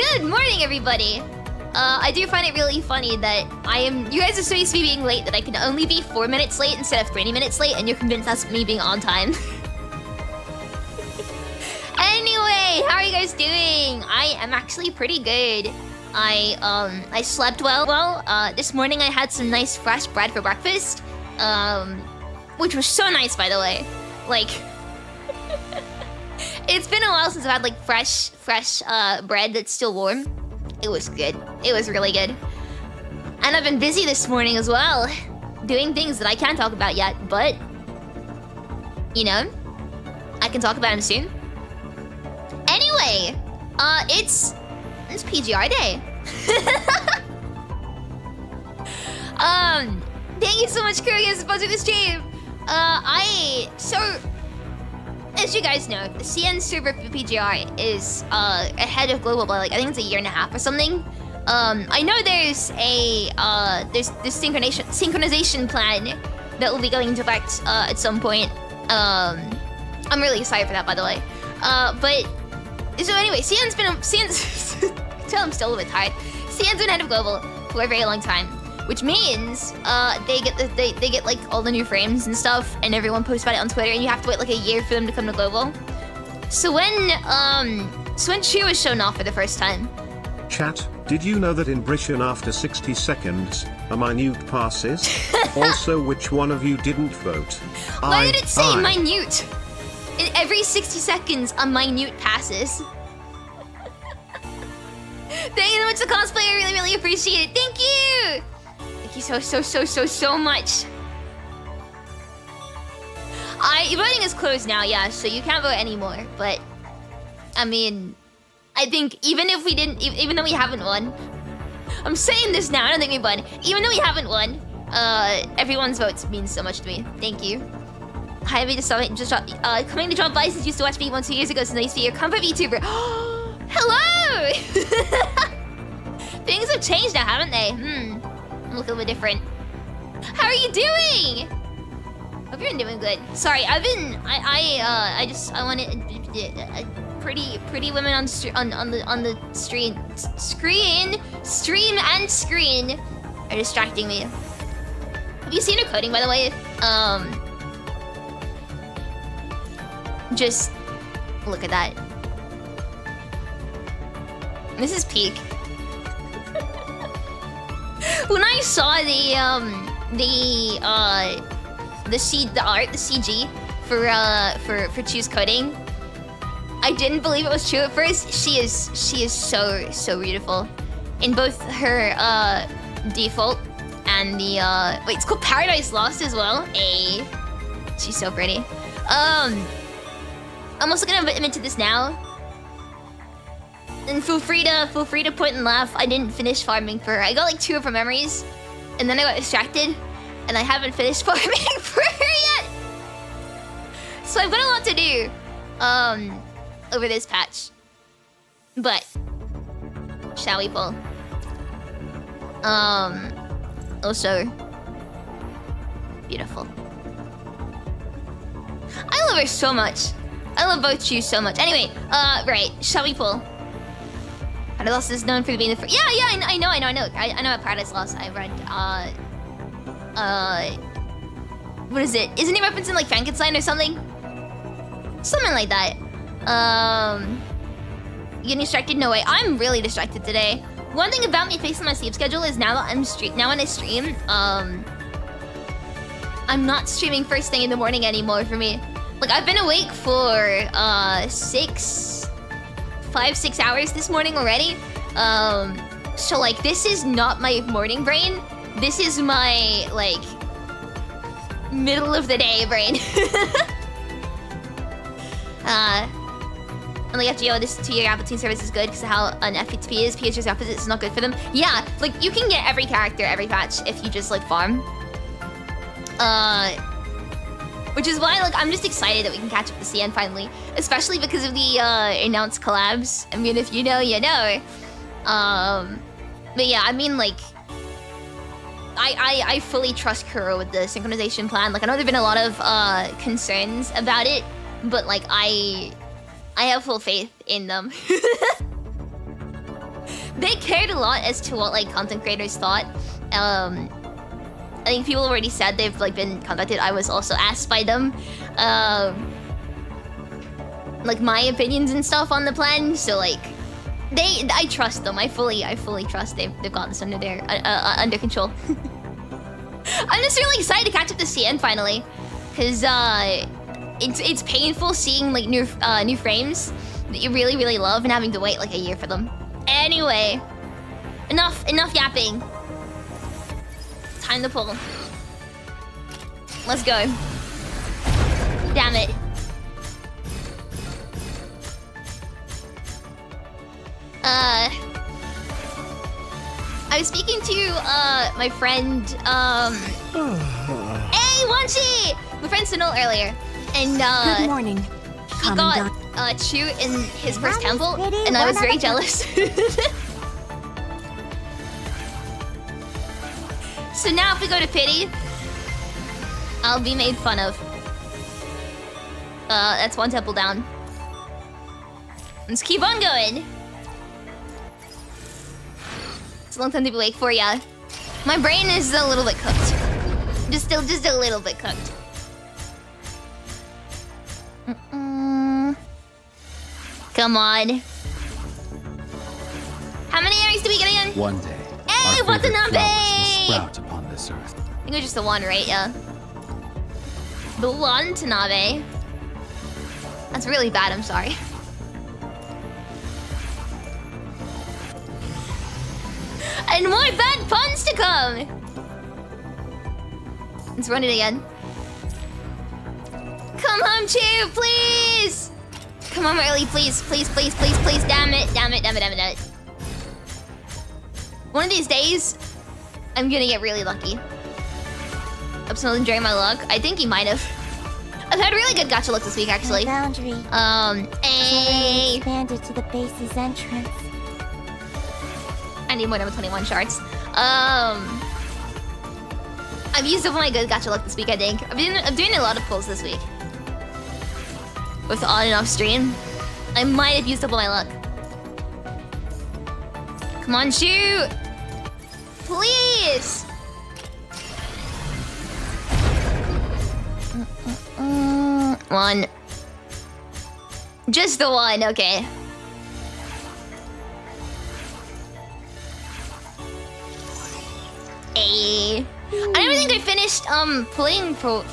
Good morning, everybody. I do find it really funny that you guys are so used to me being late that I can only be 4 minutes late instead of 20 minutes late, and you're convinced that's me being on time. Anyway, how are you guys doing? I am actually pretty good. I slept well. This morning I had some nice fresh bread for breakfast, which was so nice, by the way. Like, it's been a while since I've had like fresh bread that's still warm. It was good. It was really good. And I've been busy this morning as well, doing things that I can't talk about yet, but you know, I can talk about them soon. Anyway, it's PGR day. Thank you so much, Kowloong, for sponsoring the stream. As you guys know, the CN server for PGR is ahead of global by like I think it's a year and a half or something. I know there's this synchronization plan that will be going into effect at some point. I'm really excited for that, by the way. But so anyway, CN's tell I'm still a bit tired. CN's been ahead of global for a very long time, which means they get like all the new frames and stuff, and everyone posts about it on Twitter, and you have to wait like a year for them to come to global. So when Ushio was shown off for the first time. Chat, did you know that in Britain after 60 seconds, a minute passes? Also, which one of you didn't vote? Why did it say minute? In every 60 seconds, a minute passes. Thank you so much for cosplay. I really appreciate it. Thank you. Thank you so much. Voting is closed now, yeah, so you can't vote anymore. But I mean, I think even though we haven't won, I'm saying this now. I don't think we won. Even though we haven't won, everyone's votes means so much to me. Thank you. Hi, coming to drop by since you used to watch me 1 2 years ago, since I used to be your comfort VTuber. Hello! Things have changed now, haven't they? I'm looking a little different. How are you doing? Hope you're doing good. Sorry, I wanted pretty women on the stream and screen are distracting me. Have you seen her coding, by the way? Just look at that. This is peak. When I saw the CG for Chu's coding, I didn't believe it was true at first. She is so beautiful in both her default and the wait, it's called Paradise Lost as well. She's so pretty. I'm also gonna admit to this now. And feel free to point and laugh. I didn't finish farming for her. I got like 2 of her memories, and then I got distracted, and I haven't finished farming for her yet. So I've got a lot to do over this patch. But shall we pull? Also beautiful. I love her so much. I love both Chu so much. Anyway, right, shall we pull? Paradise Lost is known for being the first. Yeah, I know. I know about Paradise Lost. I read, what is it? Isn't he referencing like Frankenstein or something? Something like that. You getting distracted? No way. I'm really distracted today. One thing about me facing my sleep schedule is now that when I stream, I'm not streaming first thing in the morning anymore for me. Like, I've been awake for 5-6 hours this morning already. So like, this is not my morning brain. This is my like middle of the day brain. And like FGO, this 2-year Apple Team service is good because of how an FTP is. PH's opposite is not good for them. Yeah, like you can get every character every patch if you just like farm. Which is why, like, I'm just excited that we can catch up to CN finally. Especially because of the announced collabs. I mean, if you know, you know. But yeah, I mean, like, I fully trust Kuro with the synchronization plan. Like, I know there've been a lot of concerns about it, but like, I have full faith in them. they cared a lot as to what like content creators thought. I think people already said they've like been contacted. I was also asked by them, like my opinions and stuff on the plan. So like, I trust them. I fully trust they've got this under control. I'm just really excited to catch up to CN finally, because it's painful seeing like new frames that you really love and having to wait like a year for them. Anyway, enough yapping. Time to pull. Let's go. Damn it. I was speaking to my friend hey Wanchi! My friend Sunil earlier, and Good morning. He got Chu in his first temple, and I was very jealous. So now if we go to Pity, I'll be made fun of. That's one temple down. Let's keep on going. It's a long time to be awake for ya. My brain is a little bit cooked. Just a little bit cooked. Come on. How many areas do we get again? One day, hey, our what's a favorite number? flowers will sprout upon this earth. I think it was just the one, right? Yeah. The one Tanabe. That's really bad, I'm sorry. And more bad puns to come! Let's run it again. Come home, Chew, please! Come home early, please. Please. Damn it. One of these days, I'm gonna get really lucky. I'm still enjoying my luck. I think he might have. I've had really good gacha luck this week, actually. Boundary. Expanded to the base's entrance. I need more than 21 shards. I've used up my good gacha luck this week, I think. I'm doing a lot of pulls this week. With on and off stream. I might have used up all my luck. Come on, shoot! Please! One. Just the one, okay. I don't think I finished pulling for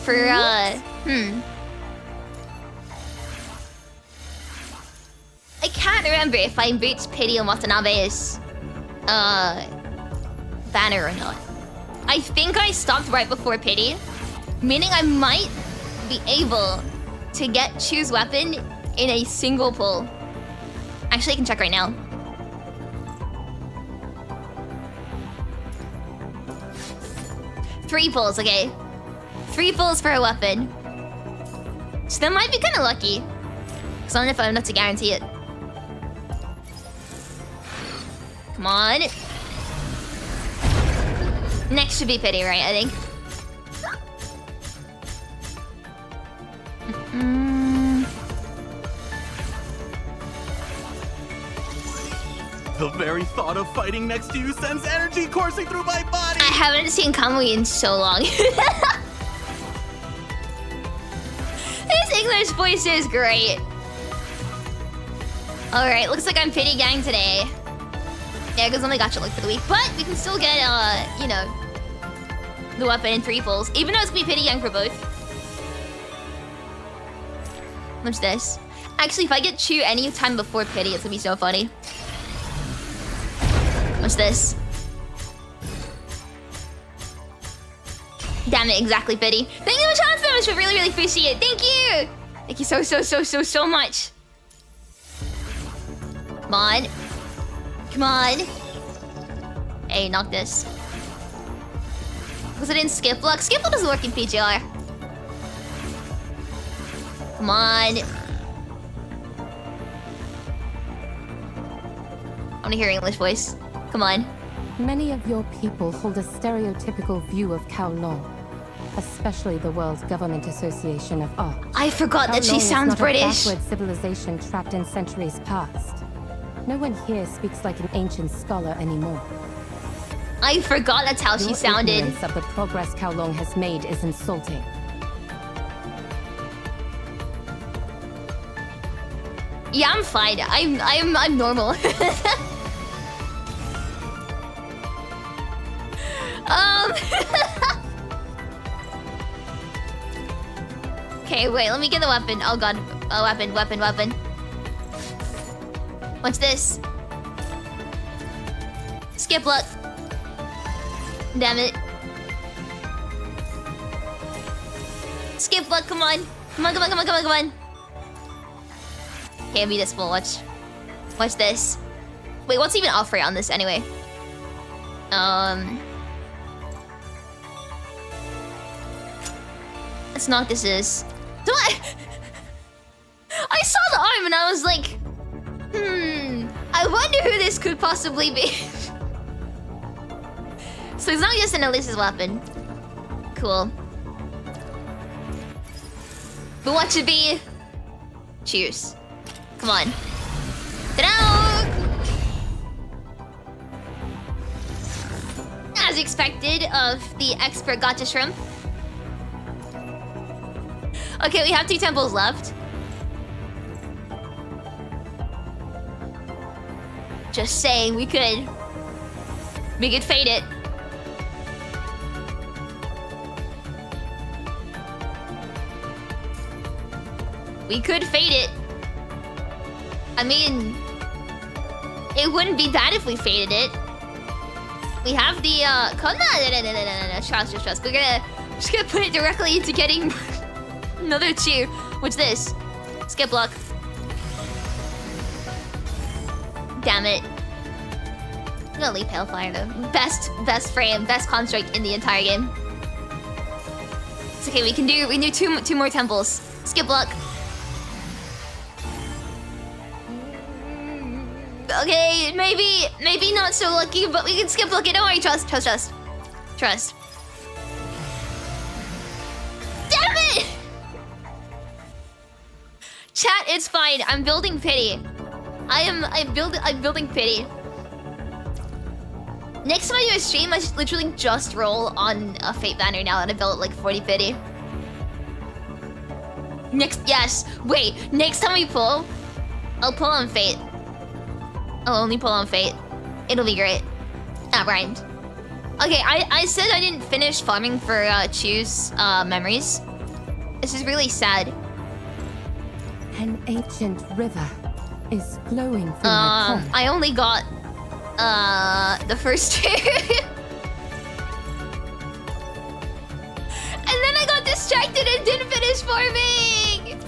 I can't remember if I boots Pity on Watanabe's banner or not. I think I stopped right before Pity, meaning I might be able to get Chu's weapon in a single pull. Actually, I can check right now. Three pulls, okay. 3 pulls for a weapon. So that might be kind of lucky. Because I don't know if I'm enough to guarantee it. Come on. Next should be Pity, right? I think. The very thought of fighting next to you sends energy coursing through my body! I haven't seen Kamui in so long. His English voice is great. Alright, looks like I'm Pity Gang today. Yeah, because only gacha luck for the week. But we can still get, you know, the weapon in 3 pulls. Even though it's gonna be Pity Gang for both. What's this? Actually, if I get Chu any time before Pity, it's gonna be so funny. What's this? Damn it, exactly, Pity. Thank you so much, I really appreciate it. Thank you! Thank you so much. Come on. Come on. Hey, knock this. Was it in Skip Luck? Skip Luck doesn't work in PGR. Come on. I want to hear English voice. Come on. Many of your people hold a stereotypical view of Kowloong, especially the World Government Association of Art. I forgot that she sounds British. A backward civilization trapped in centuries past. No one here speaks like an ancient scholar anymore. I forgot that's how she Your sounded. ignorance of the progress Kowloong has made is insulting. Yeah, I'm fine. I'm normal. Okay, wait, let me get the weapon. Oh god. Oh, weapon. What's this? Skip luck. Damn it. Skip luck, come on. Come on. Okay, municipal, watch. Watch this. Wait, what's even off rate on this anyway? Let's knock this is. Do I saw the arm and I was like, I wonder who this could possibly be. So it's not just an Elise's weapon. Cool. But what should be? Cheers. Come on. Ta-da! As expected of the expert gotcha shrimp. Okay, we have 2 temples left. Just saying, we could fade it. We could fade it. I mean, it wouldn't be bad if we faded it. We have the no. Trust. We're just gonna put it directly into getting another cheer. What's this? Skip block. Damn it. I'm gonna leave Hailfire though. Best frame, best construct in the entire game. It's okay, we can do two more temples. Skip block. Okay, maybe not so lucky, but we can skip lucky. Don't worry, trust. Damn it! Chat, it's fine. I'm building pity. I'm building pity. Next time I do a stream, I should literally just roll on a Fate banner now that I built like 40 pity. Next time we pull, I'll pull on Fate. I'll only pull on Fate. It'll be great. That rhymed. Okay, I said I didn't finish farming for Chu's memories. This is really sad. An ancient river is flowing through my pond. I only got the first 2. And then I got distracted and didn't finish farming!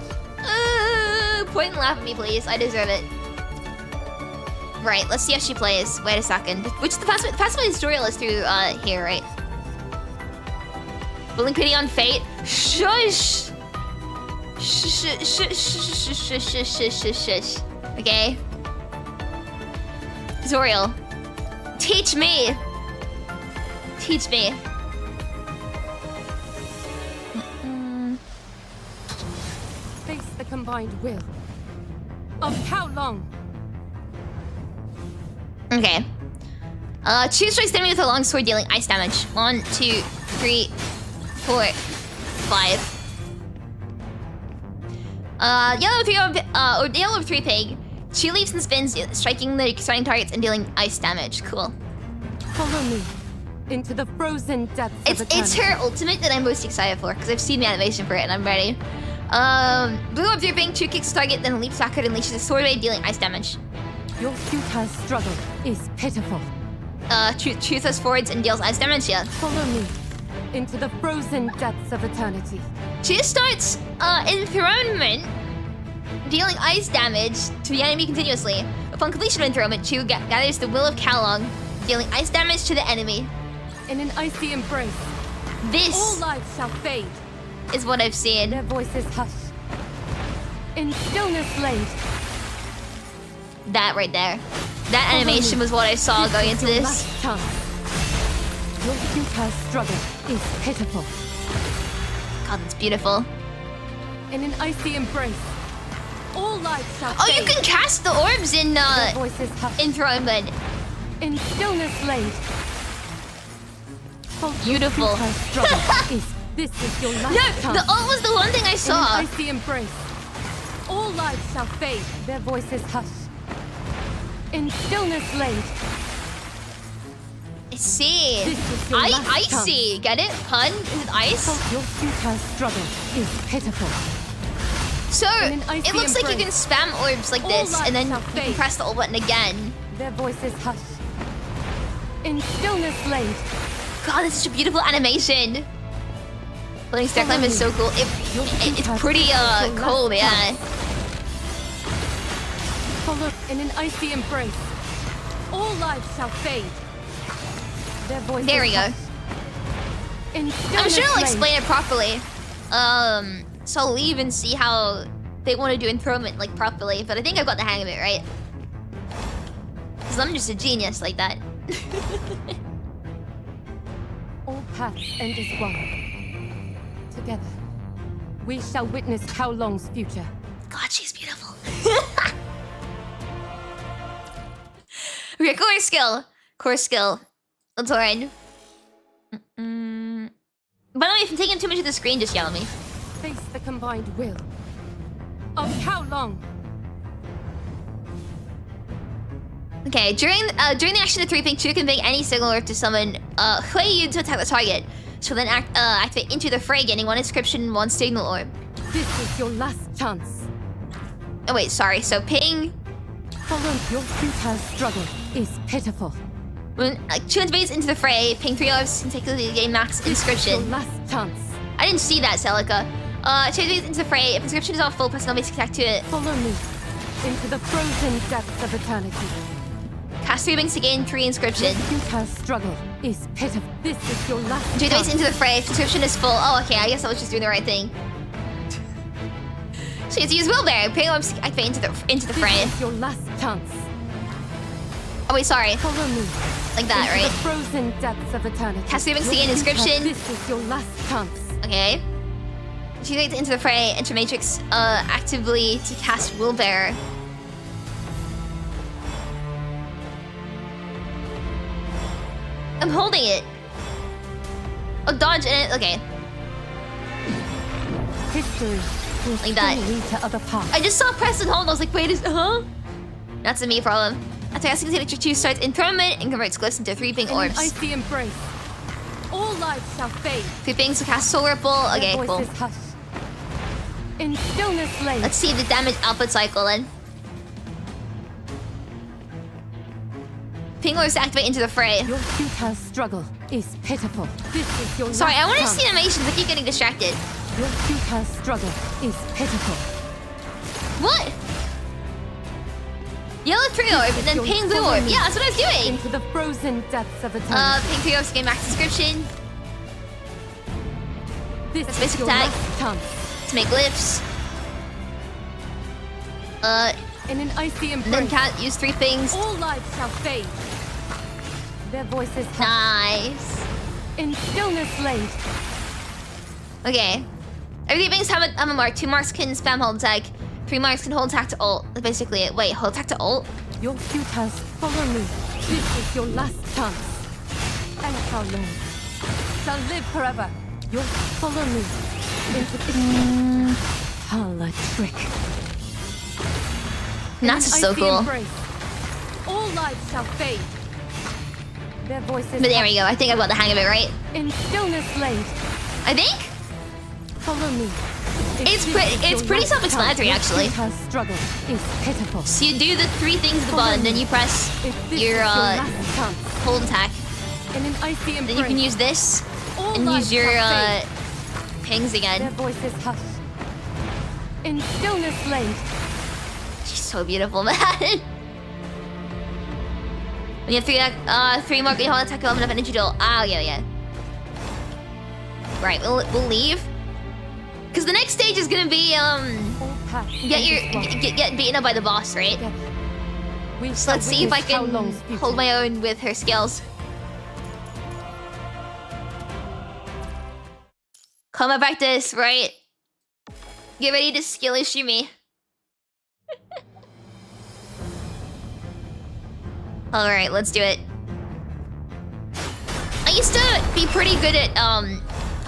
Point and laugh at me, please. I deserve it. Right, let's see how she plays. Wait a second. Which the passable tutorial is through here, right? Building pity on Fate. Shush! Shush. Okay. Tutorial. Teach me. Face the combined will of Kowloong. Okay. Chu strikes the enemy with a long sword, dealing ice damage. 1, 2, 3, 4, 5. Yellow of 3 pig. Chu leaps and spins, striking the starting targets and dealing ice damage. Cool. Follow me into the frozen depths of eternity. It's her ultimate that I'm most excited for because I've seen the animation for it and I'm ready. Blue of 3 pig. Chu kicks target, then leaps backward and leashes a sword blade, dealing ice damage. Your futile struggle is pitiful. Chu thrusts forwards and deals ice damage. Yeah. Follow me into the frozen depths of eternity. Chu starts enthronement, dealing ice damage to the enemy continuously. Upon completion of enthronement, Chu gathers the will of Kowloong, dealing ice damage to the enemy. In an icy embrace, This all life shall fade. Is what I've seen. Their voices hushed. In stillness laid. That right there. That animation was what I saw going into this. Last chance. Your futile struggle is pitiful. God, that's beautiful. In an icy embrace, All lives shall Oh, you fade. can cast the orbs in Their voices hushed. enthronement. In stillness laid. Hold your Beautiful. futile struggle. This is your last No, chance. the ult was the one thing I In an saw. icy embrace. All lives shall fade. Their voices hushed. In stillness laid. I see. This is your last Icy. Get it? Pun with ice. Hold your futile struggle is pitiful. So in an icy it looks like you can embrace. spam orbs like All this, and then lives you shall can fade. press the ult button again. Their voices hushed. In stillness laid. God, that's such a beautiful animation. Floating stair climb is so cool. It's pretty cold, yeah. Follow in an icy embrace. All lives shall fade. Their voices There we go. hushed. In I'm stillness sure I'll laid. explain it properly. So I'll leave and see how they want to do enthronement like properly. But I think I've got the hang of it, right? Because I'm just a genius like that. All paths end as one. Together, we shall witness Kowloong's future. God, she's beautiful. Okay, core skill. Core skill. Let's run. By the way, if I'm taking too much of the screen, just yell at me. Face the combined will of Kowloong. Okay, during the action of 3 ping 2 convey any signal orb to summon Hui to attack the target. So then activate into the fray, gaining 1 inscription and 1 signal orb. This is your last chance. Oh wait, sorry. So ping Follow your futile struggle is pitiful. when 2 invades into the fray, ping 3 orbs can take the game max Your inscription. last chance. I didn't see that, Celica. 2 invades into the fray. If inscription is on full, press no basic attack to it. Follow me into the frozen depths of eternity. Cast 3 wings to gain 3 inscription. Futile struggle is pitiful. This is your last 2 invades chance. into the fray. If inscription is full. Oh, okay. I guess I was just doing the right thing. So you have to use wheelbarrow. Ping orbs to activate into the fray. This is your last chance. Oh wait, sorry. Follow me. Like that, into right? the frozen depths of eternity. Cast 3 wings to Your gain futile- inscription. This is your last chance. Okay. She takes into the fray, enter matrix actively to cast wheelbarrow. I'm holding it. Oh, dodge in it. Okay. History will Like that. still lead to other paths. I just saw press and hold. I was like, wait, huh? That's a me problem. After casting signature 2 starts enthronement and converts glyphs into 3 ping In an orbs. icy embrace. All lives shall fade. 3 pings to cast soul ripple. Okay, Their cool. voices hushed. In stillness laid. Let's see the damage output cycle then. Ping orbs activate into the fray. Your futile struggle is pitiful. This is your Sorry, I last want to chance. see animations. I keep getting distracted. Your futile struggle is pitiful. What? Yellow 3 orb and then Your ping blue follow orb. me Yeah, that's what I was doing. Into the frozen depths of eternity. Ping 3 orbs to gain max inscription. This that's is basic your attack. last chance. To make glyphs. In an icy And then embrace. can't use 3 things. All lives shall fade. Their voices hushed. Nice. In stillness laid. Okay. Every 3 things have a mark. 2 marks can spam hold attack. 3 marks can hold attack to ult. That's basically it. Wait, hold attack to ult? Your futile follow me. This is your last chance. And Kowloong shall live forever. Your follow me into this Hala trick. That's An so icy cool. embrace. All lives shall fade. Their voices But there we go. I think I got the hang of it, right? in stillness laid. I think? Follow me. It's pretty self-explanatory, actually. Your struggle is pitiful. So you do the 3 things at the bottom, then you press If this your is last chance. hold attack. In an icy embrace. Then you can use this All and lives use your shall fade. pings Their again. voices hushed. In stillness laid. She's so beautiful, man. When you have 3 mark, you hold attack, you'll have enough energy to ult. Oh, yeah. Right, we'll leave. Because the next stage is gonna be, All paths get beaten up by the boss, right? We So let's see if I can Kowloong's future. hold my own with her skills. Combat practice, right? Get ready to skill issue me. Alright, let's do it. I used to be pretty good at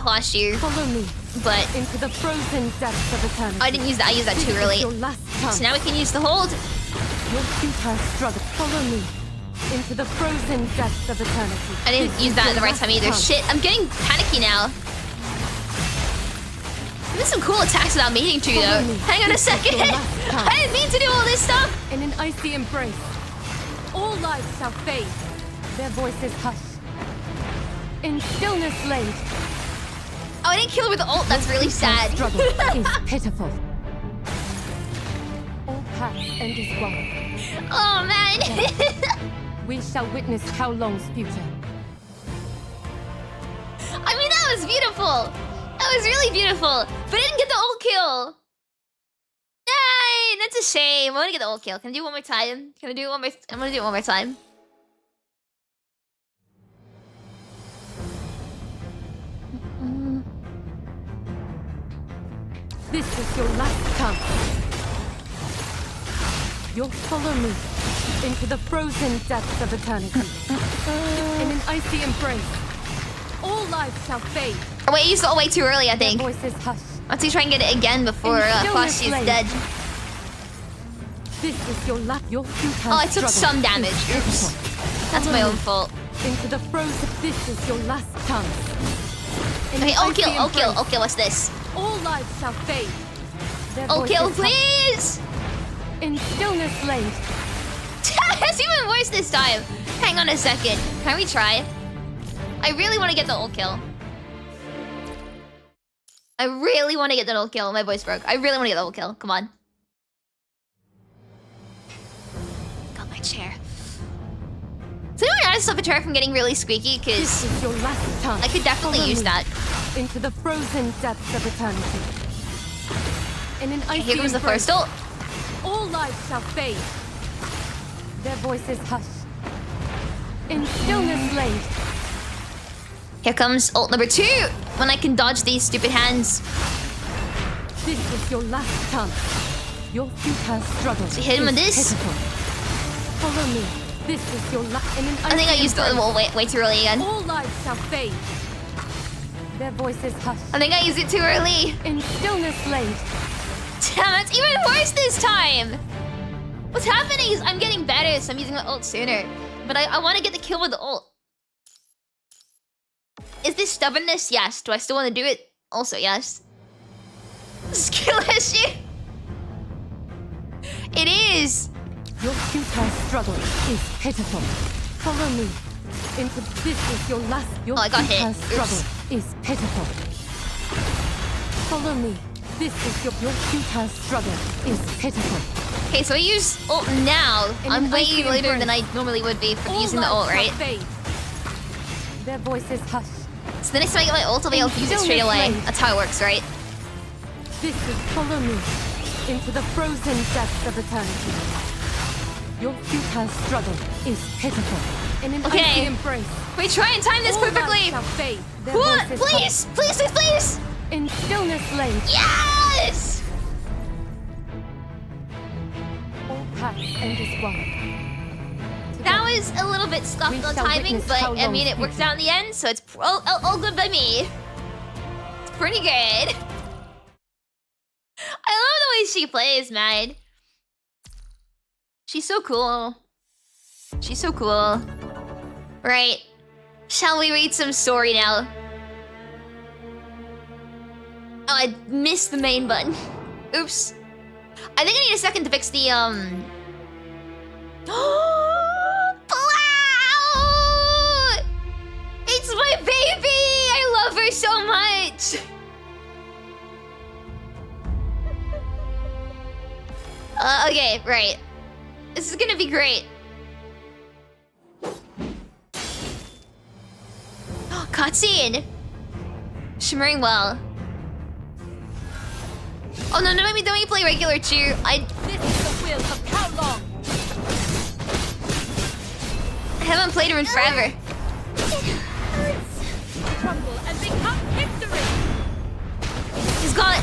last year, Follow me but into the frozen depths of eternity. I didn't use that. I used that too This is early. your last chance. So now we can use the hold. Your futile struggle. Follow me into the frozen depths of eternity. I didn't This use is that at your the right last time either. chance. Shit, I'm getting panicky now. There's some cool attacks without meaning to though. Follow me. Hang on a This is second. your last chance. I didn't mean to do all this stuff. In an icy embrace, all lives shall fade, their voices hushed. In stillness laid, Oh, I didn't kill her with the ult. That's really sad. struggle is pitiful. All paths end as one. Oh man. We shall witness Kowloong's future. I mean, that was beautiful. That was really beautiful. But I didn't get the ult kill. Nine. That's a shame. I want to get the ult kill. Can I do it one more time? Can I do it one more? I'm gonna do it one more time. This is your last chance. You'll follow me into the frozen depths of eternity. In an icy embrace, all lives shall fade. Oh, wait, I used the ult way too early, I Their think. voices hushed. Let's see, try and get it again before stillness Flash is laid. dead. This is your last. Your futile Oh, I took struggle some damage. is Oops. pitiful. That's Follow my own me fault. Into the frozen. This is your last chance. In Okay, an ult kill, icy ult kill, embrace, ult kill. What's this? all lives shall fade. Their Ult kill, voices hushed. please! In stillness laid. It's even worse this time. Hang on a second. Can we try? I really want to get the ult kill. I really want to get the ult kill. My voice broke. I really want to get the ult kill. Come on. Got my chair. Does anyone know how to stop a chair from getting really squeaky? This Because is your last chance. I could definitely Follow use me that. into the frozen depths of eternity. In an icy Here comes the embrace, first ult. all lives shall fade. Their voices hushed. In stillness laid. Here comes ult number 2. When I can dodge these stupid hands. This is your last chance. Your futile struggle. So hit him is with this. pitiful. Follow me. This is your last. In an I think I icy used the embrace, ult way too early again. all lives shall fade. Their voices hushed. I think I used it too early. In stillness laid. Damn, it's even worse this time! What's happening is I'm getting better, so I'm using my ult sooner. But I want to get the kill with the ult. Is this stubbornness? Yes. Do I still want to do it? Also, yes. Skill issue? It is! Your futile struggle is pitiful. Follow me. Into this is your last. Your Oh, I got futile hit. struggle Oops. is pitiful. Follow me. This is your futile struggle is pitiful. Okay, so I use ult now. In I'm an way icy later embrace. than I normally would be for All using the lives ult, shall right? fade. Their voices hushed. So the next time I get my ult, I'll be able to use it straight away. That's how it works, right? This is follow me into the frozen depths of eternity. Your futile struggle is pitiful. In an Okay. icy embrace. We try and time this all lives perfectly! shall fade. Their What? voices Please! Please, please, please! hushed. In stillness laid. Yes! All paths end as one. That was a little bit We scuffed on shall timing, witness but how I mean, long it worked future. out in the end, so it's all good by me. It's pretty good. I love the way she plays, man. She's so cool. She's so cool. Right. Shall we read some story now? Oh, I missed the main button. Oops. I think I need a second to fix the, Wow! It's my baby! I love her so much! Okay, right. This is gonna be great. Oh, cutscene! Shimmering well. Oh no, no, don't me play regular cheer. This is the will of Kowloong. I haven't played her in forever. Crumble and become history. He's got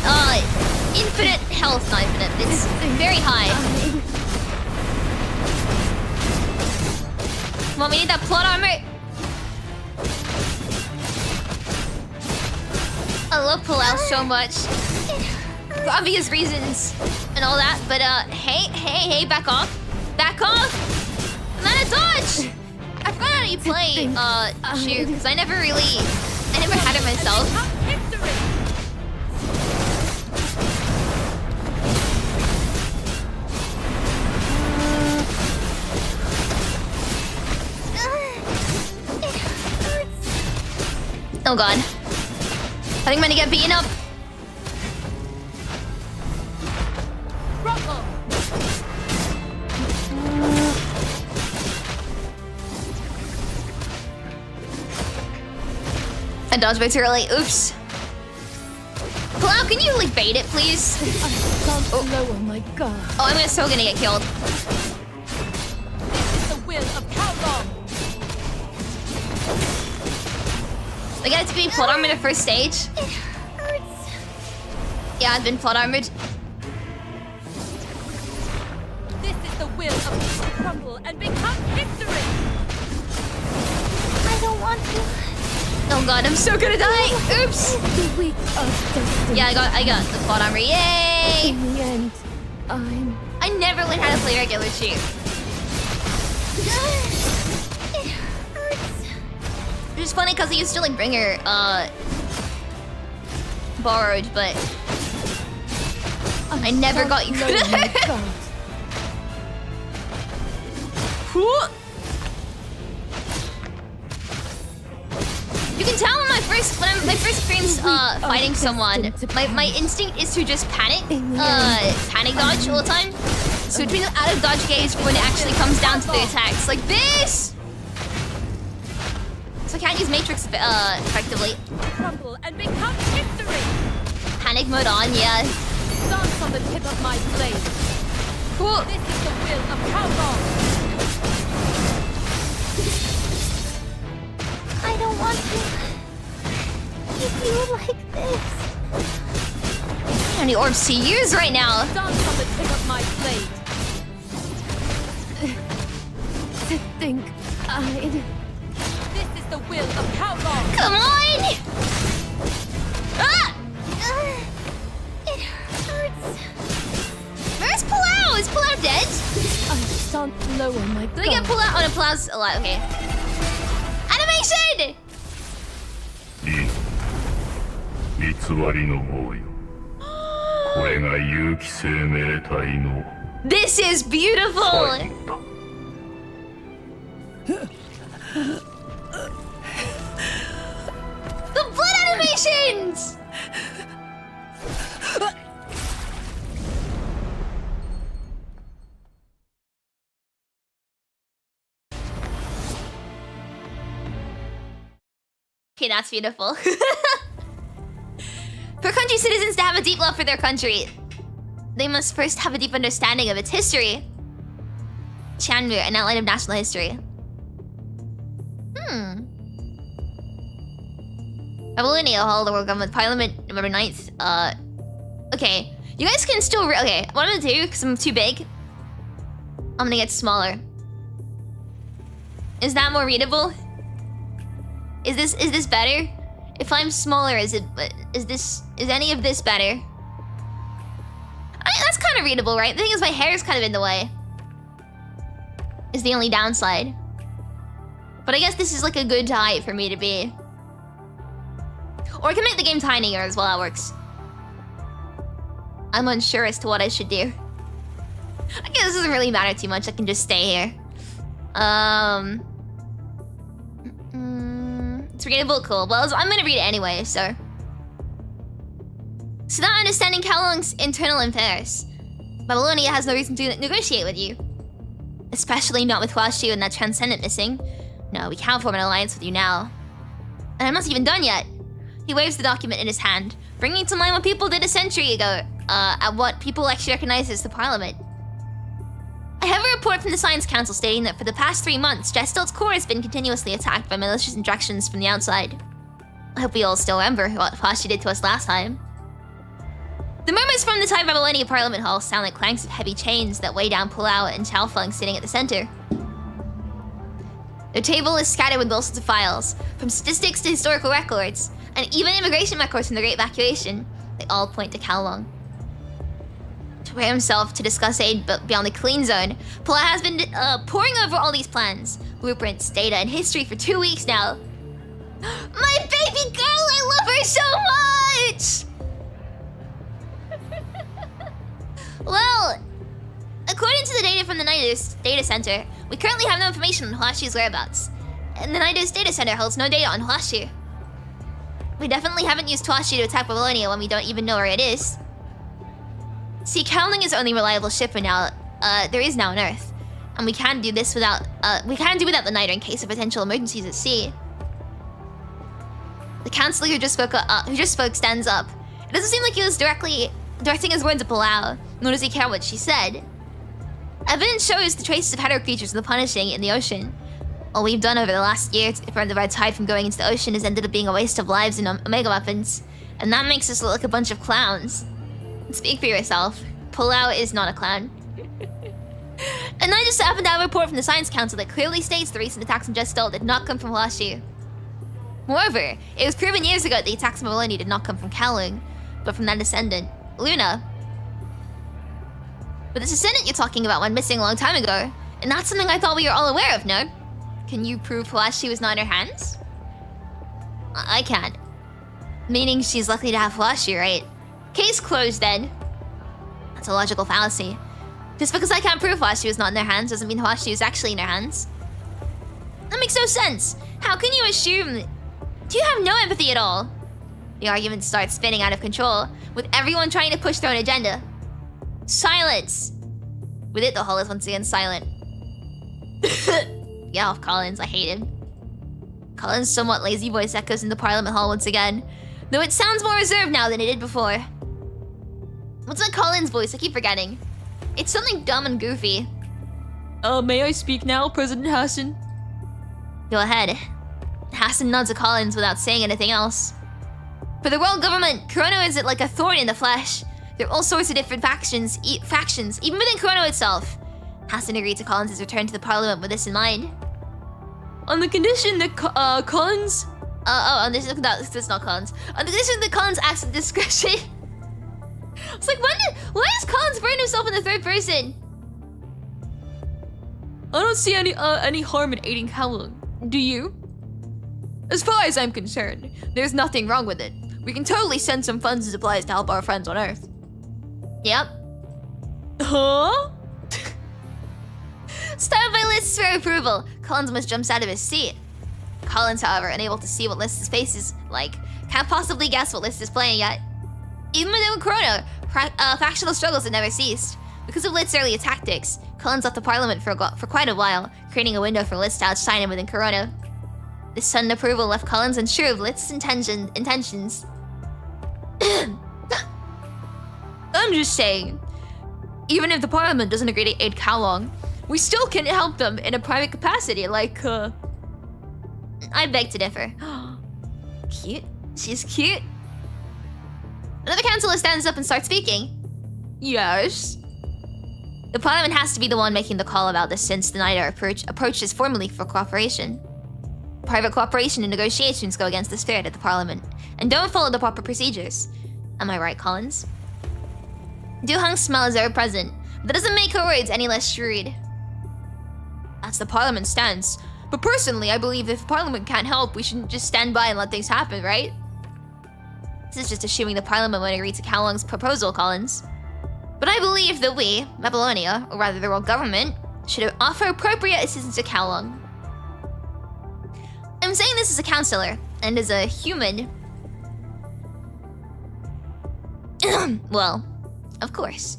infinite health, not infinite, but it's very high. Come on, we need that plot armor. I love Palau so much. For obvious reasons and all that, but hey, back off. Back off! I'm out of dodge! I forgot how you play, Ushio, because I never had it myself. Oh god. I think I'm gonna get beaten up. I dodged way too early. Oops. Palau, can you like bait it, please? Oh my god. Oh, I'm so gonna get killed. This is the will of Kowloong. I got to be plot armored at first stage. It hurts. Yeah, I've been plot armored. This is the will of crumble and become history. I don't want to. Oh god, I'm so gonna die. Oops. The weak of destiny. Yeah, I got the plot armor. Yay! In the end, I never learned how to play regular shoot. It hurts. Which is funny because I used to like bring her borrowed, but I never got you good at her. You can tell when my first experience fighting someone, my instinct is to just panic dodge all the time. So it means out of dodge gauge when it actually comes down to the attacks, like this. So I can't use Matrix effectively. crumble and become history. Panic mode on, yeah. Dance on the tip of my blade. Cool. This is the will of Kowloong. I don't want to keep you like this. How many orbs to use right now? Dance on the tip of my blade. To think I'd... This is the will of Kowloong. Come on! Ah! It hurts. Where's Palau? Is Palau dead? I shan't lower my Did I get guard. Palau? Oh no, Palau's alive. Okay. Animation! 偽りの王よ。これが有機生命体の This is beautiful! 最後だ。 The blood animations! Okay, that's beautiful. For country citizens to have a deep love for their country, they must first have a deep understanding of its history. Chandler, an outline of national history. Babylonia Hall, the World Government Parliament, November 9th. Okay. You guys can still... Okay, what I'm gonna do, because I'm too big, I'm gonna get smaller. Is that more readable? Is this better? If I'm smaller, is any of this better? I mean, that's kind of readable, right? The thing is, my hair is kind of in the way. Is the only downside. But I guess this is like a good height for me to be. Or I can make the game tinier as well, that works. I'm unsure as to what I should do. I guess this doesn't really matter too much, I can just stay here. It's readable, cool. Well, I'm gonna read it anyway, so... So not understanding Kowloong's internal affairs, Babylonia has no reason to negotiate with you. Especially not with Ushio and that Transcendent missing. No, we can't form an alliance with you now. And I'm not even done yet. He waves the document in his hand, bringing to mind what people did a century ago, at what people actually recognize as the Parliament. I have a report from the Science Council stating that for the past 3 months, Jestel's core has been continuously attacked by malicious injections from the outside. I hope we all still remember what Ushio did to us last time. The murmurs from the Thai Babylonia Parliament Hall sound like clanks of heavy chains that weigh down Pulau and Chalfung sitting at the center. Their table is scattered with all sorts of files, from statistics to historical records, and even immigration records from the Great Evacuation. They all point to Kowloong. To prepare himself to discuss aid beyond the clean zone, Pulau has been poring over all these plans, blueprints, data, and history for 2 weeks now. My baby girl, I love her so much! Well, according to the data from the Nidus data center, we currently have no information on Huashu's whereabouts. And the Nidus data center holds no data on Huashu. We definitely haven't used Huashu to attack Babylonia when we don't even know where it is. See, Kowloong is the only reliable shipper now. There is now on Earth. And we can't do this without, without the Niter in case of potential emergencies at sea. The counselor who just spoke stands up. It doesn't seem like he was directing his words at Palau, nor does he care what she said. Evidence shows the traces of hetero creatures and the punishing in the ocean. All we've done over the last year to prevent the red tide from going into the ocean has ended up being a waste of lives and omega weapons. And that makes us look like a bunch of clowns. Speak for yourself. Palau is not a clown. And I just happened to have a report from the Science Council that clearly states the recent attacks on Jestel did not come from Huashu. Moreover, it was proven years ago that the attacks on Babylonia did not come from Kowloong, but from that descendant, Luna. But this descendant you're talking about went missing a long time ago, and that's something I thought we were all aware of, no? Can you prove Huashu was not in her hands? I can't. Meaning she's lucky to have Huashu, right? Case closed then. That's a logical fallacy. Just because I can't prove Huashu is not in their hands doesn't mean Huashu is actually in their hands. That makes no sense. How can you assume... Do you have no empathy at all? The argument starts spinning out of control, with everyone trying to push their own agenda. Silence! With it, the hall is once again silent. Get off Collins, I hate him. Collins' somewhat lazy voice echoes in the Parliament Hall once again, though it sounds more reserved now than it did before. What's that Collins voice? I keep forgetting. It's something dumb and goofy. May I speak now, President Hassan? Go ahead. Hassan nods to Collins without saying anything else. For the world government, Chrono is like a thorn in the flesh. There are all sorts of different factions, even within Chrono itself. Hassan agreed to Collins' return to the Parliament with this in mind. On the condition that Collins... that's not Collins. On the condition that Collins acts with discretion. It's like, why does Collins burn himself in the third person? I don't see any harm in aiding Kowloong. Do you? As far as I'm concerned, there's nothing wrong with it. We can totally send some funds and supplies to help our friends on Earth. Yep. Huh? Stopped by List's for approval. Collins almost jumps out of his seat. Collins, however, unable to see what List's face is like, can't possibly guess what List is playing yet. Even within Chrono, factional struggles had never ceased. Because of List's earlier tactics, Collins left the Parliament for quite a while, creating a window for List to outshine him within Chrono. This sudden approval left Collins unsure of List's intentions. I'm just saying, even if the Parliament doesn't agree to aid Kowloong, we still can help them in a private capacity, like, I beg to differ. Cute? She's cute? Another councillor stands up and starts speaking. Yes? The Parliament has to be the one making the call about this since the Niter approaches formally for cooperation. Private cooperation and negotiations go against the spirit of the Parliament, and don't follow the proper procedures. Am I right, Collins? Du-Hung's smile is ever present, but that doesn't make her words any less shrewd. That's the Parliament's stance. But personally, I believe if Parliament can't help, we shouldn't just stand by and let things happen, right? This is just assuming the Parliament would agree to Kowloong's proposal, Collins. But I believe that we, Babylonia, or rather the world government, should offer appropriate assistance to Kowloong. I'm saying this as a counselor, and as a human. Well, of course.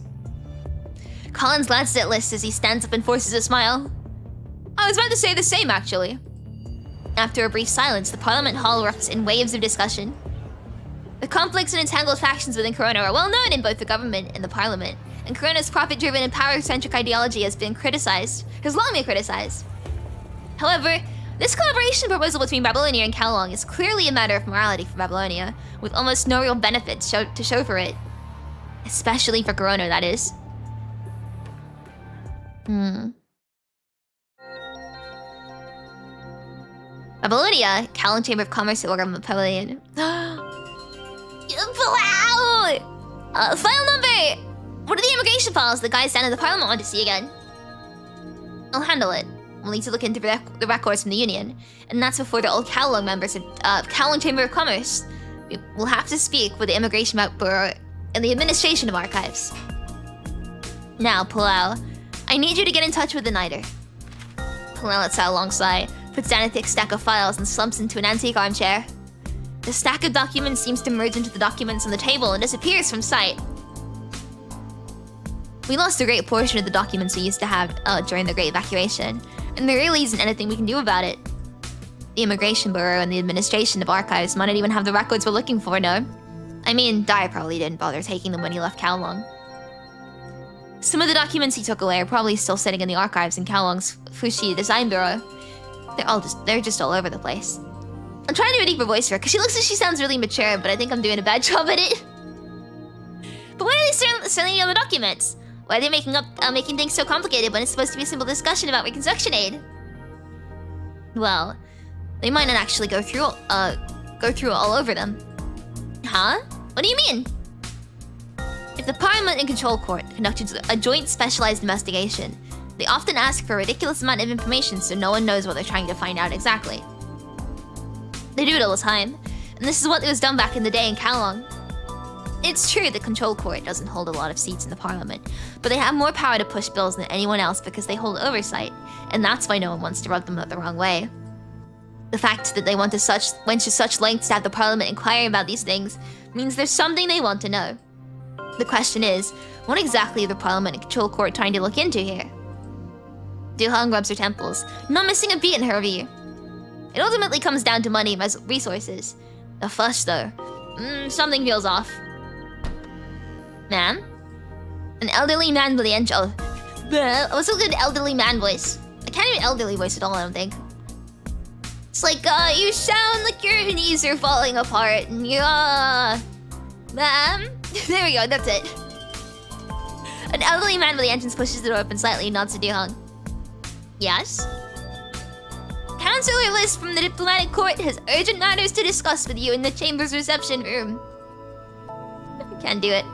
Collins glances at List as he stands up and forces a smile. I was about to say the same, actually. After a brief silence, the Parliament Hall erupts in waves of discussion. The conflicts and entangled factions within Corona are well known in both the government and the Parliament, and Corona's profit-driven and power-centric ideology has long been criticized. However, this collaboration proposal between Babylonia and Kowloong is clearly a matter of morality for Babylonia, with almost no real benefits to show for it. Especially for Corona, that is. Babylonia, Kowloong Chamber of Commerce, Government Pavilion. Wow! File number! What are the immigration files the guys down in the Parliament want to see again? I'll handle it. We'll need to look into the records from the Union. And that's before the old Kowloong members of Kowloong Chamber of Commerce. We'll have to speak with the Immigration Bureau and the Administration of Archives. Now, Palau, I need you to get in touch with the Niter. Palau lets out a long sigh, puts down a thick stack of files and slumps into an antique armchair. The stack of documents seems to merge into the documents on the table and disappears from sight. We lost a great portion of the documents we used to have during the Great Evacuation, and there really isn't anything we can do about it. The Immigration Bureau and the Administration of Archives might not even have the records we're looking for, no? I mean, Dai probably didn't bother taking them when he left Kowloong. Some of the documents he took away are probably still sitting in the archives in Kowloong's Fushi Design Bureau. They're just all over the place. I'm trying to do a deeper voice for her, because she looks like she sounds really mature, but I think I'm doing a bad job at it. But why are they sending the documents? Why are they making things so complicated when it's supposed to be a simple discussion about reconstruction aid? Well, they might not actually go through all over them. Huh? What do you mean? If the Parliament and Control Court conducted a joint specialized investigation, they often ask for a ridiculous amount of information so no one knows what they're trying to find out exactly. They do it all the time, and this is what was done back in the day in Kowloong. It's true the Control Court doesn't hold a lot of seats in the Parliament, but they have more power to push bills than anyone else because they hold oversight, and that's why no one wants to rub them the wrong way. The fact that they went to such lengths to have the Parliament inquiring about these things means there's something they want to know. The question is, what exactly are the Parliament and Control Court trying to look into here? Duhong rubs her temples, not missing a beat in her review. It ultimately comes down to money and resources. The flush, though. Something feels off. Ma'am? An elderly man with the angel. What's a good elderly man voice? I can't even elderly voice at all, I don't think. It's like, you sound like your knees are falling apart. Yeah. Ma'am? There we go, that's it. An elderly man with the entrance pushes the door open slightly and nods to Duhong. Yes? Counselor List from the Diplomatic Court has urgent matters to discuss with you in the Chamber's reception room. Can't do it.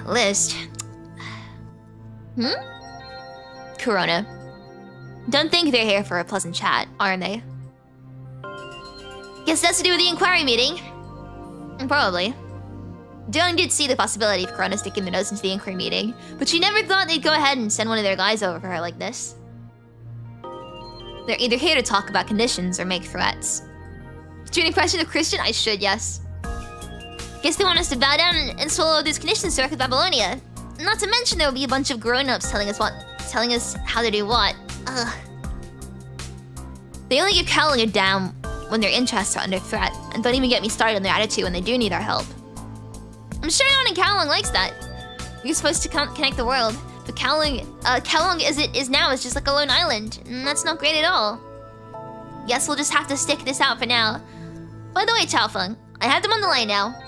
List. Corona. Don't think they're here for a pleasant chat, are they? Guess that's to do with the inquiry meeting. Probably. Dylan did see the possibility of Corona sticking their nose into the inquiry meeting, but she never thought they'd go ahead and send one of their guys over for her like this. They're either here to talk about conditions or make threats. Do an impression of Christian? I should, yes. Guess they want us to bow down and swallow these conditions to record Babylonia. Not to mention there will be a bunch of grown-ups telling us how to do what. Ugh. They only give Kowloong a damn when their interests are under threat, and don't even get me started on their attitude when they do need our help. I'm sure no one in Kowloong likes that. You're supposed to connect the world, but Kowloong as it is now is just like a lone island, and that's not great at all. Guess we'll just have to stick this out for now. By the way, Chaofeng, I have them on the line now.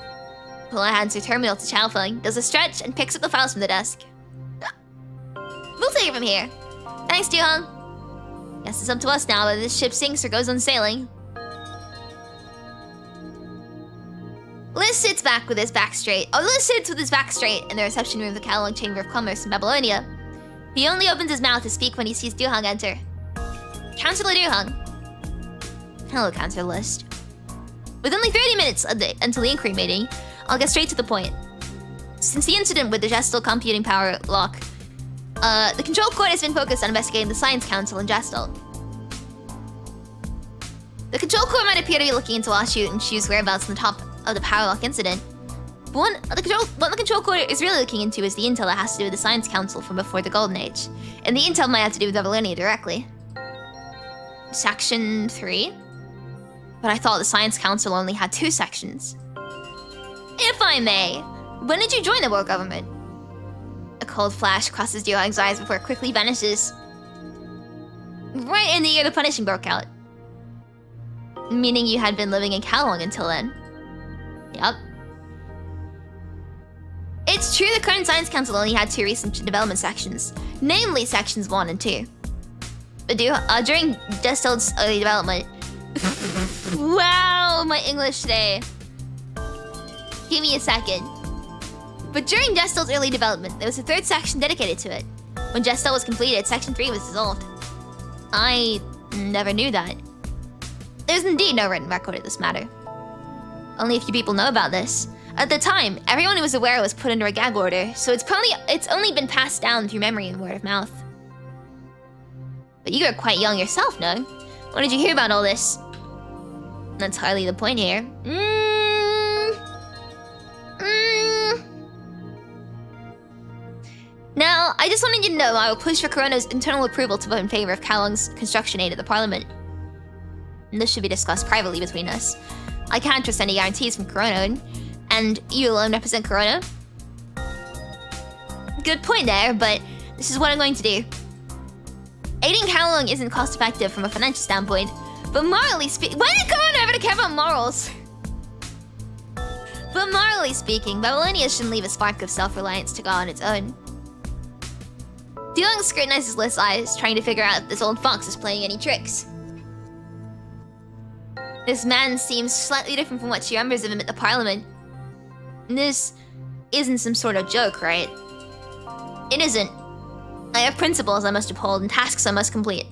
Pula hands her terminal to Chaofeng, does a stretch, and picks up the files from the desk. We'll take it from here. Thanks, Duhong. Guess it's up to us now whether this ship sinks or goes on sailing. Liz sits with his back straight in the reception room of the Kowloong Chamber of Commerce in Babylonia. He only opens his mouth to speak when he sees Duhong enter. Councillor Duhong. Hello, Councillor List. With only 30 minutes until the inquiry meeting, I'll get straight to the point. Since the incident with the Gestal computing power lock, the Control Court has been focused on investigating the Science Council in Gestal. The Control Court might appear to be looking into Ushio and Shu's whereabouts on the top of the power lock incident. But what the Control Court is really looking into is the intel that has to do with the Science Council from before the Golden Age. And the intel might have to do with Babylonia directly. Section 3? But I thought the Science Council only had 2 sections. If I may, when did you join the world government? A cold flash crosses Duhong's eyes before it quickly vanishes. Right in the year the punishing broke out. Meaning you had been living in Kowloong until then. Yup. It's true the current Science Council only had 2 recent development sections, namely sections 1 and 2. But during Destilt's early development... Wow, my English today. Give me a second. But during Destilt's early development, there was a 3rd section dedicated to it. When Gestilt was completed, section 3 was dissolved. I never knew that. There's indeed no written record of this matter. Only a few people know about this. At the time, everyone who was aware was put under a gag order, so it's only been passed down through memory and word of mouth. But you are quite young yourself, no? When did you hear about all this? That's hardly the point here. Now, I just wanted you to know I will push for Corona's internal approval to vote in favor of Kowloong's construction aid at the Parliament. And this should be discussed privately between us. I can't trust any guarantees from Corona, and you alone represent Corona. Good point there, but this is what I'm going to do. Aiding Kowloong isn't cost-effective from a financial standpoint, but morally speaking... Why did Corona ever care about morals? But morally speaking, Babylonia shouldn't leave a spark of self-reliance to go on its own. Kowloong scrutinizes Liz's eyes, trying to figure out if this old fox is playing any tricks. This man seems slightly different from what she remembers of him at the Parliament. This isn't some sort of joke, right? It isn't. I have principles I must uphold and tasks I must complete.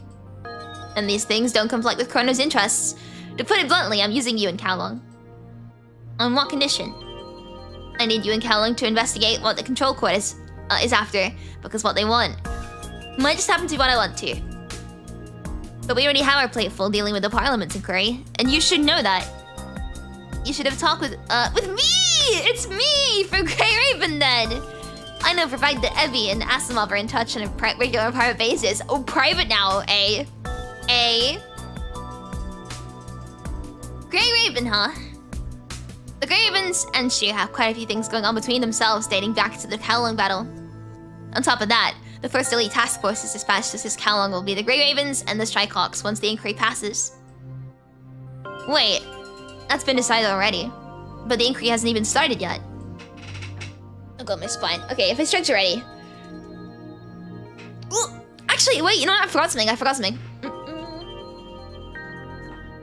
And these things don't conflict with Chrono's interests. To put it bluntly, I'm using you and Kowloong. On what condition? I need you and Kowloong to investigate what the control court is after, because what they want might just happen to be what I want to. But we already have our plate full dealing with the Parliament's inquiry, and you should know that. You should have talked with me! It's me! For Grey Raven, then! I know for a fact that Evie and Asimov are in touch on a regular private basis. Oh, private now, eh? Eh? Grey Raven, huh? The Grey Ravens and she have quite a few things going on between themselves dating back to the Kowloong battle. On top of that, the first elite task force is dispatched to assist Kowloong will be the Grey Ravens and the Strikehawks once the inquiry passes. Wait, that's been decided already. But the inquiry hasn't even started yet. I've got my spine. Okay, if I stretch already. Ooh, actually, wait, you know what? I forgot something.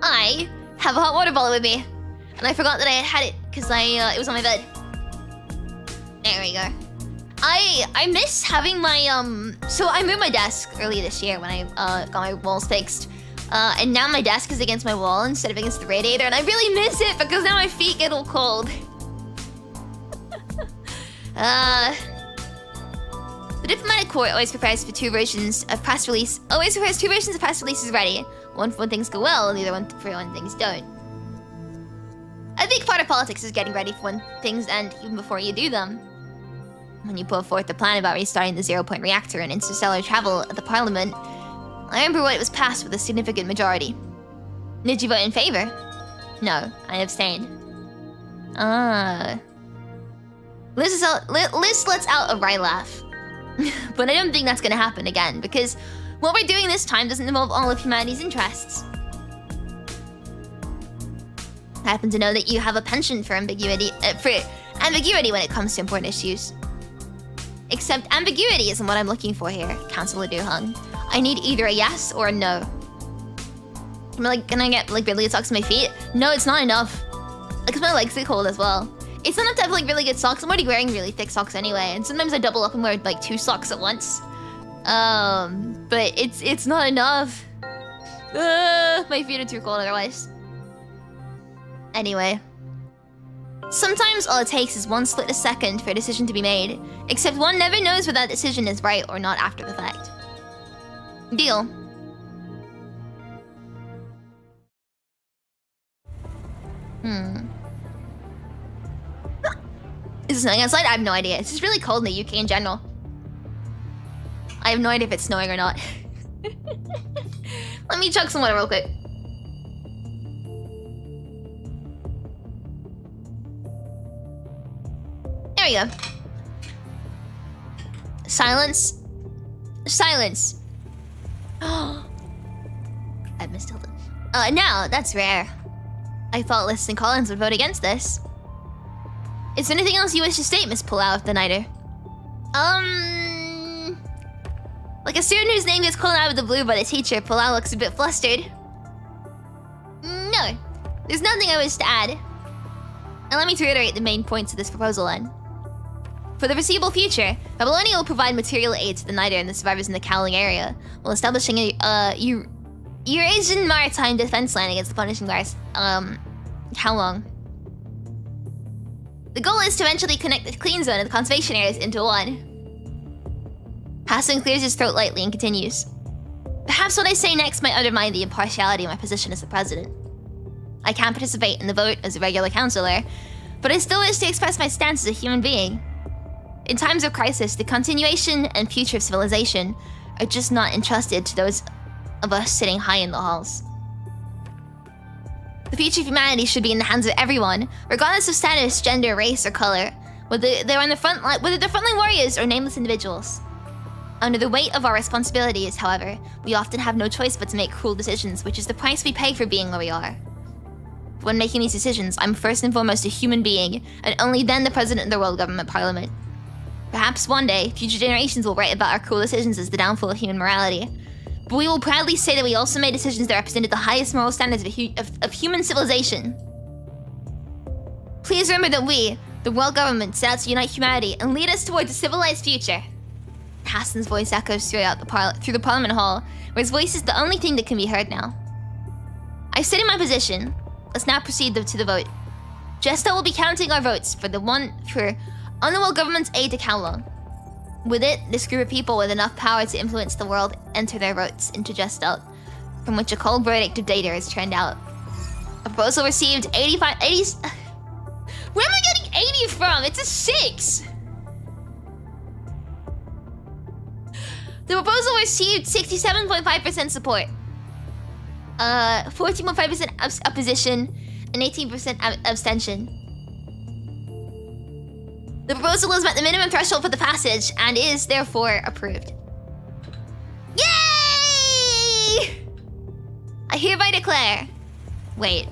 I have a hot water bottle with me. And I forgot that I had it because it was on my bed. There we go. I miss having my so I moved my desk earlier this year when I got my walls fixed. And now my desk is against my wall instead of against the radiator, and I really miss it because now my feet get all cold. The diplomatic corps always prepares 2 versions of press releases ready. One for when things go well, and the other one for when things don't. A big part of politics is getting ready for when things end, even before you do them. When you put forth the plan about restarting the 0-point reactor and interstellar travel at the Parliament, I remember when it was passed with a significant majority. Did you vote in favor? No, I abstained. Liz lets out a wry laugh. But I don't think that's gonna happen again, because what we're doing this time doesn't involve all of humanity's interests. I happen to know that you have a penchant for ambiguity when it comes to important issues. Except ambiguity isn't what I'm looking for here, Councillor Duhung. I need either a yes or a no. Can I get really good socks on my feet? No, it's not enough. Because my legs get cold as well. It's not enough to have really good socks. I'm already wearing really thick socks anyway, and sometimes I double up and wear 2 socks at once. But it's not enough. My feet are too cold otherwise. Anyway. Sometimes all it takes is one split a second for a decision to be made, except one never knows whether that decision is right or not after the fact. Deal. Is it snowing outside? I have no idea. It's just really cold in the UK in general. I have no idea if it's snowing or not. Let me chug some water real quick. There we go. Silence. Silence. I missed Hilton. Now, that's rare. I thought Liston Collins would vote against this. Is there anything else you wish to state, Miss Palau of the Nighter? Like a student whose name gets called out of the blue by the teacher, Palau looks a bit flustered. No, there's nothing I wish to add. And let me reiterate the main points of this proposal then. For the foreseeable future, Babylonia will provide material aid to the Nighter and the survivors in the Kowloong area, while establishing a Eurasian maritime defense line against the punishing virus, Kowloong. The goal is to eventually connect the clean zone and the conservation areas into one. Hassan clears his throat lightly and continues. Perhaps what I say next might undermine the impartiality of my position as the president. I can't participate in the vote as a regular councillor, but I still wish to express my stance as a human being. In times of crisis, the continuation and future of civilization are just not entrusted to those of us sitting high in the halls. The future of humanity should be in the hands of everyone, regardless of status, gender, race, or color, whether they're on the front line, whether they're frontline warriors or nameless individuals. Under the weight of our responsibilities, however, we often have no choice but to make cruel decisions, which is the price we pay for being where we are. When making these decisions, I'm first and foremost a human being, and only then the president of the world government parliament. Perhaps one day, future generations will write about our cruel decisions as the downfall of human morality. But we will proudly say that we also made decisions that represented the highest moral standards of human civilization. Please remember that we, the world government, set out to unite humanity and lead us towards a civilized future. Hassan's voice echoes through the Parliament Hall, where his voice is the only thing that can be heard now. I've stated my position. Let's now proceed to the vote. Jesta will be counting our votes for Underworld Government's aid to Kowloong. With it, this group of people with enough power to influence the world enter their votes into Gestalt, from which a cold verdict of data is turned out. A proposal received 80... Where am I getting 80 from? It's a 6! The proposal received 67.5% support, 14.5% opposition, and 18% abstention. The proposal has met the minimum threshold for the passage and is therefore approved. Yay! I hereby declare. Wait.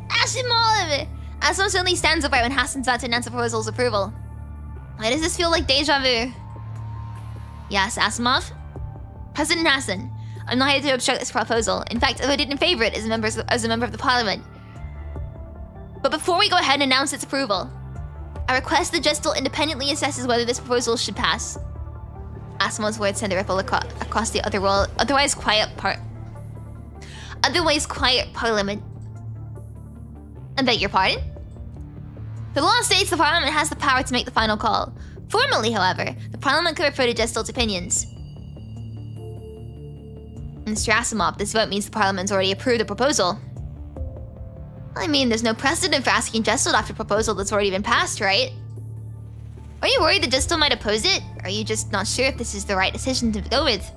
Asimov! Asimov suddenly stands upright when Hassan's about to announce the proposal's approval. Why does this feel like deja vu? Yes, Asimov? President Hassan, I'm not here to obstruct this proposal. In fact, I voted in favor of it as a member of the parliament. But before we go ahead and announce its approval, I request that Gestal independently assesses whether this proposal should pass. Asimov's words send a ripple across the otherwise quiet parliament. I beg your pardon? The law states the parliament has the power to make the final call. Formally, however, the parliament could refer to Gestalt's opinions. Mr. Asimov, this vote means the parliament's already approved the proposal. I mean, there's no precedent for asking Gestalt after a proposal that's already been passed, right? Are you worried that Gestalt might oppose it? Or are you just not sure if this is the right decision to go with?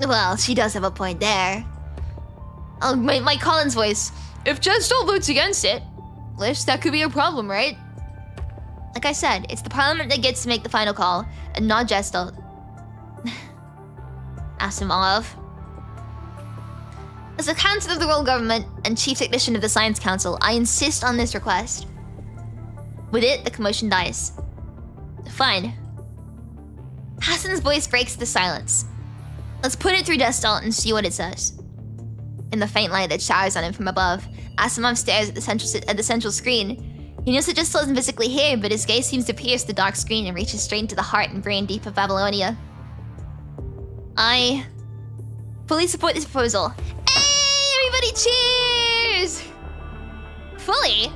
Well, she does have a point there. Oh, my Collins voice. If Gestalt votes against it, Lish, that could be a problem, right? Like I said, it's the parliament that gets to make the final call, and not Gestalt. Asimov. As a councillor of the world government and chief technician of the Science Council, I insist on this request. With it, the commotion dies. Fine. Hassan's voice breaks the silence. Let's put it through Gestalt and see what it says. In the faint light that showers on him from above, Asimov stares at the central screen. He knows that Gestalt isn't physically here, but his gaze seems to pierce the dark screen and reaches straight into the heart and brain deep of Babylonia. I fully support this proposal. Everybody cheers! Fully?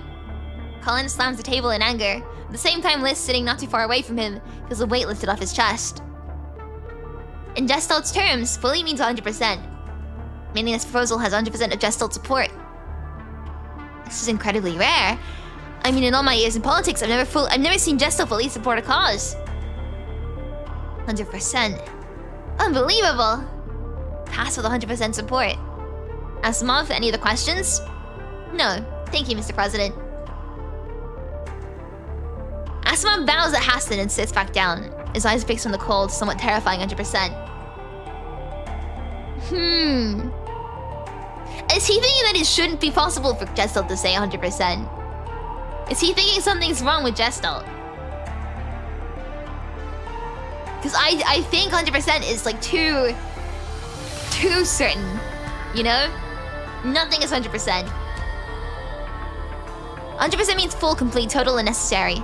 Colin slams the table in anger. At the same time, Liz, sitting not too far away from him, feels a weight lifted off his chest. In Gestalt's terms, fully means 100%. Meaning this proposal has 100% of Gestalt support. This is incredibly rare. I mean, in all my years in politics, I've never seen Gestalt fully support a cause. 100%. Unbelievable! Pass with 100% support. Asimov, any other questions? No. Thank you, Mr. President. Asimov bows at Hassan and sits back down, his eyes fixed on the cold, somewhat terrifying 100%. Is he thinking that it shouldn't be possible for Gestalt to say 100%? Is he thinking something's wrong with Gestalt? Because I think 100% is like too certain, you know? Nothing is 100%. 100% means full, complete, total, and necessary.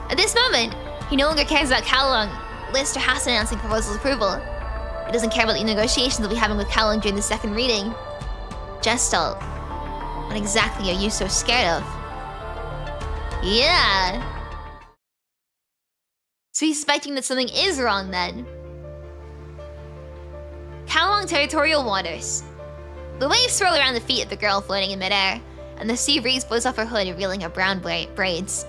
At this moment, he no longer cares about Kowloong, List, or Hasan announcing proposal's approval. He doesn't care about the negotiations we'll be having with Kowloong during the second reading. Gestalt, what exactly are you so scared of? Yeah. So he's suspecting that something is wrong then. Kowloong territorial waters. The waves swirl around the feet of the girl floating in midair, and the sea breeze blows off her hood, revealing her brown braids.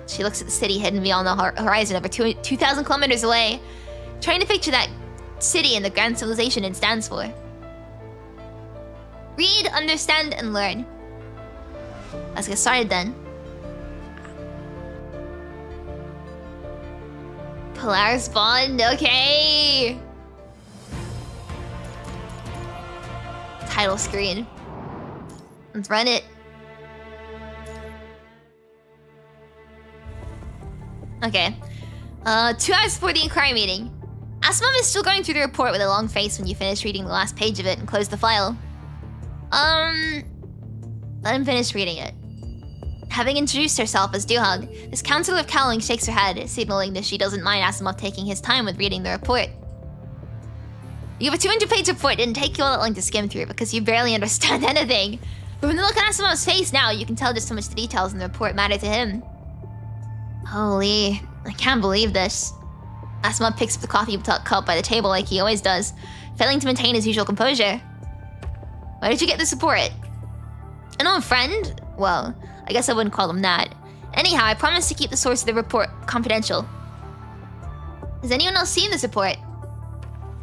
She looks at the city hidden beyond the horizon over 2,000 kilometers away, trying to picture that city and the grand civilization it stands for. Read, understand, and learn. Let's get started then. Polaris Bond, okay. Title screen. Let's run it. Okay. 2 hours before the inquiry meeting. Asimov is still going through the report with a long face when you finish reading the last page of it and close the file. Let him finish reading it. Having introduced herself as Duhug, this counselor of Kowloong shakes her head, signaling that she doesn't mind Asimov taking his time with reading the report. You have a 200-page report. It didn't take you all that long to skim through because you barely understand anything. But from the look on Asimov's face now, you can tell just how much the details in the report matter to him. Holy, I can't believe this. Asimov picks up the coffee cup by the table like he always does, failing to maintain his usual composure. Where did you get this report? An old friend? Well, I guess I wouldn't call him that. Anyhow, I promise to keep the source of the report confidential. Has anyone else seen this report?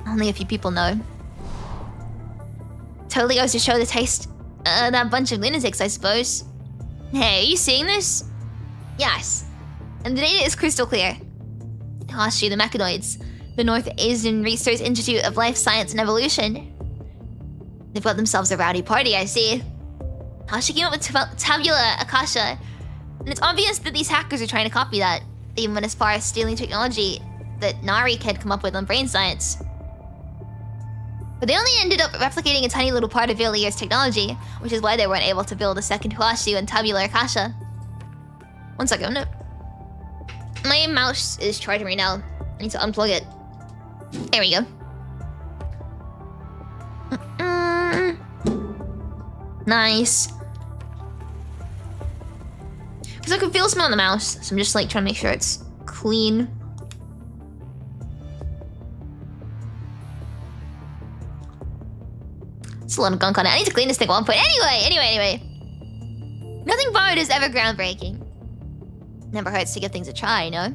Only a few people know. Totally goes to show the taste that bunch of lunatics, I suppose. Hey, are you seeing this? Yes. And the data is crystal clear. Ushio, the mechanoids, the North Asian Research Institute of Life Science and Evolution. They've got themselves a rowdy party, I see. Ushio came up with Tabula Akasha, and it's obvious that these hackers are trying to copy that. They even went as far as stealing technology that Nari had come up with on brain science. But they only ended up replicating a tiny little part of Villiers' technology, which is why they weren't able to build a second Ushio and Tabula Akasha. One second. My mouse is charging right now. I need to unplug it. There we go. Nice. Because I can feel smell on the mouse, so I'm just like trying to make sure it's clean. It's a lot of gunk on it. I need to clean this thing at one point. Anyway. Nothing borrowed is ever groundbreaking. Never hurts to give things a try, you know?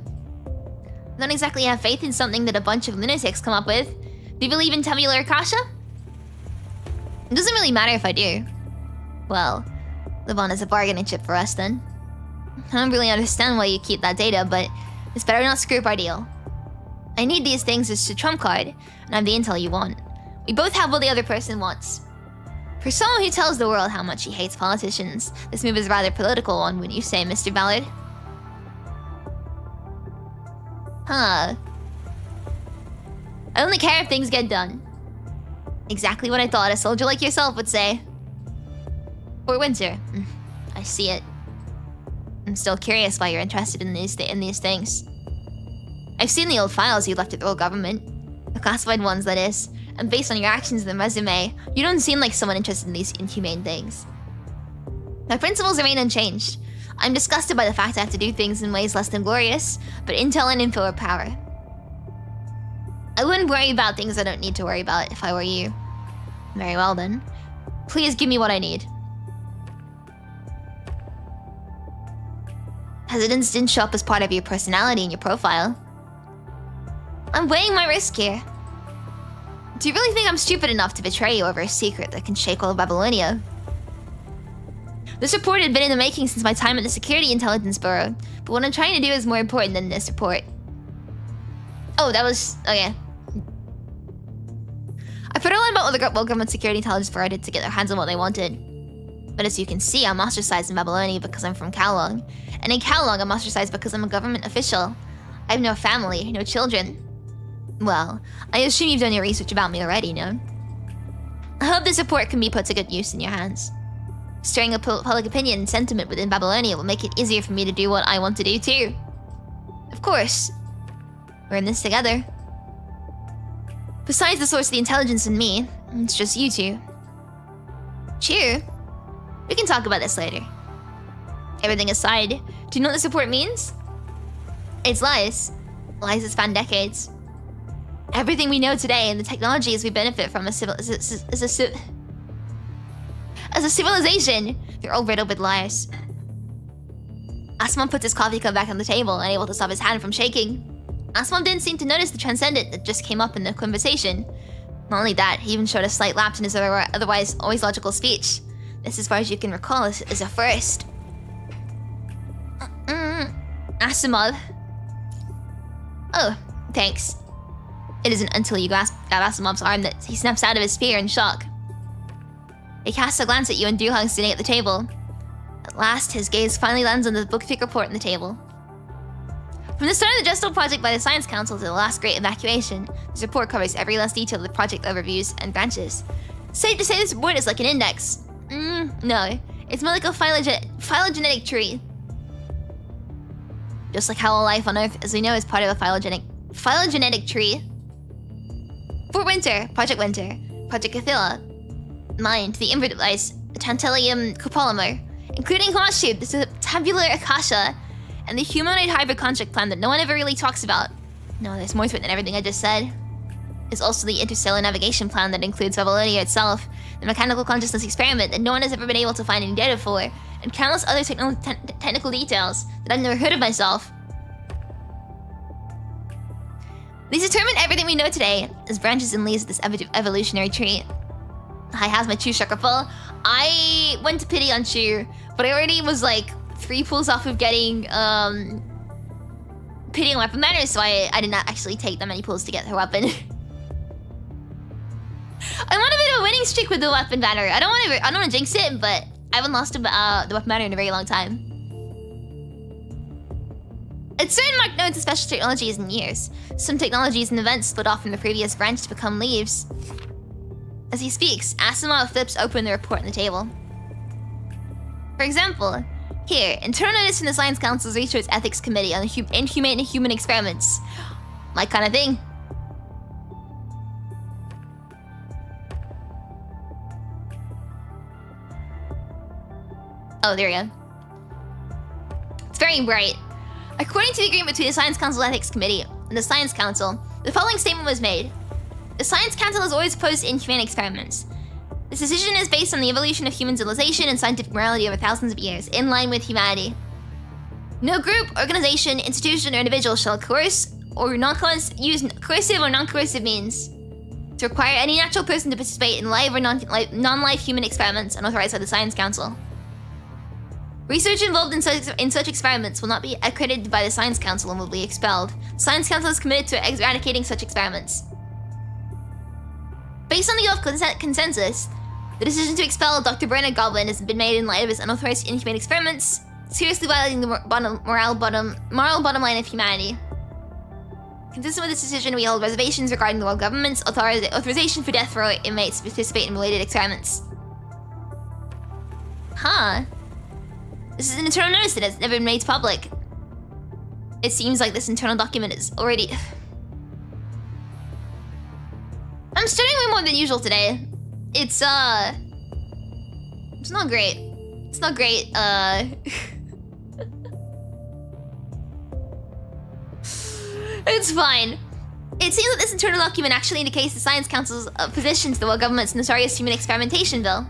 I don't exactly have faith in something that a bunch of lunatics come up with. Do you believe in Tabula Akasha? It doesn't really matter if I do. Well, live on as a bargaining chip for us then. I don't really understand why you keep that data, but it's better not screw up our deal. I need these things as a trump card, and I have the intel you want. We both have what the other person wants. For someone who tells the world how much he hates politicians, this move is a rather political one, wouldn't you say, Mr. Ballard? Huh. I only care if things get done. Exactly what I thought a soldier like yourself would say. For Winter. I see it. I'm still curious why you're interested in these things. I've seen the old files you left at the old government. The classified ones, that is. And based on your actions in the resume, you don't seem like someone interested in these inhumane things. My principles remain unchanged. I'm disgusted by the fact I have to do things in ways less than glorious, but intel and info are power. I wouldn't worry about things I don't need to worry about if I were you. Very well then. Please give me what I need. Hesitance didn't show up as part of your personality in your profile. I'm weighing my risk here. Do you really think I'm stupid enough to betray you over a secret that can shake all of Babylonia? This report had been in the making since my time at the Security Intelligence Bureau, but what I'm trying to do is more important than this report. Oh, that was... okay. I put a line about what the Government Security Intelligence Bureau did to get their hands on what they wanted. But as you can see, I'm ostracized in Babylonia because I'm from Kowloong. And in Kowloong, I'm ostracized because I'm a government official. I have no family, no children. Well, I assume you've done your research about me already, no? I hope this report can be put to good use in your hands. Stirring up public opinion and sentiment within Babylonia will make it easier for me to do what I want to do too. Of course. We're in this together. Besides the source of the intelligence in me, it's just you two. Cheer. We can talk about this later. Everything aside, do you know what this report means? It's lies. Lies that span decades. Everything we know today and the technologies we benefit from as a civilization, they're all riddled with lies. Asimov puts his coffee cup back on the table, unable to stop his hand from shaking. Asimov didn't seem to notice the transcendent that just came up in the conversation. Not only that, he even showed a slight lapse in his otherwise always logical speech. This, as far as you can recall, is a first. Asimov. Oh, thanks. It isn't until you grasp Asimov's arm that he snaps out of his fear and shock. He casts a glance at you and Duhong sitting at the table. At last, his gaze finally lands on the book-pick report on the table. From the start of the Gestal project by the Science Council to the last great evacuation, this report covers every last detail of the project overviews and branches. Safe to say this report is like an index. No. It's more like a phylogenetic tree. Just like how all life on Earth, as we know, is part of a phylogenetic tree. For Winter, Project Cathila, Mind, the Invert device, the Tantalum copolymer, including Horseshoe, the tabular Akasha, and the humanoid hybrid construct plan that no one ever really talks about. No, there's more to it than everything I just said. There's also the interstellar navigation plan that includes Babylonia itself, the mechanical consciousness experiment that no one has ever been able to find any data for, and countless other technical details that I've never heard of myself. These determine everything we know today as branches and leaves of this evolutionary tree. I has my Chu chakra full. I went to pity on Chu, but I already was like 3 pulls off of getting pity on weapon banner, so I did not actually take that many pulls to get her weapon. I'm on a bit of a winning streak with the weapon banner. I don't want to jinx it, but I haven't lost the weapon banner in a very long time. It's certain Mark notes of special technologies in years. Some technologies and events split off from the previous branch to become leaves. As he speaks, Asimov flips open the report on the table. For example, here, internal notice from the Science Council's Research Ethics Committee on Inhumane Human Experiments. My kind of thing. Oh, there we go. It's very bright. According to the agreement between the Science Council Ethics Committee and the Science Council, the following statement was made. The Science Council has always opposed inhumane experiments. This decision is based on the evolution of human civilization and scientific morality over thousands of years, in line with humanity. No group, organization, institution, or individual shall coerce or use coercive or non-coercive means to require any natural person to participate in live or non-life human experiments unauthorized by the Science Council. Research involved in such experiments will not be accredited by the Science Council and will be expelled. The Science Council is committed to eradicating such experiments. Based on the Gulf consensus, the decision to expel Dr. Bernard Goblin has been made in light of his unauthorized inhumane experiments, seriously violating the moral bottom line of humanity. Consistent with this decision, we hold reservations regarding the world government's authorization for death row inmates to participate in related experiments. Huh. This is an internal notice that has never been made public. It seems like this internal document is already... I'm studying way more than usual today. It's not great. It's not great, It's fine. It seems that this internal document actually indicates the Science Council's opposition to the world government's notorious human experimentation bill.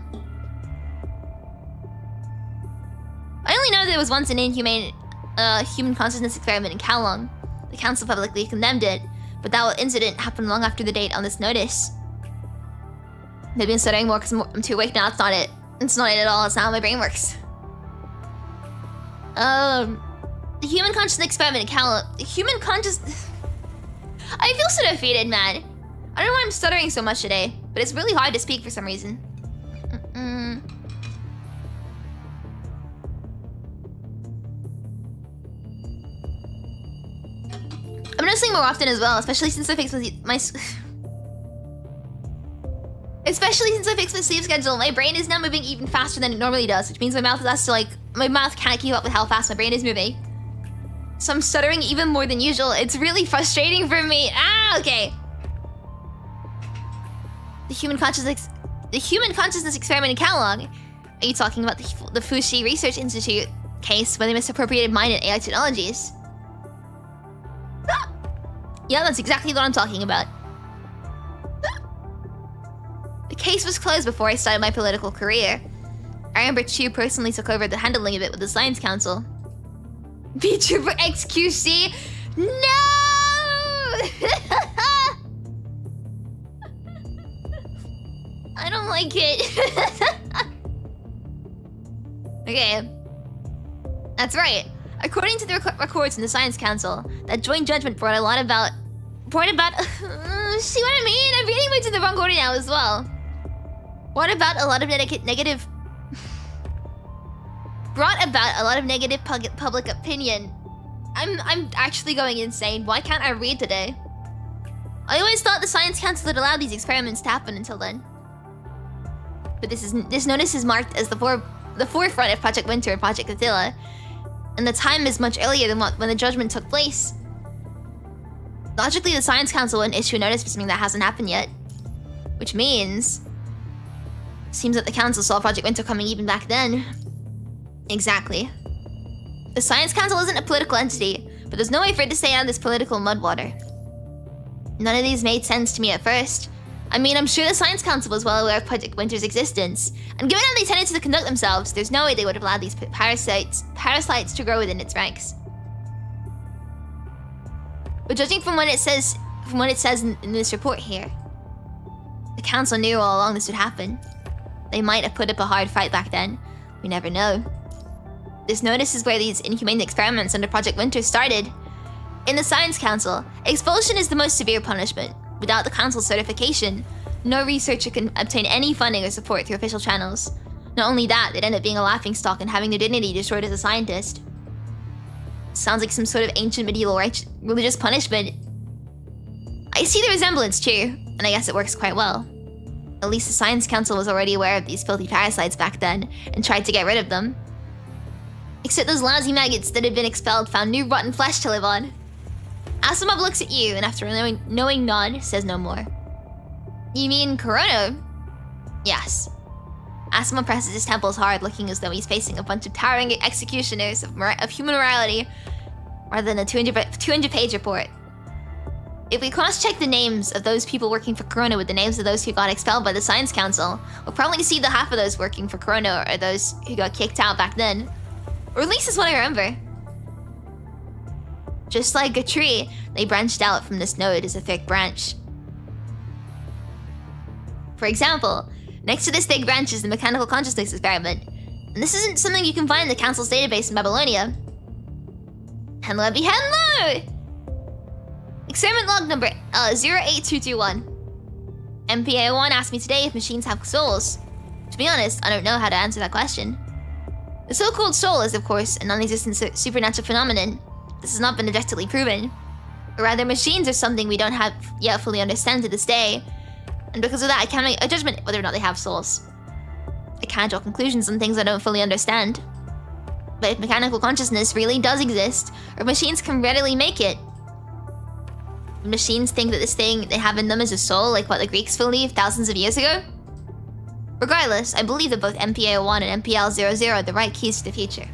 I only know there was once an inhumane human consciousness experiment in Kowloong. The council publicly condemned it, but that incident happened long after the date on this notice. Maybe I'm studying more because I'm too awake now. It's not it. It's not it at all. It's not how my brain works. The human consciousness experiment in Kowloong. The human conscious... I feel so defeated, man. I don't know why I'm stuttering so much today, but it's really hard to speak for some reason. Honestly, more often as well, especially since I fixed my sleep schedule. My brain is now moving even faster than it normally does, which means my mouth has to my mouth can't keep up with how fast my brain is moving. So I'm stuttering even more than usual. It's really frustrating for me. Okay. The human consciousness experiment in Kowloong. Are you talking about the Fuxi Research Institute case where they misappropriated mind and AI technologies? Yeah, that's exactly what I'm talking about. The case was closed before I started my political career. I remember Chu personally took over the handling of it with the Science Council. B-Trooper XQC? No! I don't like it. Okay. That's right. According to the records in the Science Council, that joint judgment brought about see what I mean? I'm reading words in the wrong order now as well. Brought about a lot of negative public opinion. I'm actually going insane. Why can't I read today? I always thought the Science Council had allowed these experiments to happen until then. But this notice is marked as the forefront of Project Winter and Project Attila, and the time is much earlier than when the judgment took place. Logically, the Science Council wouldn't issue a notice for something that hasn't happened yet. Which means... seems that the Council saw Project Winter coming even back then. Exactly. The Science Council isn't a political entity, but there's no way for it to stay out of this political mudwater. None of these made sense to me at first. I mean, I'm sure the Science Council was well aware of Project Winter's existence, and given how they tended to conduct themselves, there's no way they would have allowed these parasites to grow within its ranks. But judging from what it says in this report here, the Council knew all along this would happen. They might have put up a hard fight back then. We never know. This notice is where these inhumane experiments under Project Winter started. In the Science Council, expulsion is the most severe punishment. Without the Council's certification, no researcher can obtain any funding or support through official channels. Not only that, they'd end up being a laughingstock and having their dignity destroyed as a scientist. Sounds like some sort of ancient medieval religious punishment. I see the resemblance too, and I guess it works quite well. At least the Science Council was already aware of these filthy parasites back then, and tried to get rid of them. Except those lousy maggots that had been expelled found new rotten flesh to live on. Asimov looks at you, and after a knowing nod, says no more. You mean Corona? Yes. Asimov presses his temples hard, looking as though he's facing a bunch of towering executioners of human morality, rather than a 200-page report. If we cross-check the names of those people working for Corona with the names of those who got expelled by the Science Council, we'll probably see that half of those working for Corona are those who got kicked out back then. Or at least that's what I remember. Just like a tree, they branched out from this node as a thick branch. For example, next to this thick branch is the mechanical consciousness experiment. And this isn't something you can find in the Council's database in Babylonia. Henlo be Henlo! Experiment log number 08221. MPA-01 asked me today if machines have souls. To be honest, I don't know how to answer that question. The so-called soul is, of course, a non-existent supernatural phenomenon. This has not been objectively proven. Or rather, machines are something we don't have yet fully understand to this day. And because of that, I can't make a judgment whether or not they have souls. I can't draw conclusions on things I don't fully understand. But if mechanical consciousness really does exist, or machines can readily make it, machines think that this thing they have in them is a soul, like what the Greeks believed thousands of years ago? Regardless, I believe that both MPA-01 and MPL-00 are the right keys to the future.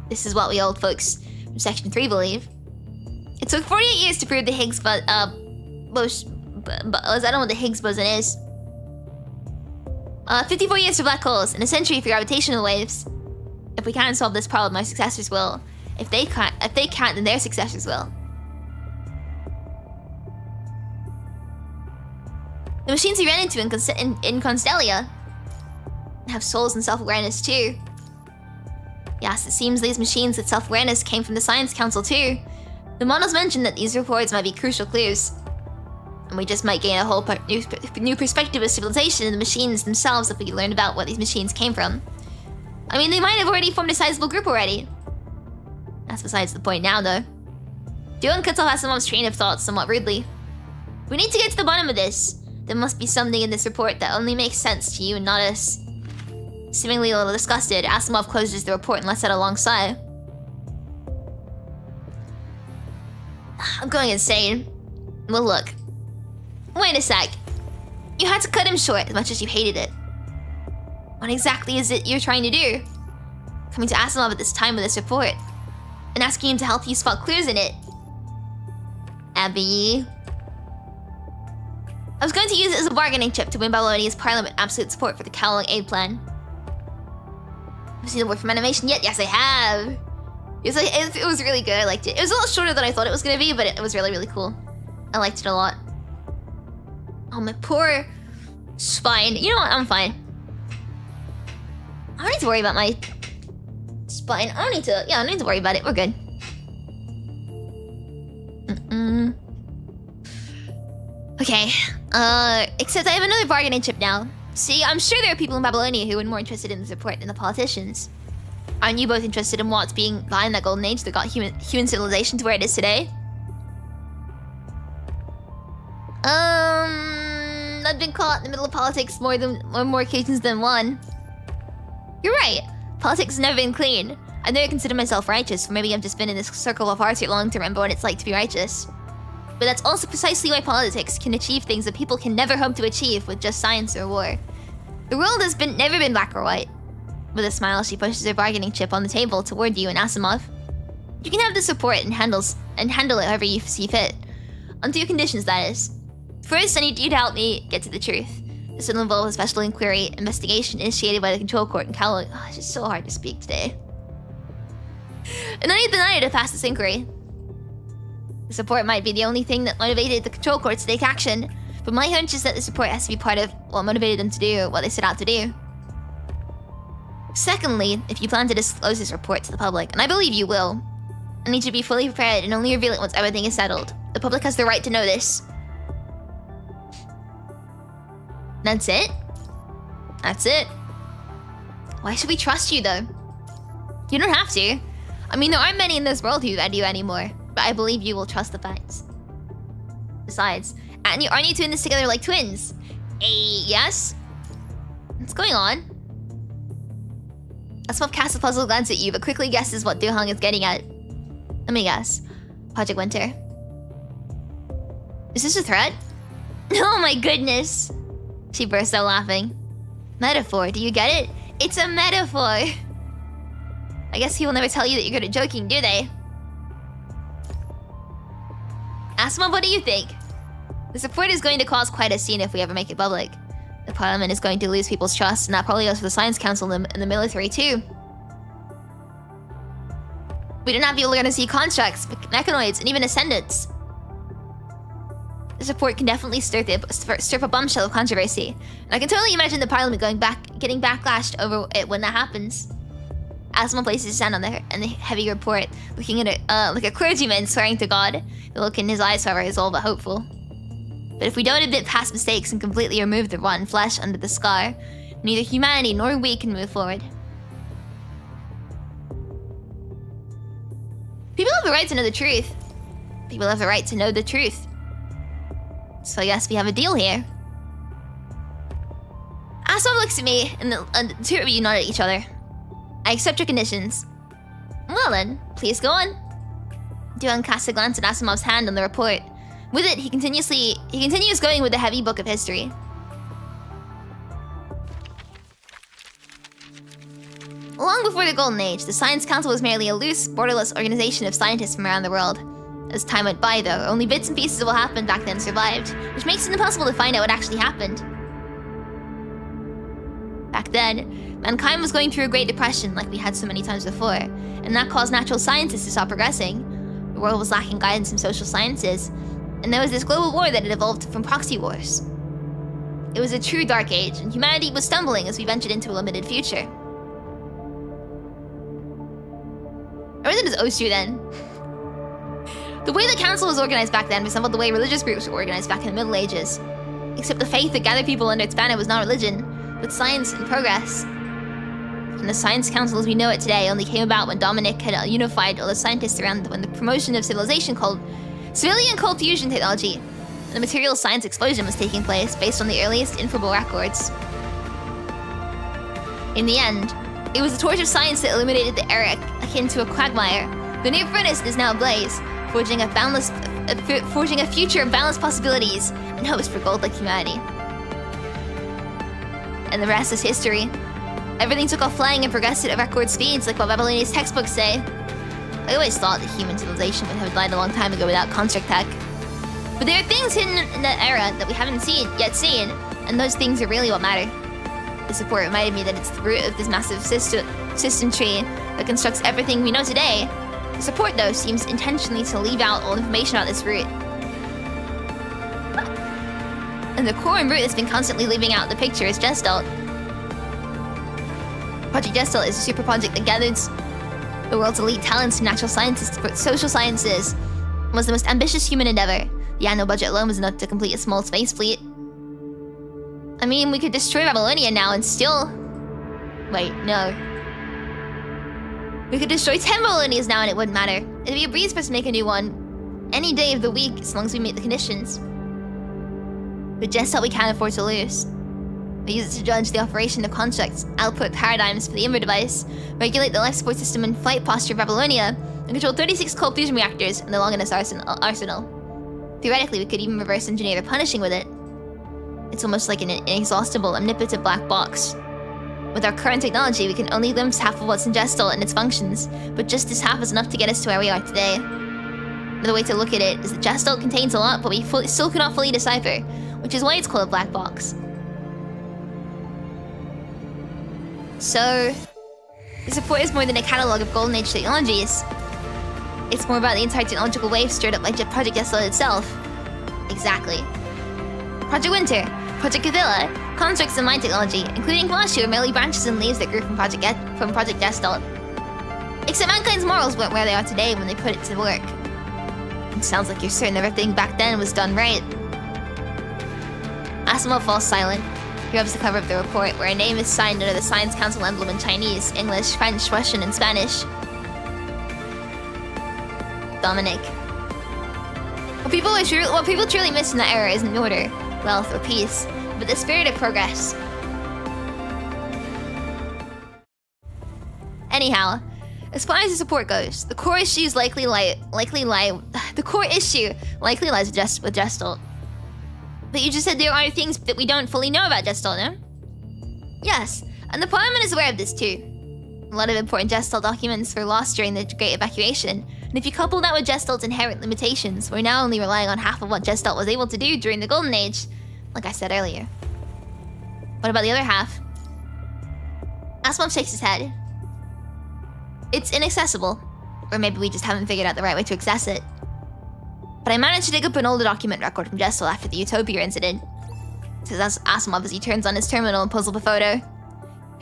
This is what we old folks from Section 3 believe. It took 48 years to prove the Higgs I don't know what the Higgs boson is. 54 years for black holes, and a century for gravitational waves. If we can't solve this problem, our successors will. If they can't, then their successors will. The machines we ran into in Constellia have souls and self-awareness too. Yes, it seems these machines with self-awareness came from the Science Council too. The models mentioned that these reports might be crucial clues. And we just might gain a whole new perspective of civilization and the machines themselves if we learn about what these machines came from. I mean, they might have already formed a sizable group already. That's besides the point now, though. Duan cuts off Asimov's train of thought somewhat rudely. We need to get to the bottom of this. There must be something in this report that only makes sense to you and not us. Seemingly a little disgusted, Asimov closes the report and lets out a long sigh. I'm going insane. Well, look. Wait a sec. You had to cut him short as much as you hated it. What exactly is it you're trying to do? Coming to Asimov at this time with this report and asking him to help you spot clues in it. Abby. I was going to use it as a bargaining chip to win Babylonia's Parliament absolute support for the Kowloong aid plan. Have you seen the word from animation yet? Yes, I have. It was really good. I liked it. It was a little shorter than I thought it was going to be, but it was really, really cool. I liked it a lot. Oh, my poor spine. You know what? I'm fine. I don't need to worry about my spine. I don't need to worry about it. We're good. Okay. Except I have another bargaining chip now. See, I'm sure there are people in Babylonia who are more interested in this report than the politicians. Aren't you both interested in what's being behind that golden age that got human civilization to where it is today? I've been caught in the middle of politics on more occasions than one. You're right. Politics has never been clean. I never consider myself righteous, or maybe I've just been in this circle of hearts too long to remember what it's like to be righteous. But that's also precisely why politics can achieve things that people can never hope to achieve with just science or war. The world has never been black or white. With a smile, she pushes her bargaining chip on the table toward you and Asimov. You can have this report and handle it however you see fit. On two conditions, that is. First, I need you to help me get to the truth. This will involve a special investigation initiated by the control court in Kowloong. Oh, it's just so hard to speak today. And I need the Naya to pass this inquiry. This report might be the only thing that motivated the control court to take action, but my hunch is that this report has to be part of what motivated them to do what they set out to do. Secondly, if you plan to disclose this report to the public, and I believe you will, I need you to be fully prepared and only reveal it once everything is settled. The public has the right to know this. That's it? That's it. Why should we trust you, though? You don't have to. I mean, there aren't many in this world who do anymore, but I believe you will trust the facts. Besides, aren't you two in this together like twins? Yes? What's going on? Asimov casts a puzzled glance at you, but quickly guesses what Do-hung is getting at. Let me guess. Project Winter. Is this a threat? Oh my goodness! She burst out laughing. Metaphor, do you get it? It's a metaphor! I guess he will never tell you that you're good at joking, do they? Asimov, what do you think? This report is going to cause quite a scene if we ever make it public. The Parliament is going to lose people's trust, and that probably goes for the Science Council and the military too. We don't have people going to see constructs, mechanoids, and even ascendants. This report can definitely stir up a bombshell of controversy, and I can totally imagine the Parliament getting backlashed over it when that happens. Asimov places his hand on the heavy report, looking at it like a clergyman swearing to God. The look in his eyes, however, is all but hopeful. But if we don't admit past mistakes and completely remove the rotten flesh under the scar, neither humanity nor we can move forward. People have the right to know the truth. People have the right to know the truth. So I guess we have a deal here. Asimov looks at me, and the two of you nod at each other. I accept your conditions. Well then, please go on. Do-hung casts a glance at Asimov's hand on the report. With it, he continues going with the heavy book of history. Long before the Golden Age, the Science Council was merely a loose, borderless organization of scientists from around the world. As time went by, though, only bits and pieces of what happened back then survived, which makes it impossible to find out what actually happened. Back then, mankind was going through a Great Depression like we had so many times before, and that caused natural scientists to stop progressing. The world was lacking guidance in social sciences, and there was this global war that had evolved from proxy wars. It was a true dark age, and humanity was stumbling as we ventured into a limited future. Everything is Ushio then. The way the council was organized back then resembled the way religious groups were organized back in the Middle Ages. Except the faith that gathered people under its banner was not religion, but science and progress. And the Science Council as we know it today only came about when Dominic had unified all the scientists around when the promotion of civilization called civilian cold fusion technology. And the material science explosion was taking place based on the earliest inferable records. In the end, it was the torch of science that illuminated the era akin to a quagmire. The new furnace is now ablaze, forging a future of boundless possibilities and hopes for gold-like humanity. And the rest is history. Everything took off flying and progressed at record speeds, like what Babylonia's textbooks say. I always thought that human civilization would have died a long time ago without construct tech. But there are things hidden in that era that we haven't yet seen, and those things are really what matter. The support reminded me that it's the root of this massive system tree that constructs everything we know today. The support, though, seems intentionally to leave out all information about this root. And the core and root that's been constantly leaving out the picture is Gestalt. Project Gestalt is a super project that gathers the world's elite talents in natural sciences, social sciences, and was the most ambitious human endeavor. The annual budget alone was enough to complete a small space fleet. I mean, we could destroy Babylonia now and still... Wait, no. We could destroy 10 Babylonias now and it wouldn't matter. It'd be a breeze for us to make a new one. Any day of the week, as long as we meet the conditions. But Gestalt we can't afford to lose. We use it to judge the operation of constructs, output paradigms for the Imber device, regulate the life support system and flight posture of Babylonia, and control 36 cold fusion reactors and the Longinus arsenal. Theoretically, we could even reverse engineer the punishing with it. It's almost like an inexhaustible, omnipotent black box. With our current technology, we can only glimpse half of what's in Gestalt and its functions, but just this half is enough to get us to where we are today. Another way to look at it is that Gestalt contains a lot, but we still cannot fully decipher, which is why it's called a black box. So, the support is more than a catalogue of Golden Age technologies. It's more about the entire technological wave stirred up by Project Gestalt itself. Exactly. Project Winter, Project Cthulhu, constructs and mind technology, including Ushio, are merely branches and leaves that grew from Project Gestalt. Except mankind's morals weren't where they are today when they put it to work. It sounds like you're certain everything back then was done right. Asimov falls silent. He rubs the cover of the report, where a name is signed under the Science Council emblem in Chinese, English, French, Russian, and Spanish. Dominic. What people truly miss in that era isn't order, wealth, or peace, but the spirit of progress. Anyhow, as far as the support goes, the core issue likely lies with Gestalt. But you just said there are things that we don't fully know about Gestalt, no? Yes, and the Parliament is aware of this too. A lot of important Gestalt documents were lost during the Great Evacuation, and if you couple that with Gestalt's inherent limitations, we're now only relying on half of what Gestalt was able to do during the Golden Age, like I said earlier. What about the other half? Asimov shakes his head. It's inaccessible, or maybe we just haven't figured out the right way to access it. But I managed to dig up an older document record from Gestalt after the Utopia incident. Says Asimov as he turns on his terminal and pulls up a photo.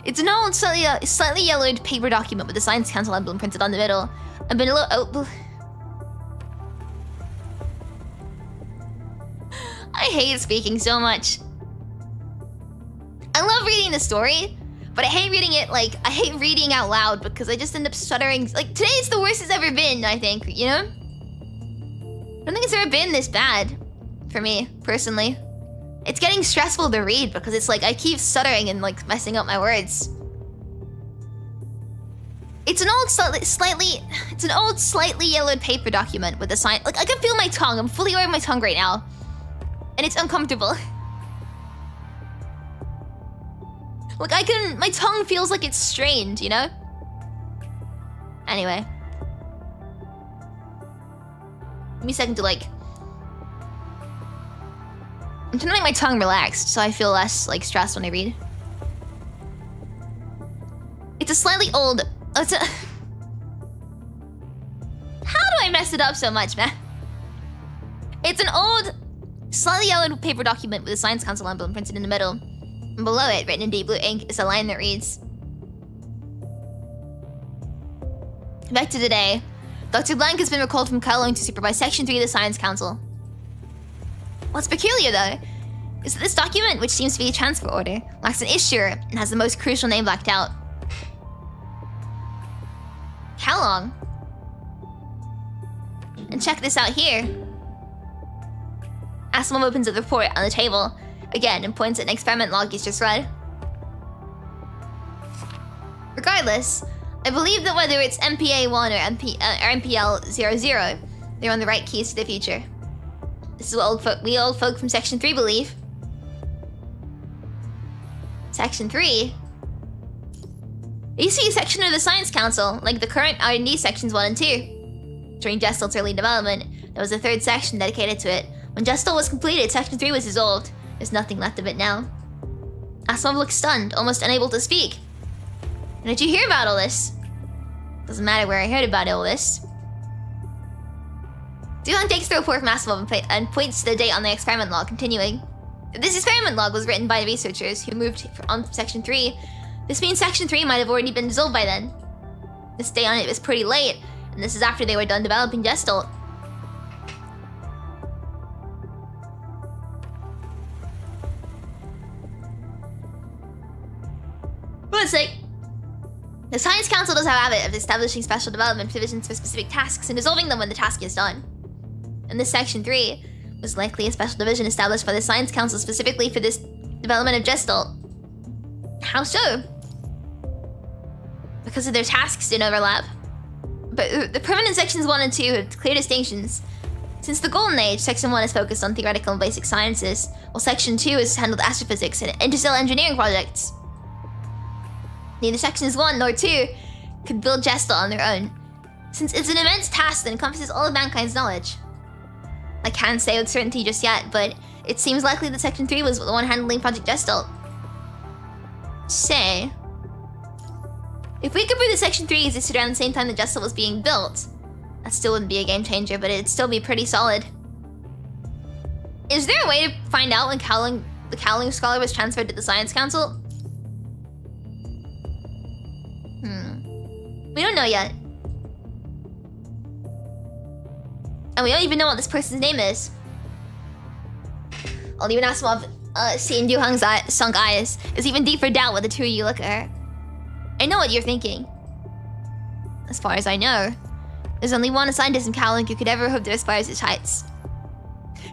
It's an old, slightly yellowed paper document with the Science Council emblem printed on the middle. I've been a little... I hate speaking so much. I love reading the story, but I hate reading it, I hate reading out loud because I just end up stuttering. Like, today's the worst it's ever been, I think, you know? I don't think it's ever been this bad for me, personally. It's getting stressful to read because it's like I keep stuttering and messing up my words. It's an old slightly yellowed paper document with a sign. I can feel my tongue. I'm fully aware of my tongue right now. And it's uncomfortable. My tongue feels like it's strained, you know? Anyway. Give me a second to I'm trying to make my tongue relaxed so I feel less stressed when I read. It's a slightly old... How do I mess it up so much, man? It's an old, slightly yellowed paper document with a Science Council emblem printed in the middle. And below it, written in deep blue ink, is a line that reads... Back to today. Dr. Blank has been recalled from Kowloong to supervise Section 3 of the Science Council. What's peculiar, though, is that this document, which seems to be a transfer order, lacks an issuer and has the most crucial name blacked out. Kowloong. And check this out here. Asimov opens the report on the table again and points at an experiment log he's just read. Regardless, I believe that whether it's MPA-1 or MPL-00, they're on the right keys to the future. This is what we old folk from Section 3 believe. Section 3? You see a section of the Science Council, like the current R&D Sections 1 and 2. During Gestalt's early development, there was a third section dedicated to it. When Gestalt was completed, Section 3 was dissolved. There's nothing left of it now. Asimov looked stunned, almost unable to speak. When did you hear about all this? Doesn't matter where I heard about all this. Duhan takes the report from Asimov and points to the date on the experiment log, continuing. If this experiment log was written by the researchers who moved on Section 3, this means Section 3 might have already been dissolved by then. This date on it was pretty late, and this is after they were done developing Gestalt. Let's see. The Science Council does have a habit of establishing special development provisions for specific tasks and dissolving them when the task is done. And this Section 3 was likely a special division established by the Science Council specifically for this development of Gestalt. How so? Because of their tasks didn't overlap. But the permanent Sections 1 and 2 have clear distinctions. Since the Golden Age, Section 1 is focused on theoretical and basic sciences, while Section 2 has handled astrophysics and interstellar engineering projects. Neither Sections 1 nor 2 could build Gestalt on their own, since it's an immense task that encompasses all of mankind's knowledge. I can't say with certainty just yet, but it seems likely that Section 3 was the one handling Project Gestalt. Say, if we could prove that Section 3 existed around the same time that Gestalt was being built, that still wouldn't be a game changer, but it'd still be pretty solid. Is there a way to find out when the Kowloong scholar was transferred to the Science Council? We don't know yet. And we don't even know what this person's name is. I'll even Asimov seeing Duhang's sunk eyes is even deeper doubt what the two of you look at her. I know what you're thinking. As far as I know, there's only one scientist in Kowloong who could ever hope to aspire to his heights.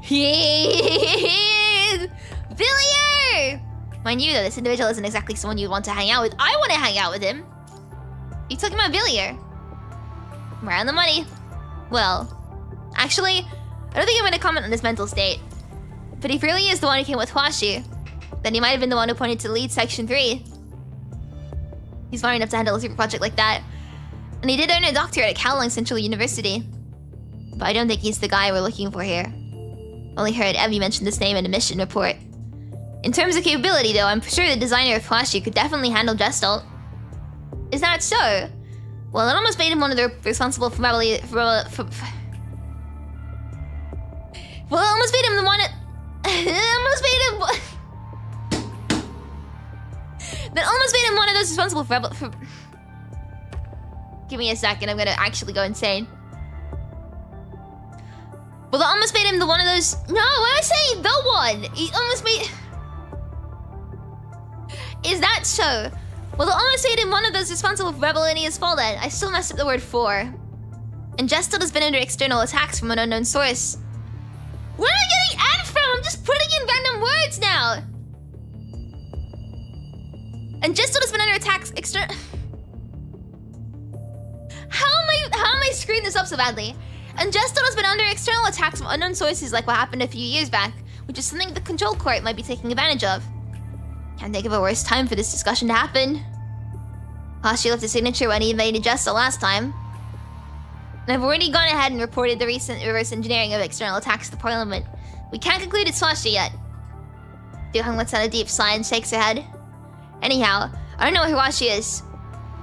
Villiers! Mind you, though, this individual isn't exactly someone you'd want to hang out with. I want to hang out with him. You talking about Villiers? Right on the money. Well, actually, I don't think I'm going to comment on his mental state. But if really is the one who came with Huashi, then he might have been the one who pointed to lead Section 3. He's smart enough to handle a secret project like that. And he did earn a doctorate at Kowloong Central University. But I don't think he's the guy we're looking for here. Only heard Evie mention this name in a mission report. In terms of capability, though, I'm sure the designer of Huashi could definitely handle Gestalt. Is that so? Well, it almost made him one of the responsible for well, it almost made him the one that almost made him one of those responsible for Give me a second, I'm gonna actually go insane. Well, that almost made him the one of those. No, why am I saying the one? He almost made. Is that so? Well, that almost made him one of those responsible for Rebellinia's fall then. I still messed up the word for. And Gestalt has been under external attacks from an unknown source. Where am I getting "and" from? I'm just putting in random words now. And Gestalt has been under attacks external. How am I screwing this up so badly? And Gestalt has been under external attacks from unknown sources like what happened a few years back, which is something the Control Court might be taking advantage of. Can't think of a worse time for this discussion to happen. Hashi left a signature when he invaded Gestalt last time. And I've already gone ahead and reported the recent reverse engineering of external attacks to Parliament. We can't conclude it's Hashi yet. Duhang lets out a deep sigh and shakes her head. Anyhow, I don't know who Hashi is.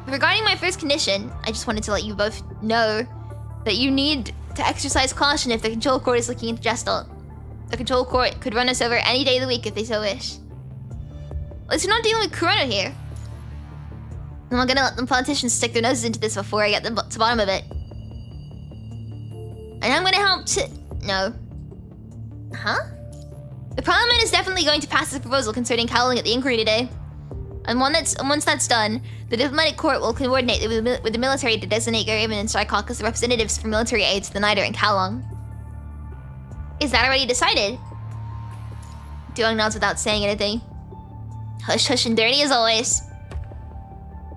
But regarding my first condition, I just wanted to let you both know that you need to exercise caution if the Control Court is looking into Gestalt. The Control Court could run us over any day of the week if they so wish. At least we're not dealing with Corona here. I'm not gonna let them politicians stick their noses into this before I get to the bottom of it. And I'm gonna help to... No. Huh? The Parliament is definitely going to pass this proposal concerning Kowloong at the inquiry today. And once that's done, the diplomatic court will coordinate with the military to designate Garaman and Starcock as representatives for military aid to the Niter and Kowloong. Is that already decided? Duong nods without saying anything. Hush hush and dirty as always.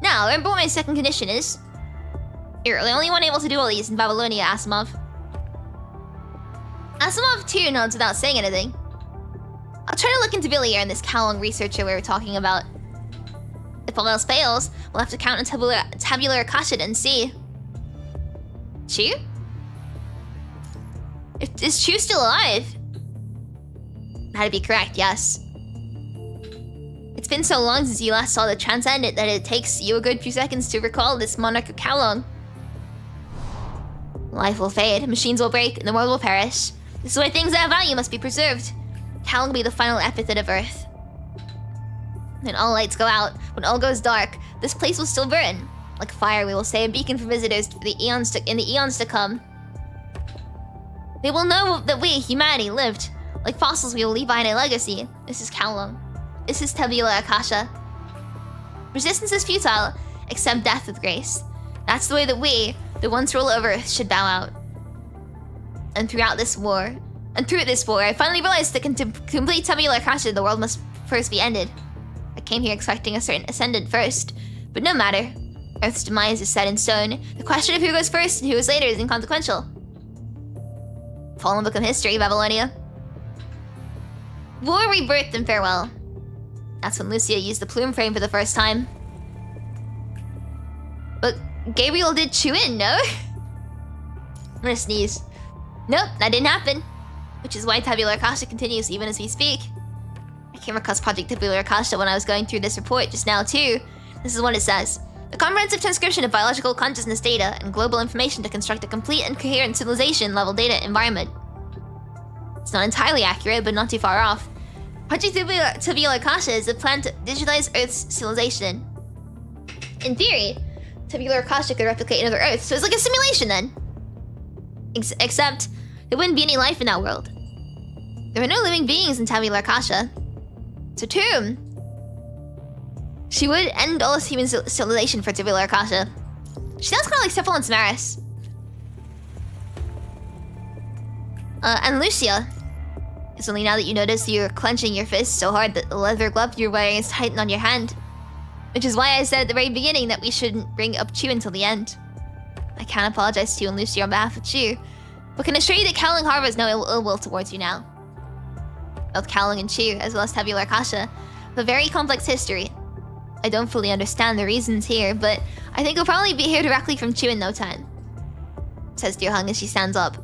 Now, remember what my second condition is? You're the only one able to do all these in Babylonia, Asimov. Asimov too nods without saying anything. I'll try to look into Billy and this Kowloong researcher we were talking about. If all else fails, we'll have to count on tabular Akasha and see. Chu? Is Chu still alive? That'd be correct, yes. It's been so long since you last saw the Transcendent that it takes you a good few seconds to recall this monarch of Kowloong. Life will fade, machines will break, and the world will perish. This is why things that have value must be preserved. Kowloong will be the final epithet of Earth. When all lights go out, when all goes dark, this place will still burn. Like fire, we will stay a beacon for visitors in the eons to come. They will know that we, humanity, lived. Like fossils, we will leave behind a legacy. This is Kowloong. This is Tabula Akasha. Resistance is futile, accept death with grace. That's the way that we, the ones who rule over Earth, should bow out. And through this war, I finally realized that to complete Tabula Akasha, the world must first be ended. I came here expecting a certain ascendant first, but no matter. Earth's demise is set in stone. The question of who goes first and who goes later is inconsequential. Fallen book of history, Babylonia. War, rebirth, and farewell. That's when Lucia used the plume frame for the first time. But Gabriel did chew in, no? I'm gonna sneeze. Nope, that didn't happen. Which is why Tabular Akasha continues even as we speak. I came across Project Tabular Akasha when I was going through this report just now too. This is what it says. A comprehensive transcription of biological consciousness data and global information to construct a complete and coherent civilization-level data environment. It's not entirely accurate, but not too far off. Project Tabular Akasha is a plan to digitize Earth's civilization. In theory, Tabular Akasha could replicate another Earth, so it's like a simulation then. Except, there wouldn't be any life in that world. There are no living beings in Tabular Akasha. So to whom? She would end all human civilization for Tabular Akasha. She sounds kind of like Cephalon Samaris. And Lucia. It's only now that you notice you're clenching your fist so hard that the leather glove you're wearing is tightened on your hand. Which is why I said at the very beginning that we shouldn't bring up Chu until the end. I can't apologize to you and Lucia on behalf of Chu, but can assure you that Kowloong harbors no ill will towards you now. Both Kowloong and Chu, as well as Tabular Akasha, have a very complex history. I don't fully understand the reasons here, but I think we'll probably be here directly from Chu in no time. Says Dear Hung as she stands up.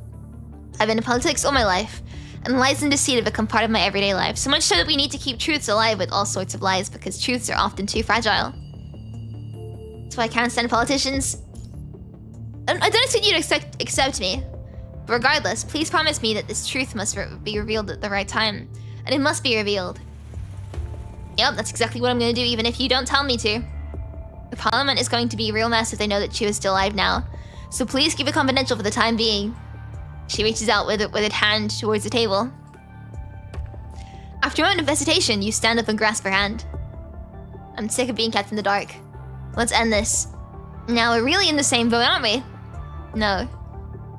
I've been in politics all my life, and lies and deceit have become part of my everyday life, so much so that we need to keep truths alive with all sorts of lies because truths are often too fragile. That's why I can't stand politicians. I don't expect you to accept me. But regardless, please promise me that this truth must be revealed at the right time. And it must be revealed. Yep, that's exactly what I'm gonna do even if you don't tell me to. The Parliament is going to be a real mess if they know that Chu is still alive now. So please keep it confidential for the time being. She reaches out with her hand towards the table. After a moment of hesitation, you stand up and grasp her hand. I'm sick of being kept in the dark. Let's end this. Now we're really in the same boat, aren't we? No.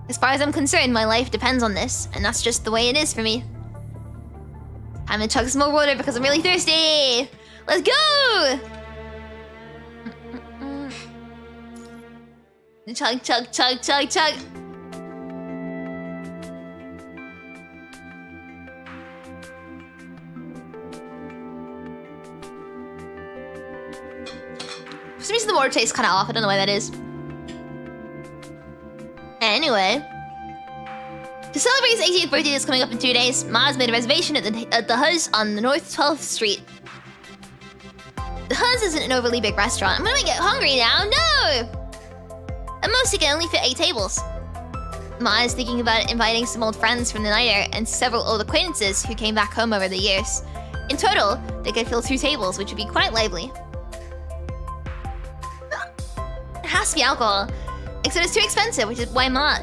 As far as I'm concerned, my life depends on this, and that's just the way it is for me. I'm gonna chug some more water because I'm really thirsty! Let's go! Chug, chug, chug, chug, chug. For some reason the water tastes kind of off, I don't know why that is. Anyway, to celebrate his 18th birthday that's coming up in 2 days, Maz made a reservation at the Huz on the North 12th Street. The Huz isn't an overly big restaurant. I'm gonna get hungry now. No! At most, it can only fit 8 tables. Ma is thinking about inviting some old friends from the Niter and several old acquaintances who came back home over the years. In total, they could fill 2 tables, which would be quite lively. It has to be alcohol. Except it's too expensive, which is why Ma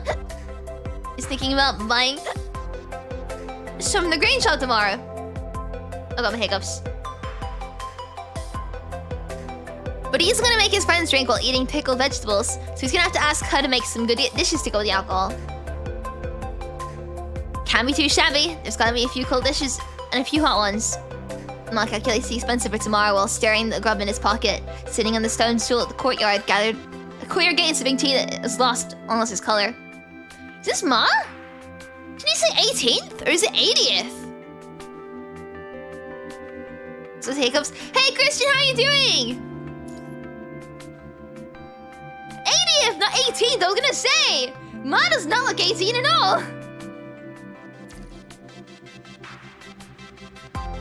is thinking about buying some from the grain shop tomorrow. I got my hiccups. But he's gonna make his friends drink while eating pickled vegetables, so he's gonna have to ask her to make some good dishes to go with the alcohol. Can't be too shabby. There's gotta be a few cold dishes and a few hot ones. Ma calculates the expense for tomorrow while staring the grub in his pocket, sitting on the stone stool at the courtyard The courtyard gate is a big tea that is lost, almost its color. Is this Ma? Did he say 18th? Or is it 80th? So hiccups. Hey Christian, how are you doing? 80th, not 18th, I was gonna say! Ma does not look 18 at all!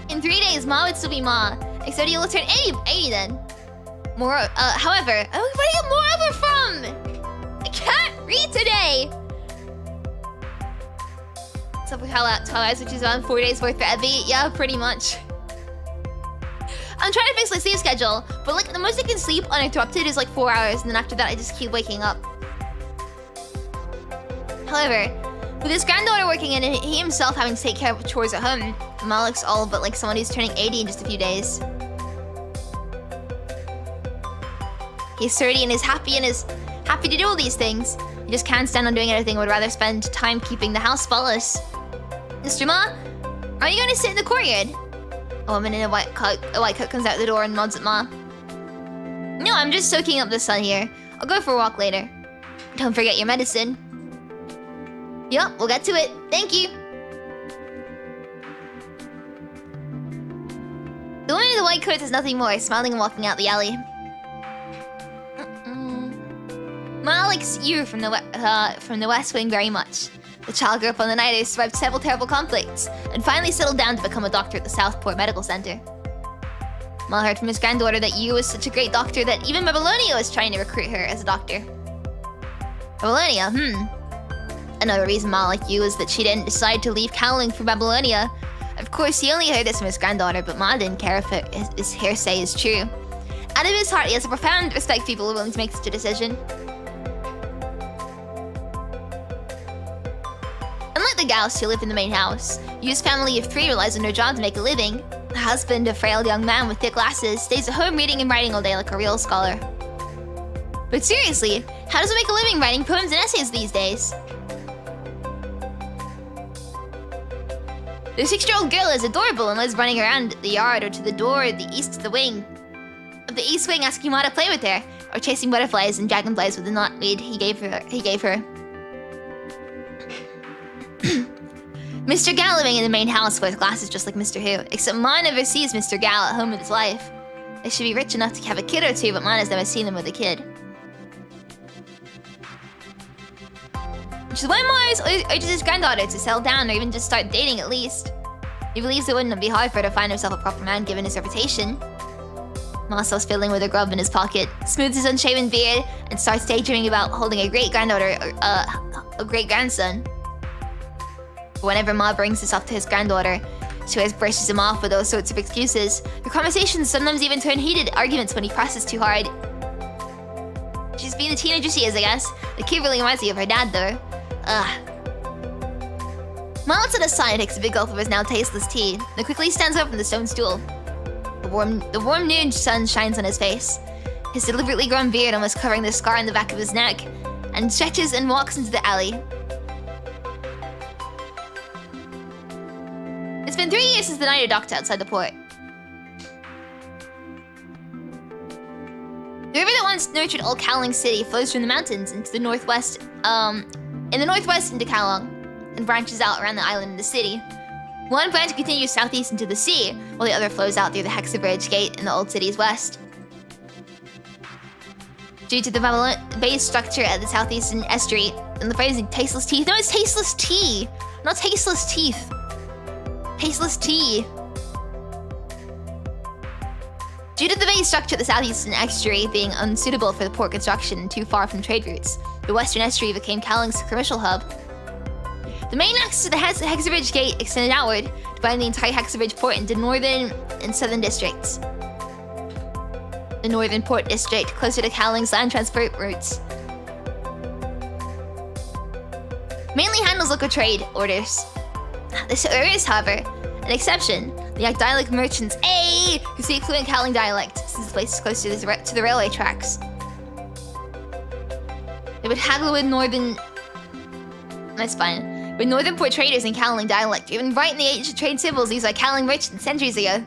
In 3 days, Ma would still be Ma. Except you'll turn 80 then. However, where do you get moreover from? I can't read today! So for 12 hours, which is around 4 days worth for Evie. Yeah, pretty much. I'm trying to fix my sleep schedule, but like the most I can sleep uninterrupted is like 4 hours, and then after that I just keep waking up. However, with his granddaughter working in and he himself having to take care of chores at home, Ma looks all but like someone who's turning 80 in just a few days. He's 30 and is happy to do all these things. He just can't stand on doing anything and would rather spend time keeping the house spotless. Mr. Ma, are you going to sit in the courtyard? A woman in a white coat comes out the door and nods at Ma. No, I'm just soaking up the sun here. I'll go for a walk later. Don't forget your medicine. Yup, we'll get to it. Thank you. The woman in the white coat says nothing more, smiling and walking out the alley. Ma likes you from the West Wing very much. The child grew up on the night, survived several terrible conflicts, and finally settled down to become a doctor at the Southport Medical Center. Ma heard from his granddaughter that Yu was such a great doctor that even Babylonia was trying to recruit her as a doctor. Babylonia, Another reason Ma liked Yu is that she didn't decide to leave Kowloong for Babylonia. Of course, he only heard this from his granddaughter, but Ma didn't care if his hearsay is true. Out of his heart, he has a profound respect for people who are willing to make such a decision. Unlike the Gauss who live in the main house, Yu's family of 3 relies on her job to make a living. The husband, a frail young man with thick glasses, stays at home reading and writing all day like a real scholar. But seriously, how does one make a living writing poems and essays these days? The 6-year-old girl is adorable and loves running around the yard or to the door of the east wing, asking Ma to play with her, or chasing butterflies and dragonflies with the knotweed he gave her. Mr. Gal living in the main house wears glasses just like Mr. Who, except Ma never sees Mr. Gal at home with his wife. They should be rich enough to have a kid or two, but Ma has never seen them with a kid. Which is why Ma urges his granddaughter to settle down or even just start dating at least. He believes it wouldn't be hard for her to find himself a proper man given his reputation. Ma stops fiddling with a grub in his pocket, smooths his unshaven beard, and starts daydreaming about holding a great-granddaughter or a great-grandson. Whenever Ma brings this up to his granddaughter, she always brushes him off with those sorts of excuses. The conversations sometimes even turn heated arguments when he presses too hard. She's being the teenager she is, I guess. The kid really reminds me of her dad, though. Ma lets it aside and takes a big gulp of his now tasteless tea, then quickly stands up from the stone stool. The warm noon sun shines on his face, his deliberately grown beard almost covering the scar on the back of his neck, and stretches and walks into the alley. It's been 3 years since the night he docked outside the port. The river that once nurtured old Kowloong City flows from the mountains into the northwest, into Kowloong, and branches out around the island and the city. One branch continues southeast into the sea, while the other flows out through the Hexabridge Gate in the old city's west. Due to the base structure at the southeastern estuary, and the phrase tasteless teeth. No, it's tasteless tea, not tasteless teeth. Tasteless tea. Due to the base structure at the southeastern estuary being unsuitable for the port construction and too far from trade routes, the western estuary became Kowloong's commercial hub. The main access to the Hexabridge Gate extended outward, dividing the entire Hexabridge port into northern and southern districts. The northern port district, closer to Kowloong's land transport routes, mainly handles local trade orders. There is, however, an exception. The Idyllic merchants, who speak fluent Kowloong dialect, since the place is close to the railway tracks. They would haggle with northern... That's fine. With northern port traders in Kowloong dialect, even right in the ancient trade symbols used by Kowloong merchants centuries ago.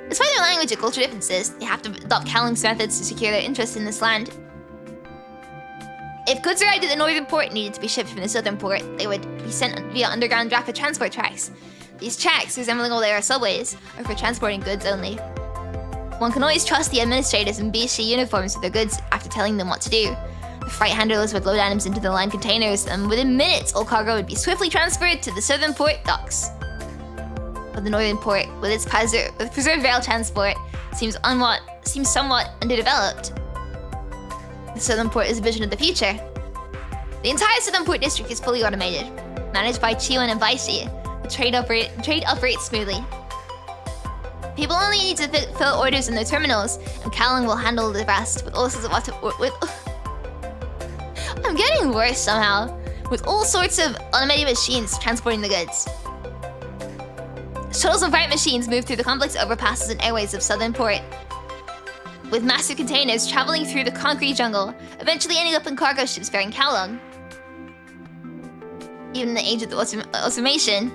Despite their language and cultural differences, they have to adopt Kowloong's methods to secure their interests in this land. If goods arrived at the northern port and needed to be shipped from the southern port, they would be sent via underground rapid transport tracks. These tracks, resembling old era subways, are for transporting goods only. One can always trust the administrators in BC uniforms with their goods after telling them what to do. The freight handlers would load items into the line containers, and within minutes, all cargo would be swiftly transferred to the southern port docks. But the northern port, with its preserved rail transport, seems somewhat underdeveloped. The southern port is a vision of the future. The entire southern port district is fully automated, managed by Chiwon and Baisi. The trade operates smoothly. People only need to fill orders in their terminals, and Kowloong will handle the rest with all sorts of I'm getting worse somehow. With all sorts of automated machines transporting the goods. Shuttles and freight machines move through the complex overpasses and airways of southern port, with massive containers traveling through the concrete jungle, eventually ending up in cargo ships bearing Kowloong. Even in the age of the automation,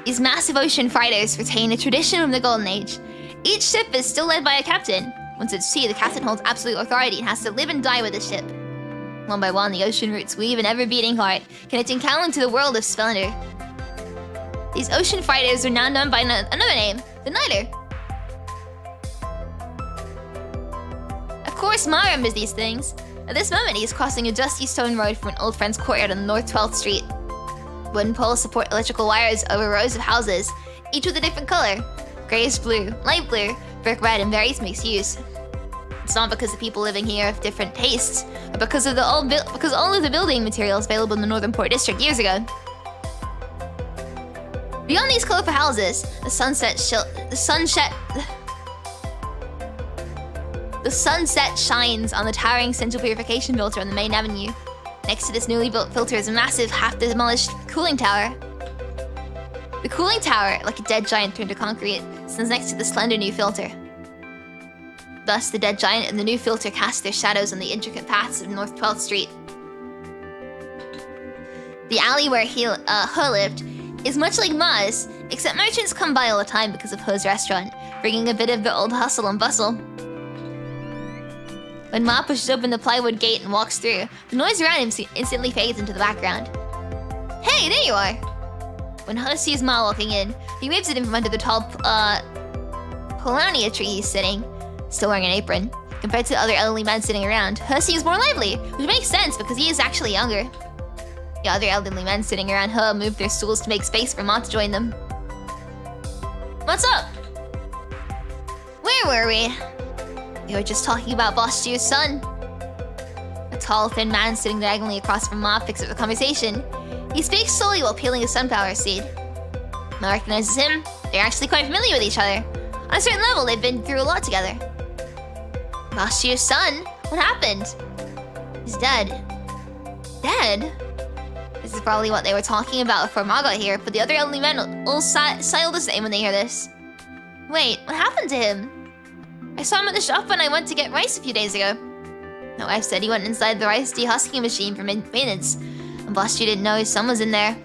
these massive ocean freighters retain a tradition from the Golden Age. Each ship is still led by a captain. Once at sea, the captain holds absolute authority and has to live and die with the ship. One by one, the ocean routes weave an ever-beating heart, connecting Kowloong to the world of splendor. These ocean freighters are now known by another name, the Niter. Of course, Ma remembers these things. At this moment, he is crossing a dusty stone road from an old friend's courtyard on North 12th Street. Wooden poles support electrical wires over rows of houses, each with a different color. Grayish blue, light blue, brick red, and various mixed hues. It's not because the people living here have different tastes, but because of all of the building materials available in the Northern Port District years ago. Beyond these colorful houses, the sunset shines on the towering central purification filter on the main avenue. Next to this newly built filter is a massive, half-demolished cooling tower. The cooling tower, like a dead giant turned to concrete, stands next to the slender new filter. Thus, the dead giant and the new filter cast their shadows on the intricate paths of North 12th Street. The alley where He lived is much like Ma's, except merchants come by all the time because of He's restaurant, bringing a bit of the old hustle and bustle. When Ma pushes open the plywood gate and walks through, the noise around him instantly fades into the background. Hey, there you are! When He sees Ma walking in, he waves at him from under the tall Polania tree he's sitting, still wearing an apron. Compared to the other elderly men sitting around, He seems more lively, which makes sense because he is actually younger. The other elderly men sitting around He move their stools to make space for Ma to join them. What's up? Where were we? We were just talking about Boss Ju's son. A tall, thin man sitting diagonally across from Ma picks up the conversation. He speaks slowly while peeling a sunflower seed. Ma recognizes him. They're actually quite familiar with each other. On a certain level, they've been through a lot together. Boss Ju's son? What happened? He's dead. Dead? This is probably what they were talking about before Ma got here, but the other elderly men all sigh the same when they hear this. Wait, what happened to him? I saw him at the shop when I went to get rice a few days ago. My wife said he went inside the rice dehusking machine for maintenance, and Boss Ju didn't know his son was in there.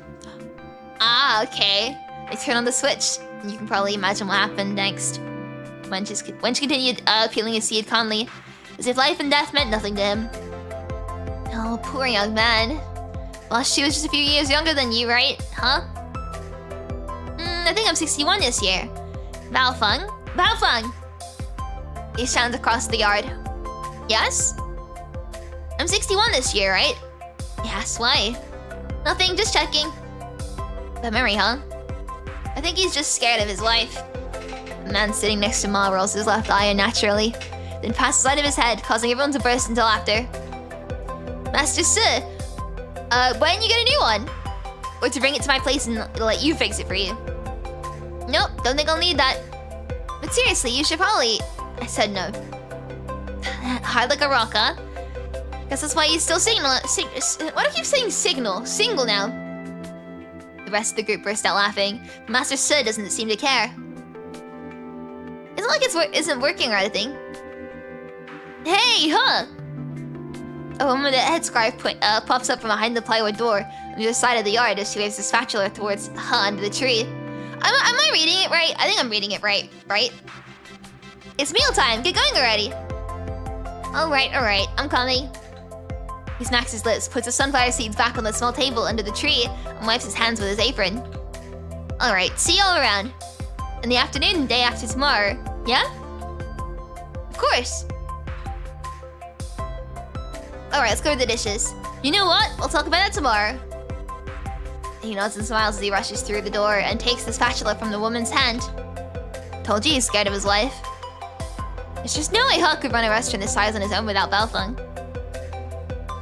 Ah, okay. They turned on the switch, and you can probably imagine what happened next. Wench continued peeling his seed calmly, as if life and death meant nothing to him. Oh, poor young man. Boss Ju was just a few years younger than you, right? Huh? I think I'm 61 this year. Baofeng? Baofeng! He shouts across the yard. Yes? I'm 61 this year, right? Yes, why? Nothing, just checking. Bad memory, huh? I think he's just scared of his wife. The man sitting next to Ma rolls his left eye unnaturally, then passes out of his head, causing everyone to burst into laughter. Master Si, when you get a new one? Or to bring it to my place and let you fix it for you? Nope, don't think I'll need that. But seriously, you should probably... I said no. Hard like a rock, huh? Guess that's why you still signal. Why do I keep saying signal? Single now. The rest of the group burst out laughing. Master Su doesn't seem to care. It's not like isn't working or anything. Hey, huh? A woman with a headscarf pops up from behind the plywood door on the other side of the yard as she waves a spatula towards under the tree. Am I reading it right? I think I'm reading it right, It's mealtime! Get going already! Alright, I'm coming. He smacks his lips, puts the sunflower seeds back on the small table under the tree, and wipes his hands with his apron. Alright, see y'all around. In the afternoon, day after tomorrow. Yeah? Of course. Alright, let's go with the dishes. You know what? We'll talk about that tomorrow. He nods and smiles as he rushes through the door and takes the spatula from the woman's hand. Told you he's scared of his life. There's just no way Huck could run a restaurant this size on his own without Belfung.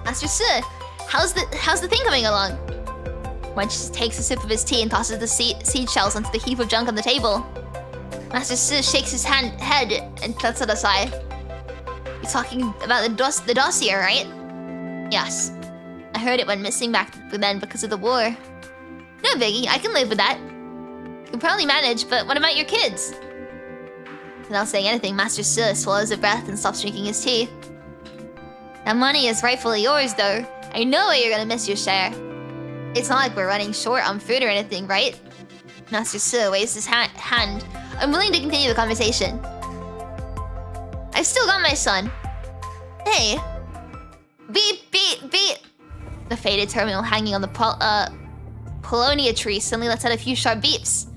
Master Su, how's the thing coming along? Wench takes a sip of his tea and tosses the seed shells onto the heap of junk on the table. Master Su shakes his head and lets out a sigh. You're talking about the dossier, right? Yes. I heard it went missing back then because of the war. No biggie, I can live with that. You can probably manage, but what about your kids? Without saying anything, Master Su swallows a breath and stops drinking his tea. That money is rightfully yours, though. I know you're gonna miss your share. It's not like we're running short on food or anything, right? Master Su waves his hand. I'm willing to continue the conversation. I've still got my son. Hey. Beep, beep, beep. The faded terminal hanging on the Polonia tree suddenly lets out a few sharp beeps.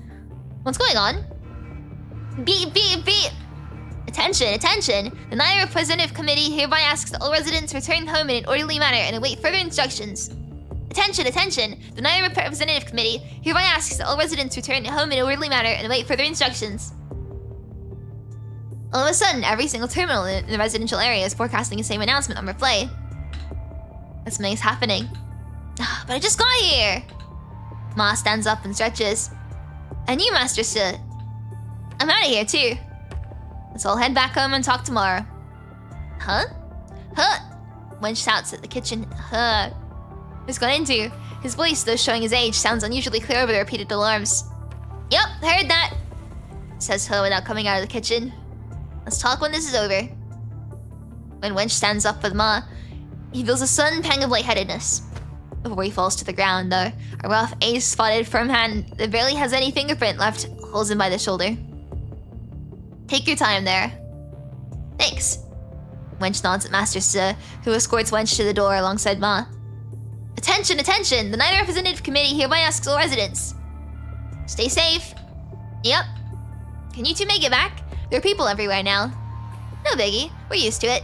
What's going on? Beep, beep, beep. Attention, attention. The Naya Representative Committee hereby asks that all residents return home in an orderly manner and await further instructions. Attention, attention. The Naya Representative Committee hereby asks that all residents return home in an orderly manner and await further instructions. All of a sudden, every single terminal in the residential area is forecasting the same announcement on replay. Something's happening. But I just got here! Ma stands up and stretches. And you, Master Su. I'm out of here, too. Let's all head back home and talk tomorrow. Huh? Huh? Wench shouts at the kitchen. Huh? Who's gone into? His voice, though showing his age, sounds unusually clear over the repeated alarms. Yep, heard that, says He without coming out of the kitchen. Let's talk when this is over. When Wench stands up with Ma, he feels a sudden pang of lightheadedness. Before he falls to the ground, though, a rough, ace-spotted, firm hand that barely has any fingerprint left holds him by the shoulder. Take your time there. Thanks. Wench nods at Master Su, who escorts Wench to the door alongside Ma. Attention, attention! The Naya Representative Committee hereby asks all residents. Stay safe. Yep. Can you two make it back? There are people everywhere now. No biggie, we're used to it.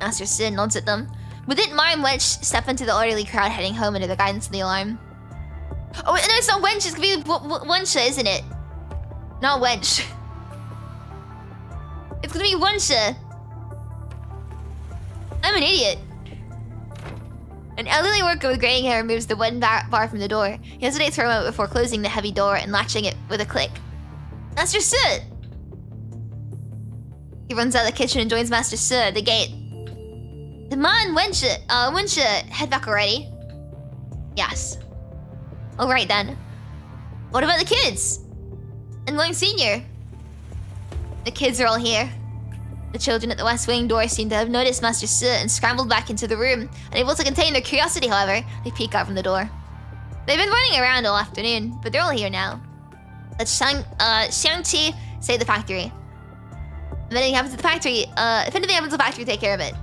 Master Su nods at them. With it, Ma and Wench step into the orderly crowd heading home under the guidance of the alarm. Oh, no, it's not Wench, it's gonna be Wensha, isn't it? Not Wench. It's gonna be Wensha. I'm an idiot. An elderly worker with graying hair removes the wooden bar from the door. He hesitates for a moment before closing the heavy door and latching it with a click. Master Su! He runs out of the kitchen and joins Master Su at the gate. The Ma and Wensha head back already? Yes. Alright then. What about the kids? And Long Senior? The kids are all here. The children at the West Wing door seem to have noticed Master Su and scrambled back into the room. Unable to contain their curiosity, however, they peek out from the door. They've been running around all afternoon, but they're all here now. Let's Xiangqi say the factory. If anything happens to the factory, take care of it.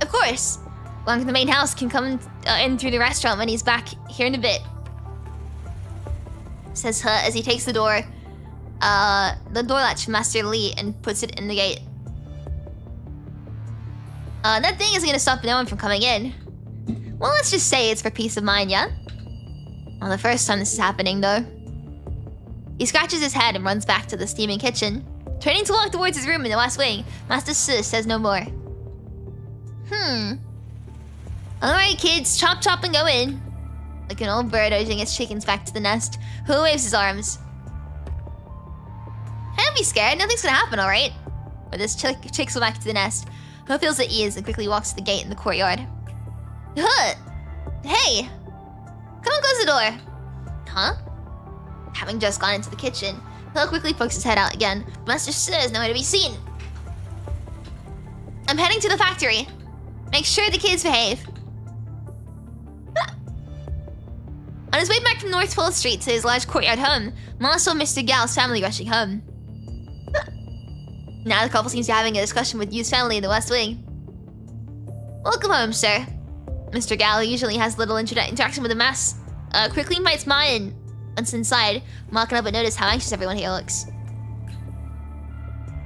Of course. Long as the main house can come in through the restaurant when he's back here in a bit. Says He as he takes the door latch from Master Li and puts it in the gate. That thing isn't gonna stop no one from coming in. Well, let's just say it's for peace of mind, yeah? Not the first time this is happening, though. He scratches his head and runs back to the steaming kitchen. Turning to walk towards his room in the West Wing, Master Su says no more. Alright, kids, chop chop and go in. Like an old bird urging its chickens back to the nest, He waves his arms. Hey, don't be scared, nothing's gonna happen, alright? But his chicks go back to the nest. He feels at ease and quickly walks to the gate in the courtyard. Hey! Come and close the door. Huh? Having just gone into the kitchen, Phil quickly pokes his head out again. Master Shi is nowhere to be seen. I'm heading to the factory. Make sure the kids behave. On his way back from North 12th Street to his large courtyard home, Ma saw Mr. Gao's family rushing home. Now the couple seems to be having a discussion with Yu's family in the West Wing. Welcome home, sir. Mr. Gao, who usually has little interaction with the mass, quickly invites Ma in. Once inside, Ma cannot but notice how anxious everyone here looks.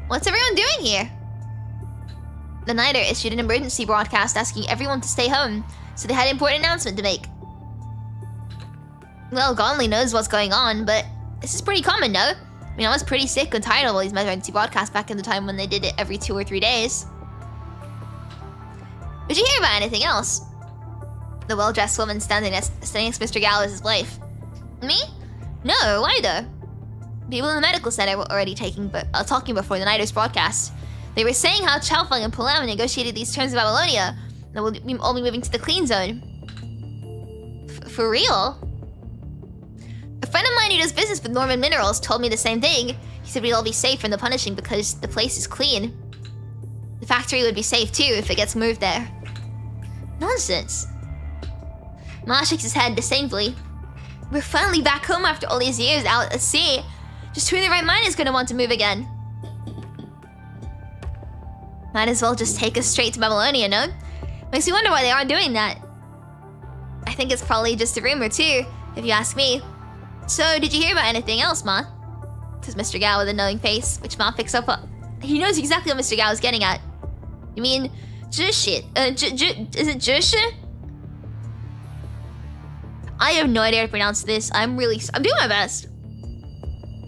What's everyone doing here? The Nighter issued an emergency broadcast asking everyone to stay home, so they had an important announcement to make. Well, God only knows what's going on, but this is pretty common, no? I mean, I was pretty sick and tired of all these emergency broadcasts back in the time when they did it every 2 or 3 days. Did you hear about anything else? The well-dressed woman standing next to Mr. Gao is his wife. Me? No, why though? People in the medical center were already talking before the Nighter's broadcast. They were saying how Chaofeng and Palam negotiated these terms of Babylonia, and we'll all be moving to the clean zone. For real? A friend of mine who does business with Norman Minerals told me the same thing. He said we'd all be safe from the punishing because the place is clean. The factory would be safe too if it gets moved there. Nonsense. Ma shakes his head disdainfully. We're finally back home after all these years out at sea. Just who in their right mind is gonna want to move again? Might as well just take us straight to Babylonia, no? Makes me wonder why they aren't doing that. I think it's probably just a rumor too, if you ask me. So, did you hear about anything else, Ma? Says Mr. Gao with a knowing face, which Ma picks up on. He knows exactly what Mr. Gao is getting at. You mean, Zhishi? Is it Zhishi? I have no idea how to pronounce this. I'm doing my best.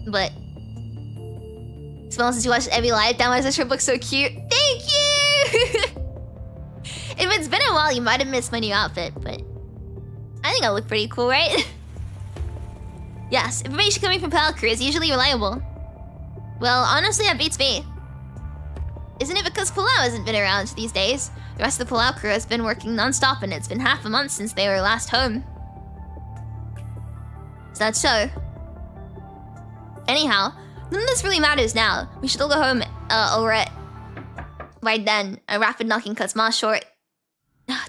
But it's been since you watched every live. That my sister looks so cute. Thank you! If it's been a while, you might have missed my new outfit, but I think I look pretty cool, right? Yes, information coming from Palau Crew is usually reliable. Well, honestly, that beats me. Isn't it because Palau hasn't been around these days? The rest of the Palau Crew has been working non-stop and it's been half a month since they were last home. Is that so? Anyhow, none of this really matters now. We should all go home right then. A rapid knocking cuts Ma short.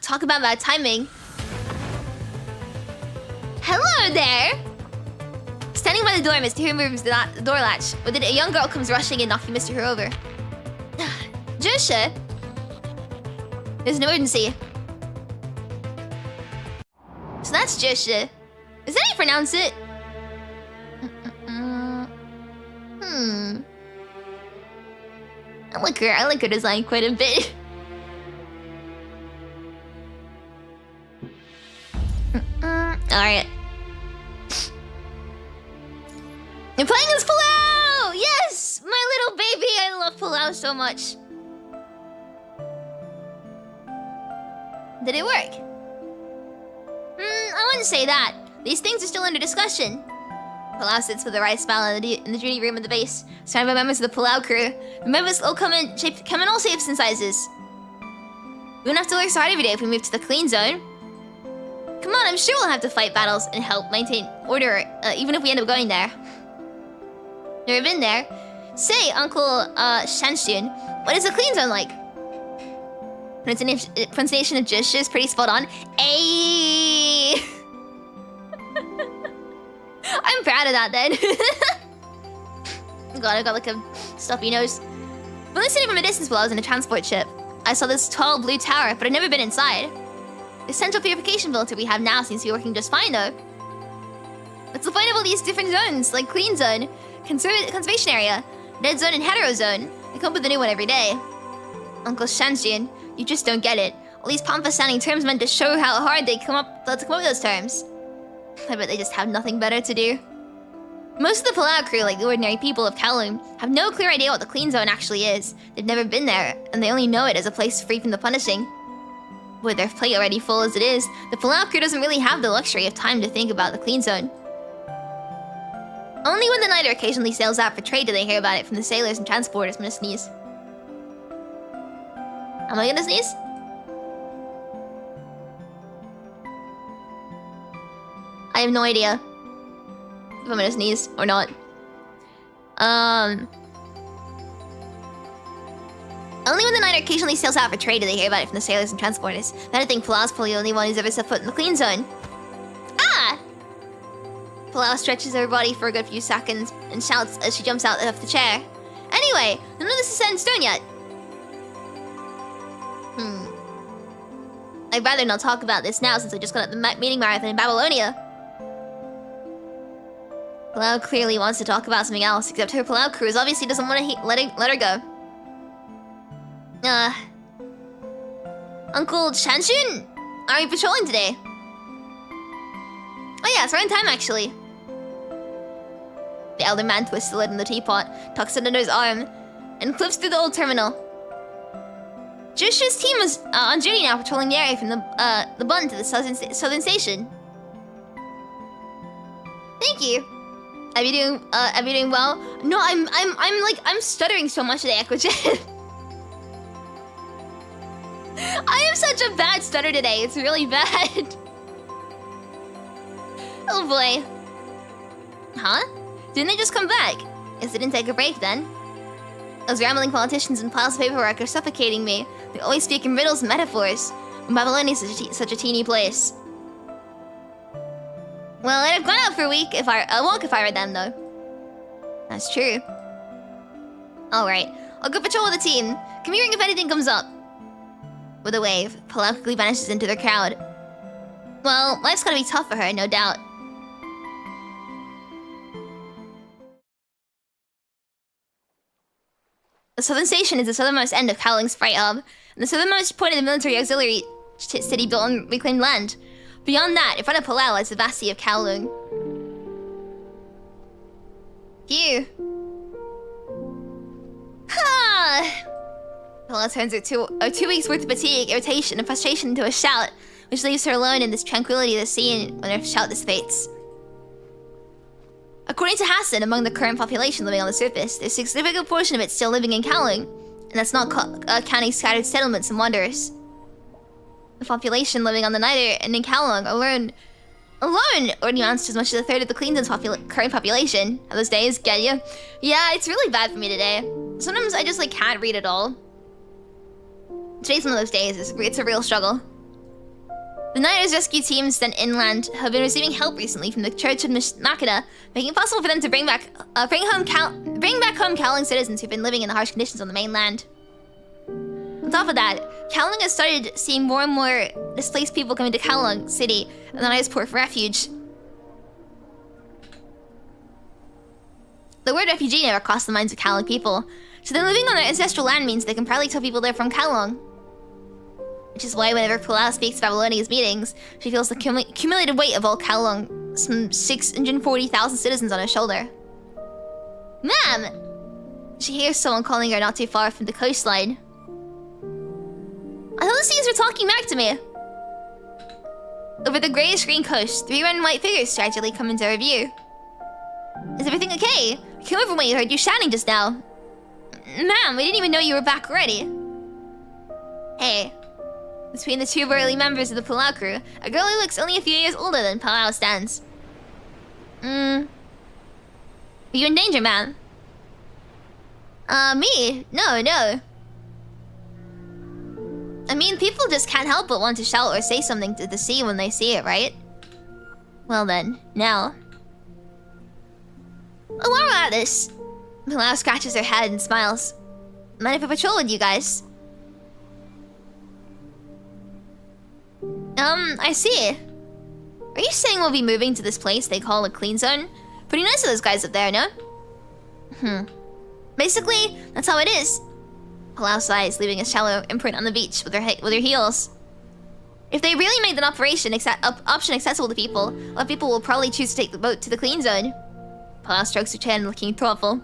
Talk about bad timing. Hello there! Standing by the door, Mr. Hu moves the door latch. With it, a young girl comes rushing in, knocking Mr. Hu over. Jusha? There's an emergency. So that's Jusha. Is that how you pronounce it? I like her design quite a bit. Alright. You're playing as Palau! Yes! My little baby! I love Palau so much. Did it work? I wouldn't say that. These things are still under discussion. Palau sits with a wry smile in the duty room at the base, surrounded by members of the Palau crew. The members all come in all shapes and sizes. We wouldn't have to work so hard every day if we moved to the clean zone. Come on, I'm sure we'll have to fight battles and help maintain order, even if we end up going there. Never been there. Say, Uncle Shanxun, what is the clean zone like? Pronunciation of Jish is pretty spot on. Ayy! I'm proud of that then. God, I got like a stuffy nose. But listening from a distance while I was in a transport ship, I saw this tall blue tower, but I'd never been inside. The central purification filter we have now seems to be working just fine though. What's the point of all these different zones, like clean zone, conservation area, dead zone, and hetero zone? They come up with a new one every day. Uncle Shanxian, you just don't get it. All these pompous-sounding terms meant to show how hard they come up with those terms. I bet they just have nothing better to do. Most of the Palau crew, like the ordinary people of Kowloong, have no clear idea what the clean zone actually is. They've never been there, and they only know it as a place free from the punishing. With their plate already full as it is, the Palau crew doesn't really have the luxury of time to think about the clean zone. Only when the Nighter occasionally sails out for trade do they hear about it from the sailors and transporters. I'm gonna sneeze. Am I gonna sneeze? I have no idea. if I'm gonna sneeze or not. Only when the Niner occasionally sails out for trade do they hear about it from the sailors and transporters. But I think Palau's probably the only one who's ever set foot in the clean zone. Ah! Palau stretches her body for a good few seconds and shouts as she jumps out of the chair. Anyway, none of this is set in stone yet. I'd rather not talk about this now since I just got at the meeting marathon in Babylonia. Palau clearly wants to talk about something else, except her Palau crew obviously doesn't want to let her go. Uncle Shanshun, are you patrolling today? Oh yeah, it's right on time actually. The elder man twists the lid in the teapot, tucks it under his arm, and flips through the old terminal. Jushu's team is on duty now, patrolling the area from the bund to the southern station. Thank you. Are you doing well? No, I'm stuttering so much today, Aquajin. I am such a bad stutter today. It's really bad. Oh boy. Huh? Didn't they just come back? Guess they didn't take a break then. Those rambling politicians and piles of paperwork are suffocating me. They always speak in riddles and metaphors. Babylonia is such a teeny place. Well, I'd have gone out for a walk if I were them, though. That's true. Alright, I'll go patrol with the team. Come here if anything comes up. With a wave, Palau quickly vanishes into the crowd. Well, life's gotta be tough for her, no doubt. The southern station is the southernmost end of Kowloong's freight hub, and the southernmost point of the military auxiliary city built on reclaimed land. Beyond that, in front of Palau lies the vast sea of Kowloong. Phew. Ha! Palau turns her 2 weeks worth of fatigue, irritation, and frustration into a shout, which leaves her alone in this tranquility of the sea when her shout dissipates. According to Hassan, among the current population living on the surface, there's a significant portion of it still living in Kowloong, and that's not counting scattered settlements and wanderers. The population living on the Niter and in Kowloong alone already amounts to as much as a third of the Cleanton's current population. How those days get you? Yeah, it's really bad for me today. Sometimes I just can't read at all. Today's one of those days. It's a real struggle. The Niter's rescue teams sent inland have been receiving help recently from the Church of Makeda, making it possible for them to bring back home Kowloong citizens who've been living in the harsh conditions on the mainland. On top of that, Kowloong has started seeing more and more displaced people coming to Kowloong City and the Niter's port for refuge. The word refugee never crossed the minds of Kowloong people, so them living on their ancestral land means they can proudly tell people they're from Kowloong. Which is why whenever Palau speaks to Babylonia's meetings, she feels the accumulated weight of all Kowloong, some 640,000 citizens on her shoulder. Ma'am! She hears someone calling her not too far from the coastline. I thought the seas were talking back to me. Over the greyish-green coast, 3 red and white figures gradually come into her view. Is everything okay? I came over when you heard you shouting just now. Ma'am, we didn't even know you were back already. Hey. Between the 2 burly members of the Palau crew, a girl who looks only a few years older than Palau stands. Are you in danger, ma'am? Me? No. I mean, people just can't help but want to shout or say something to the sea when they see it, right? Well then, now. Oh, while we're at this, Palau scratches her head and smiles. Mind if I patrol with you guys? I see. Are you saying we'll be moving to this place they call a clean zone? Pretty nice of those guys up there, no? Basically, that's how it is. Palau sighs, leaving a shallow imprint on the beach with her heels. If they really made that option accessible to people, a lot of people will probably choose to take the boat to the clean zone. Palau strokes her chin, looking thoughtful.